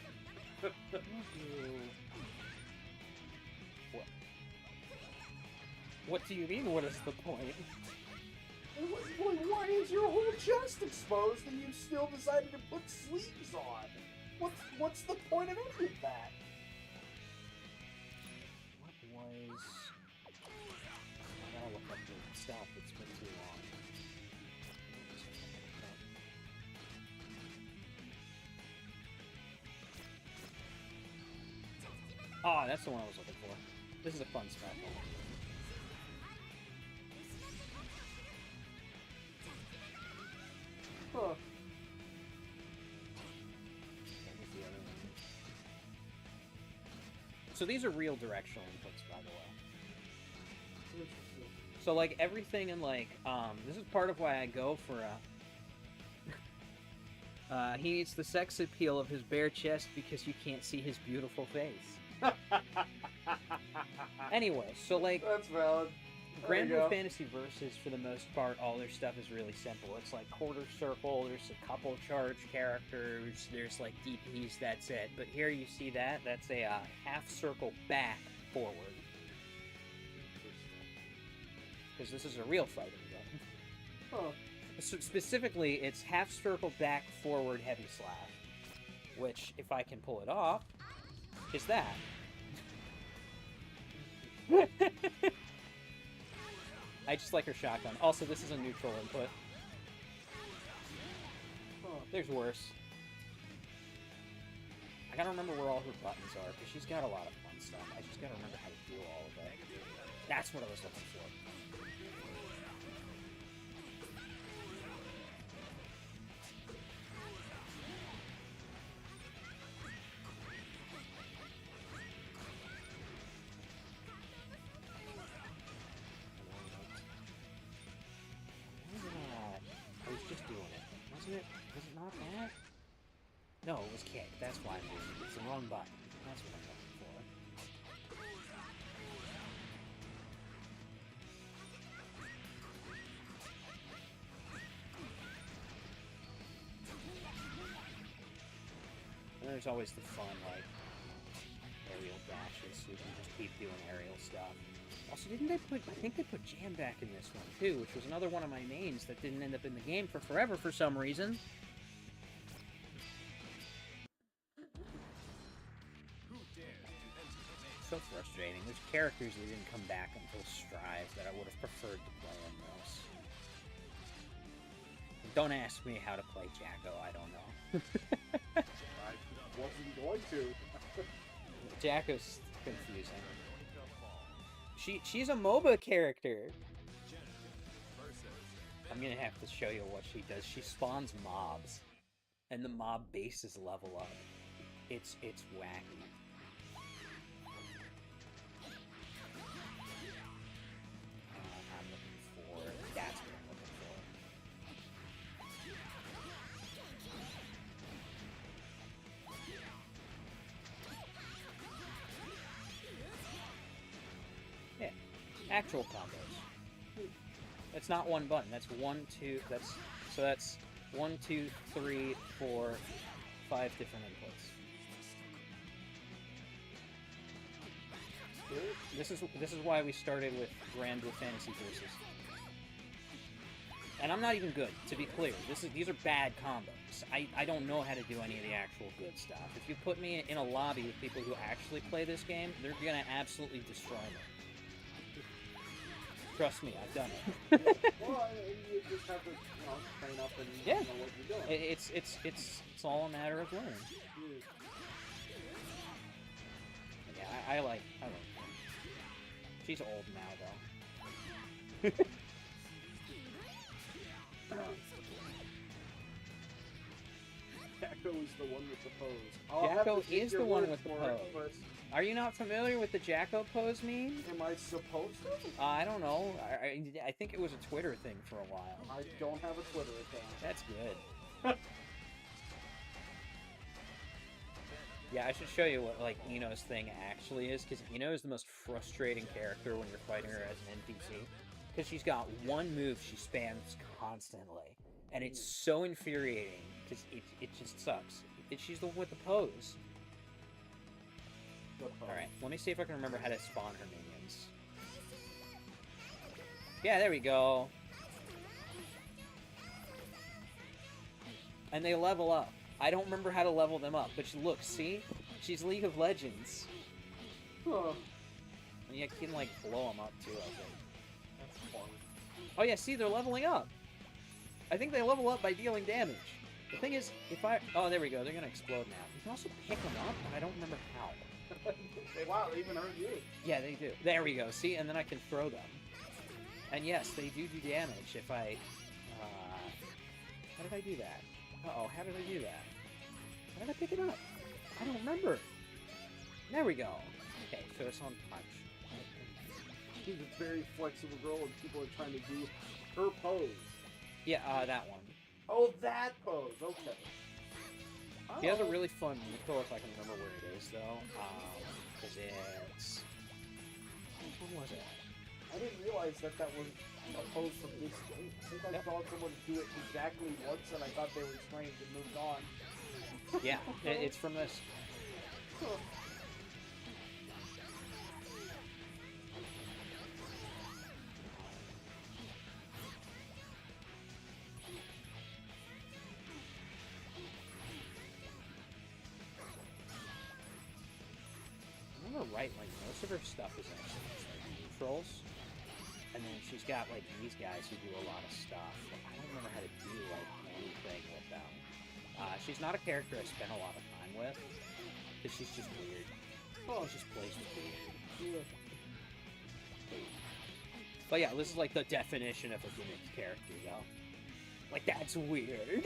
What do you mean, what is the point? Why is your whole chest exposed and you still decided to put sleeves on? What's the point of any of that? I gotta look up the stuff. It's been too long. Oh, that's the one I was looking for. This is a fun special. Huh. What was the other one? So these are real directional inputs, by the way. So like everything in like this is part of why I go for he needs the sex appeal of his bare chest because you can't see his beautiful face. Anyway, so like That's valid. There you Granblue go. Fantasy Versus, for the most part, all their stuff is really simple. It's like quarter circle, there's a couple charge characters, there's like DPs, that's it. But here you see that, that's a half circle back forward. Because this is a real fighting game. Huh. So specifically, it's half circle back forward heavy slash. Which, if I can pull it off, is that. I just like her shotgun. Also, this is a neutral input. Huh. There's worse. I gotta remember where all her buttons are, because she's got a lot of fun stuff. I just gotta remember how to do all of it. That's what I was looking for. I was just doing it. Wasn't it? Was it not that? No, it was kick. That's why I'm doing it. It's the wrong button. That's what I'm looking for. And there's always the fun, like, aerial dashes, so you can just keep doing aerial stuff. Also, didn't they put... I think they put Jam back in this one, too, which was another one of my mains that didn't end up in the game for forever for some reason. So frustrating. There's characters that didn't come back until Strive that I would have preferred to play in this. Don't ask me how to play Jacko, I don't know. I wasn't going to. Jacko's confusing. She's a MOBA character. I'm gonna have to show you what she does. She spawns mobs, and the mob bases level up. It's wacky. I'm looking for. That's what I'm looking for. Yeah, actual combos. That's not one button. That's 1, 2. That's 1, 2, 3, 4, 5 different inputs. This is why we started with Granblue Fantasy Versus. And I'm not even good, to be clear. These are bad combos. I don't know how to do any of the actual good stuff. If you put me in a lobby with people who actually play this game, they're gonna absolutely destroy me. Trust me, I've done it. Well, you just have to, train up and Yeah. know what you're doing. It's all a matter of learning. Yeah, I like her. She's old now, though. Jacko is the one with the pose. I'll have Jacko to take is your the one word with the for it, pose. Are you not familiar with the Jacko pose meme? but am I supposed to? I don't know. I think it was a Twitter thing for a while. I don't have a Twitter account. That's good. Yeah, I should show you what, like, Ino's thing actually is, because Ino is the most frustrating character when you're fighting her as an NPC. Because she's got one move she spams constantly, and it's so infuriating, because it just sucks. She's the one with the pose. Alright, let me see if I can remember how to spawn her minions. Yeah, there we go. And they level up. I don't remember how to level them up, but look, see? She's League of Legends. Huh. And you can, like, blow them up, too, I think. That's fun. Oh, yeah, see, they're leveling up. I think they level up by dealing damage. The thing is, if I... Oh, there we go. They're going to explode now. You can also pick them up, but I don't remember how. Wow, they even hurt you. Yeah, they do. There we go. See, and then I can throw them. And yes, they do damage if I... How did I do that? Uh-oh, how did I do that? How did I pick it up? I don't remember. There we go. Okay, so it's on punch. She's a very flexible girl, and people are trying to do her pose. Yeah, that one. Oh, that pose. Okay. He has a really fun Nico, if I can remember where it is, though. Because it's... What was it? I didn't realize that was a pose from this game. I think I saw someone do it exactly once, and I thought they were trained and moved on. Yeah, it's from this. Right, like most of her stuff is actually just like neutrals, and then she's got like these guys who do a lot of stuff. But I don't remember how to do like anything with them. She's not a character I spend a lot of time with because she's just weird. Oh, she just plays weird. But yeah, this is like the definition of a gimmick character, though. Like that's weird.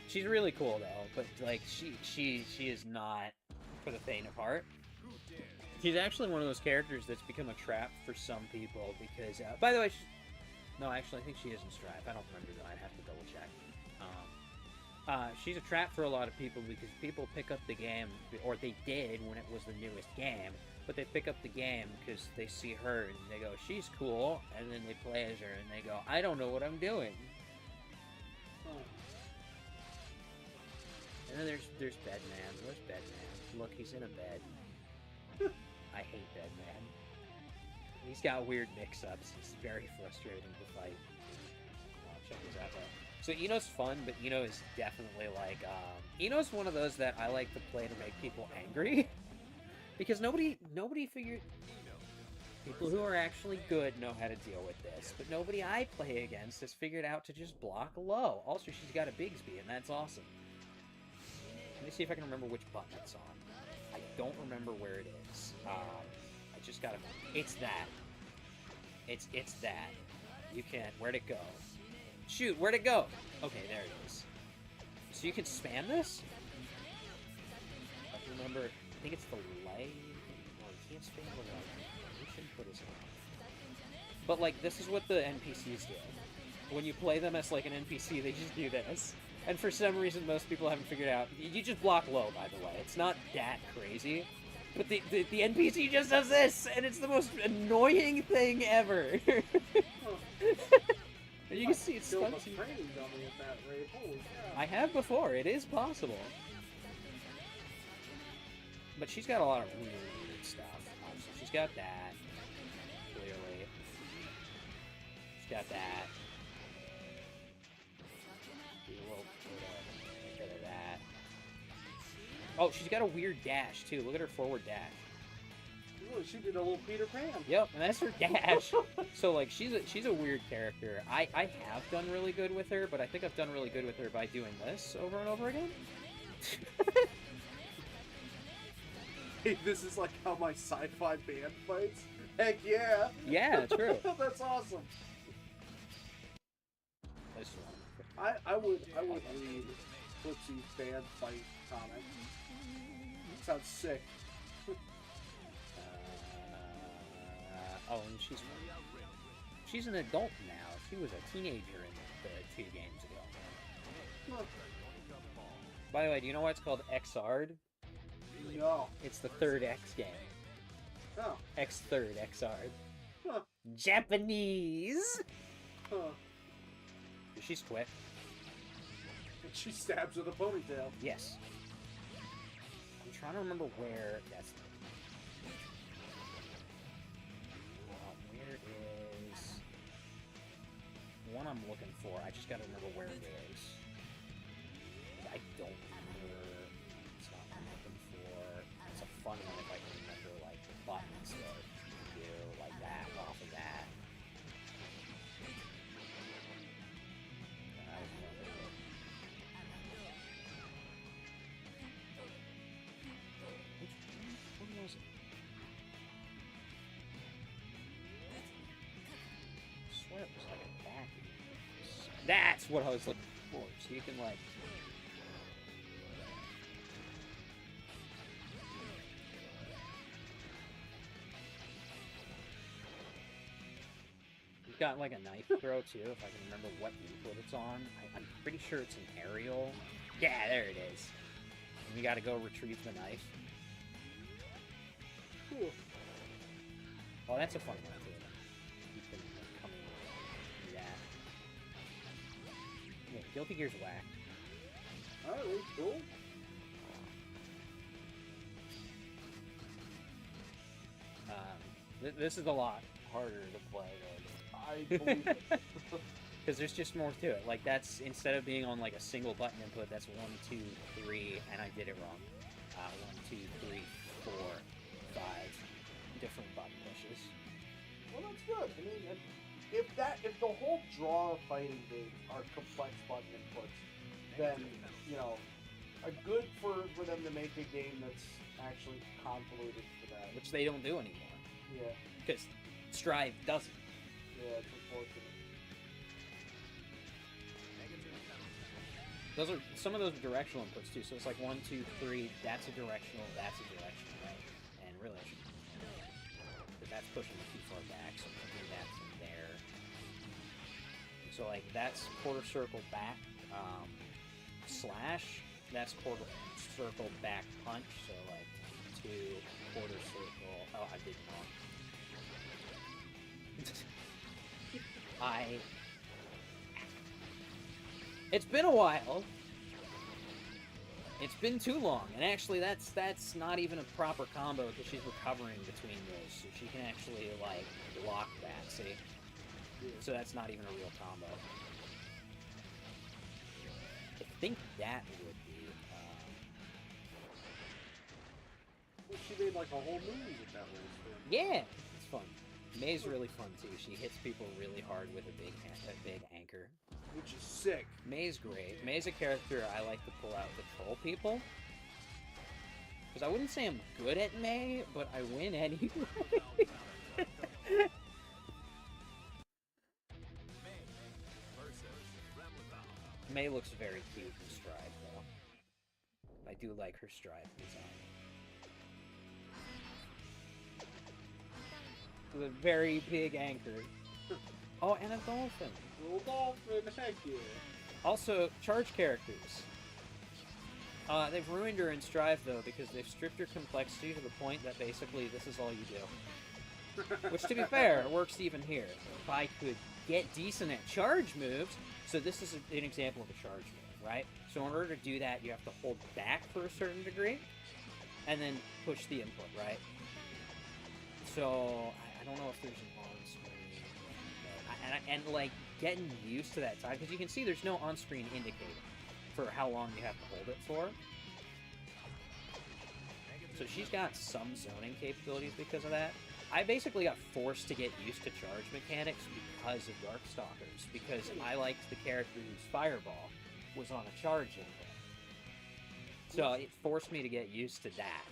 She's really cool though, but like she is not for the faint of heart. She's actually one of those characters that's become a trap for some people because, by the way, no, actually, I think she is in Strife. I don't remember though. I'd have to double check. She's a trap for a lot of people because people pick up the game, or they did when it was the newest game, but they pick up the game because they see her and they go, she's cool, and then they play as her and they go, I don't know what I'm doing. And then there's Bedman. Where's Bedman? Look, he's in a bed. I hate Bedman. He's got weird mix-ups. It's very frustrating to fight. Oh, check this out, though. So Ino's fun, but Ino is definitely like, Ino's one of those that I like to play to make people angry. Because nobody figured... People who are actually good know how to deal with this, but nobody I play against has figured out to just block low. Also, she's got a Bigsby, and that's awesome. Let me see if I can remember which button it's on. I don't remember where it is. I just gotta... It's that. It's that. You can... Where'd it go? Shoot, where'd it go? Okay, there it is. So you can spam this? I can remember... I think it's the light... No, you can't spam the light. You shouldn't put this on. But, like, this is what the NPCs do. When you play them as, like, an NPC, they just do this. And for some reason, most people haven't figured out. You just block low, by the way. It's not that crazy. But the NPC just does this, and it's the most annoying thing ever. And you can see it's stuns you. I have before. It is possible. But she's got a lot of weird stuff. So she's got that. Clearly. She's got that. Oh, she's got a weird dash, too. Look at her forward dash. Ooh, she did a little Peter Pan. Yep, and that's her dash. So, like, she's a weird character. I have done really good with her, but I think I've done really good with her by doing this over and over again. Hey, this is like how my sci-fi band fights? Heck yeah! Yeah, true. That's awesome. This one. I would read Flipsy's band fight comic. Sounds sick. Oh, and she's an adult now. She was a teenager in the 2 games ago. By the way, do you know why it's called Xrd? No. It's the 3rd X game. Oh. X3rd Xrd. Huh. Japanese! Huh. She's quick. She stabs with a ponytail. Yes. I'm trying to remember where that's... where is... one I'm looking for. I just gotta remember where it is. I don't remember... It's not what I'm looking for. It's a fun one if I can remember, buttons that you do like that off of that. That was wonderful. What was it? I swear it was like a back. That's what I was looking for. So you can like. You've got like a knife throw too, if I can remember what input it's on. I'm pretty sure it's an aerial. Yeah, there it is. And you gotta go retrieve the knife. Cool. Oh, that's a fun one too. You can come in and do that. Yeah, Guilty Gear's whack. Alright, cool. This is a lot harder to play though. I believe it. Because there's just more to it. Like that's, instead of being on like a single button input, that's 1, 2, 3, and I did it wrong. 1, 2, 3, 4, 5 different button pushes. Well, that's good. I mean, if the whole draw of fighting games are complex button inputs, then, you know, good for them to make a game that's actually convoluted for that. Which they don't do anymore. Yeah. Because Strive doesn't. Yeah, it's unfortunate. Those are some of those are directional inputs too. So it's like 1, 2, 3. That's a directional. That's a directional, right? And really, I should, because that's pushing it too far back. So I'm thinking that from there. So like that's quarter circle back slash. That's quarter circle back punch. So like 2 quarter circle. Oh, I did wrong. It's been a while. It's been too long, and actually that's not even a proper combo because she's recovering between those, so she can actually like block that. See, so that's not even a real combo. I think that would be. Well, she made like a whole movie with that one. Yeah, it's fun. May's really fun too. She hits people really hard with a big anchor. Which is sick. May's great. May's a character I like to pull out to troll people. Because I wouldn't say I'm good at May, but I win anyway. May looks very cute in Strive, though. I do like her Strive design. With a very big anchor. Oh, and a dolphin. Little dolphin, heck yeah. Also, charge characters. They've ruined her in Strive, though, because they've stripped her complexity to the point that basically this is all you do. Which, to be fair, works even here. If I could get decent at charge moves, so this is an example of a charge move, right? So in order to do that, you have to hold back for a certain degree, and then push the input, right? So, I don't know if there's an on-screen, and like, getting used to that time, because you can see there's no on-screen indicator for how long you have to hold it for. So she's got some zoning capabilities because of that. I basically got forced to get used to charge mechanics because of Darkstalkers, because I liked the character whose Fireball was on a charge input. So it forced me to get used to that.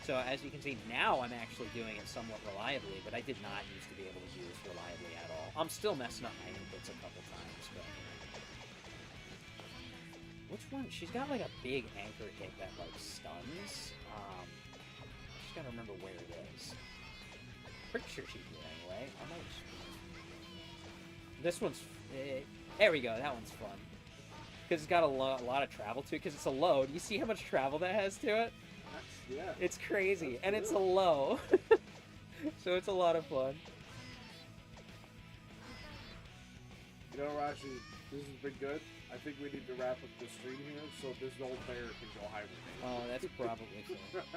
So as you can see, now I'm actually doing it somewhat reliably, but I did not used to be able to do this reliably at all. I'm still messing up my inputs a couple times, but... Which one? She's got like a big anchor hit that like stuns. Just gotta remember where it is. Pretty sure she's here anyway. I might just... This one's... there we go, that one's fun. Because it's got a lot of travel to it, because it's a load. You see how much travel that has to it? Yeah. It's crazy, That's and good. it's a low. So it's a lot of fun. You know, Rashi, this has been good. I think we need to wrap up the stream here so this old bear can go hibernate. Oh, that's probably fun.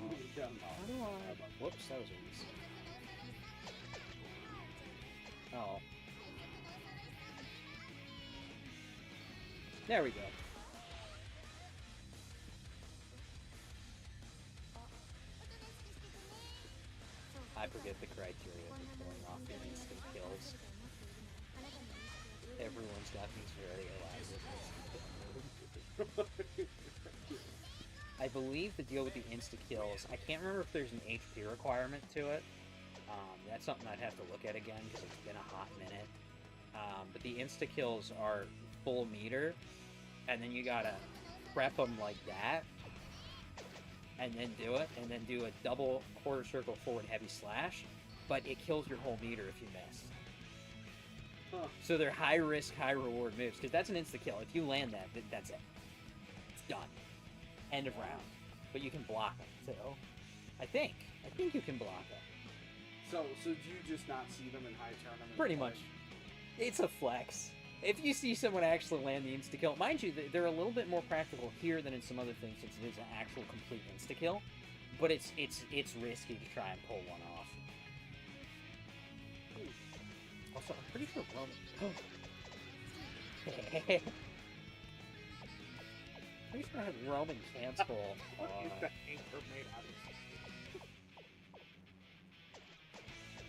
How do I... Whoops, that was a reset. Oh. There we go. I forget the criteria for pulling off the instant kills. Everyone's got these very elaborate. I believe the deal with the insta-kills, I can't remember if there's an HP requirement to it. That's something I'd have to look at again, because it's been a hot minute. But the insta-kills are full meter, and then you gotta prep them like that, and then do it, and then do a double quarter circle forward heavy slash, but it kills your whole meter if you miss. Huh. So they're high risk, high reward moves, because that's an insta-kill. If you land that, that's it. It's done. End of round. But you can block them, too. I think you can block them. So do you just not see them in high tournaments? Pretty much. It's a flex. If you see someone actually land the insta-kill, mind you, they're a little bit more practical here than in some other things, since it is an actual complete insta-kill. But it's risky to try and pull one off. Also, I'm pretty sure Roman... pretty sure I had Roman cancel. What is that anchor made out of?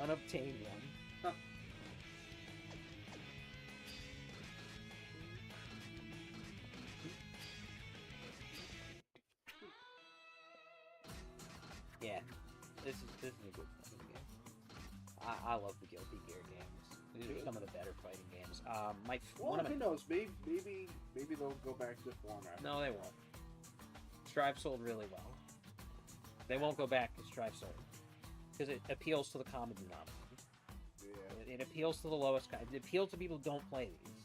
Unobtainium. Huh. Yeah, this is a good fighting game. I love the Guilty Gear games. These are some of the better fighting games. Well, who knows? Maybe they'll go back to the format. No, they won't. Strive sold really well. They won't go back to Strive sold because it appeals to the common denominator. Yeah. It appeals to the lowest guy. It appeals to people who don't play these.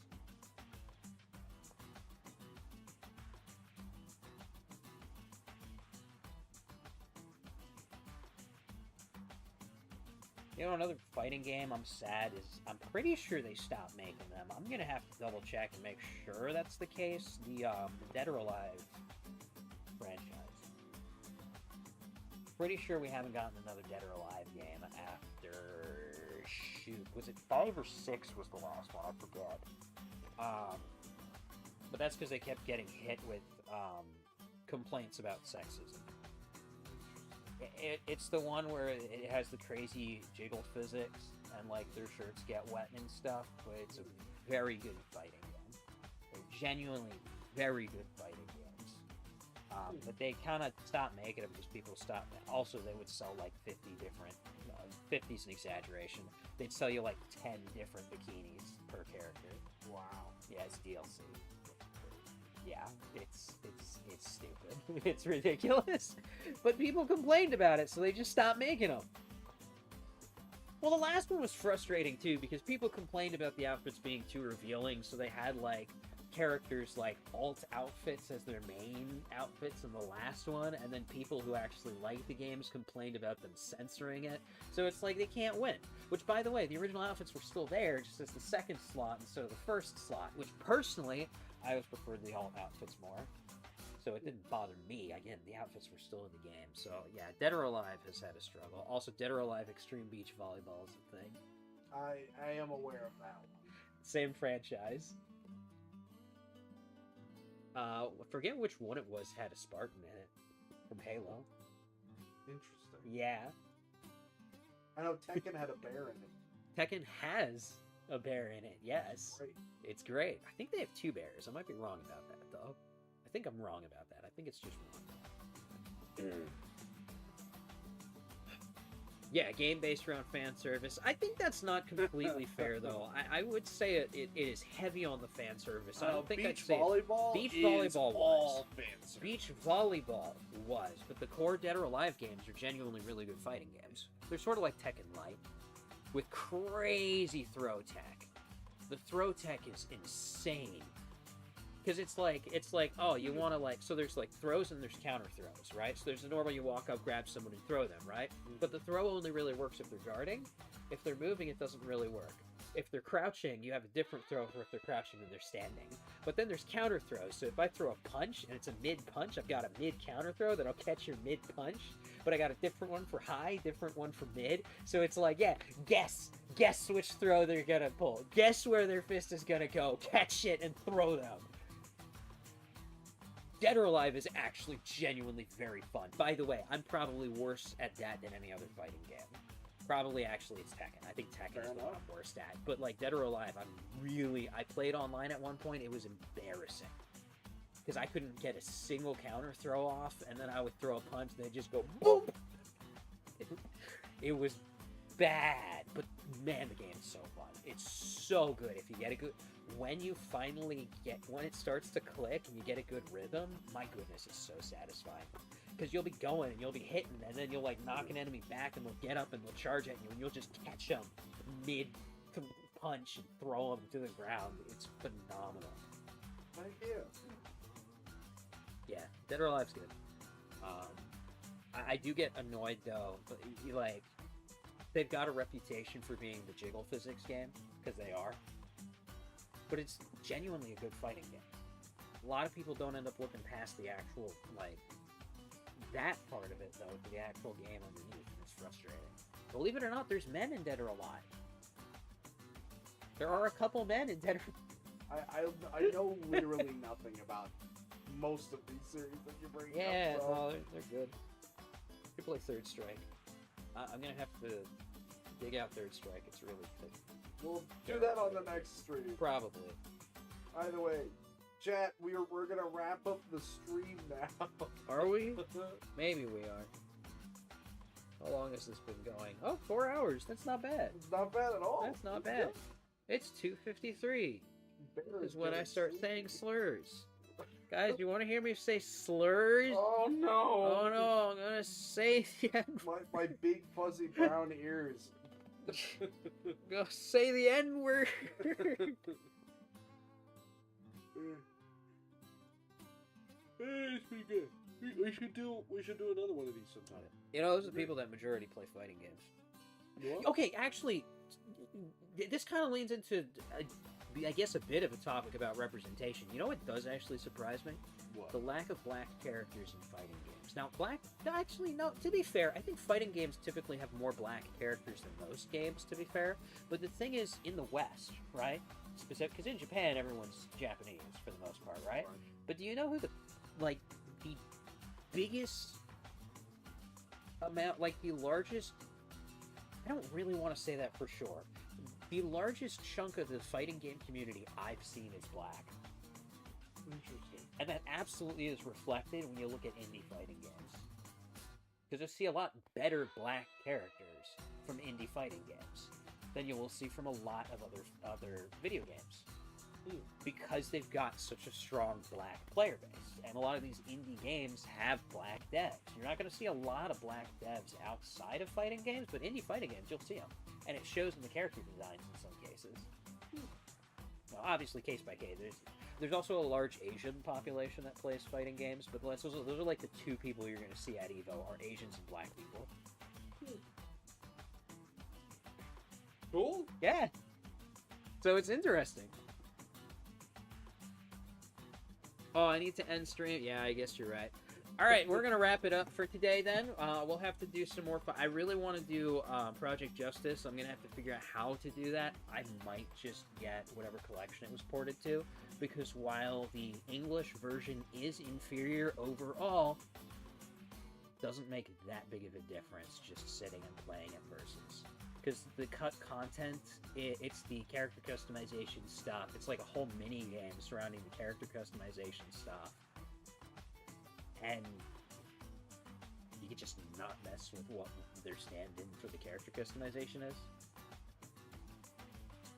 You know, another fighting game I'm sad is I'm pretty sure they stopped making them. I'm gonna have to double check and make sure that's the case. The Dead or Alive franchise. Pretty sure we haven't gotten another Dead or Alive game after... Shoot, was it 5 or 6 was the last one? I forget. But that's because they kept getting hit with complaints about sexism. It's the one where it has the crazy jiggle physics and like their shirts get wet and stuff, but it's a very good fighting game. They're genuinely very good fighting games. But they kind of stopped making it because people stopped. Also, they would sell like 50 different, 50's an exaggeration. They'd sell you like 10 different bikinis per character. Wow. Yeah, it's DLC. Yeah, it's stupid. It's ridiculous. But people complained about it, so they just stopped making them. Well, the last one was frustrating too, because people complained about the outfits being too revealing, so they had like characters like alt outfits as their main outfits in the last one, and then people who actually liked the games complained about them censoring it. So it's like they can't win. Which, by the way, the original outfits were still there, just as the second slot instead of the first slot, which personally, I always preferred the alt outfits more. So it didn't bother me. Again, the outfits were still in the game. So yeah, Dead or Alive has had a struggle. Also, Dead or Alive Extreme Beach Volleyball is a thing. I am aware of that one. Same franchise. I forget which one it was had a Spartan in it. From Halo. Interesting. Yeah. I know Tekken had a bear in it. Tekken has a bear in it, yes. Great. It's great. I think they have 2 bears. I might be wrong about that, though. I think I'm wrong about that. I think it's just one. Yeah, game based around fan service. I think that's not completely fair, though. I would say it is heavy on the fan service. I don't think I'd say Beach volleyball was. all fan service. Beach volleyball was, but the core Dead or Alive games are genuinely really good fighting games. They're sort of like Tekken Light, with crazy throw tech. The throw tech is insane. Because it's like, oh, you want to like, so there's like throws and there's counter throws, right? So there's the normal you walk up, grab someone and throw them, right? But the throw only really works if they're guarding. If they're moving, it doesn't really work. If they're crouching, you have a different throw for if they're crouching than they're standing. But then there's counter throws. So if I throw a punch and it's a mid punch, I've got a mid counter throw that'll catch your mid punch. But I got a different one for high, different one for mid. So it's like, yeah, guess which throw they're gonna pull. Guess where their fist is gonna go. Catch it and throw them. Dead or Alive is actually genuinely very fun. By the way, I'm probably worse at that than any other fighting game. Probably, actually, it's Tekken. I think Tekken Fair is the one enough. I'm worst at. But, like, Dead or Alive, I played online at one point. It was embarrassing. Because I couldn't get a single counter throw off, and then I would throw a punch, and they'd just go boom! It was bad. But, man, the game is so fun. It's so good. If you get a good... When you finally get... When it starts to click, and you get a good rhythm, my goodness, it's so satisfying. Because you'll be going and you'll be hitting, and then you'll like knock an enemy back, and they'll get up and they'll charge at you, and you'll just catch them mid punch and throw them to the ground. It's phenomenal. Thank you. Yeah, Dead or Alive's good. I do get annoyed though, but like they've got a reputation for being the jiggle physics game because they are, but it's genuinely a good fighting game. A lot of people don't end up looking past the actual like. That part of it, though, the actual game underneath, and it's frustrating. Believe it or not, there's men in Dead or Alive. There are a couple men in Dead or I know literally nothing about most of these series that you bring Yeah, up. So. no, they're good. You play Third Strike. I'm gonna have to dig out Third Strike. It's really good. We'll do that on the next stream. Probably. Either way, chat, we're gonna wrap up the stream now. Are we? Maybe we are. How long has this been going? Oh, 4 hours. That's not bad. It's not bad at all. That's not bad. It's 2:53. This is when I start saying slurs. Guys, you want to hear me say slurs? Oh no! Oh no, I'm gonna say the N My big fuzzy brown ears. Go say the N word. It's pretty good. We should do another one of these sometime. You know, those are the people that majority play fighting games. What? Okay, actually, this kind of leans into, I guess, a bit of a topic about representation. You know what does actually surprise me? What? The lack of black characters in fighting games. Now, actually, no, to be fair, I think fighting games typically have more black characters than most games, to be fair. But the thing is, in the West, right? Specific, because in Japan, everyone's Japanese for the most part, right? But do you know who the biggest amount, like the largest, I don't really want to say that for sure, the largest chunk of the fighting game community I've seen is black. Interesting. And that absolutely is reflected when you look at indie fighting games. Because I see a lot better black characters from indie fighting games than you will see from a lot of other video games. Because they've got such a strong black player base. And a lot of these indie games have black devs. You're not going to see a lot of black devs outside of fighting games, but indie fighting games, you'll see them. And it shows in the character designs in some cases. Now, obviously, case by case. There's also a large Asian population that plays fighting games, but those are like the two people you're going to see at EVO, are Asians and black people. Cool? Yeah. So it's interesting. Oh, I need to end stream? Yeah, I guess you're right. Alright, we're going to wrap it up for today then. We'll have to do some more... I really want to do Project Justice. I'm going to have to figure out how to do that. I might just get whatever collection it was ported to. Because while the English version is inferior overall, doesn't make that big of a difference just sitting and playing it versus. Because the cut content, it's the character customization stuff. It's like a whole mini-game surrounding the character customization stuff. And you can just not mess with what their stand-in for the character customization is.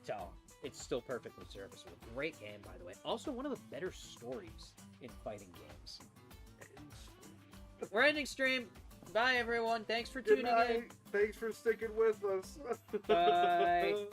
So, it's still perfectly serviceable. Great game, by the way. Also, one of the better stories in fighting games. We're ending stream. Bye, everyone. Thanks for tuning in. Thanks for sticking with us. Bye.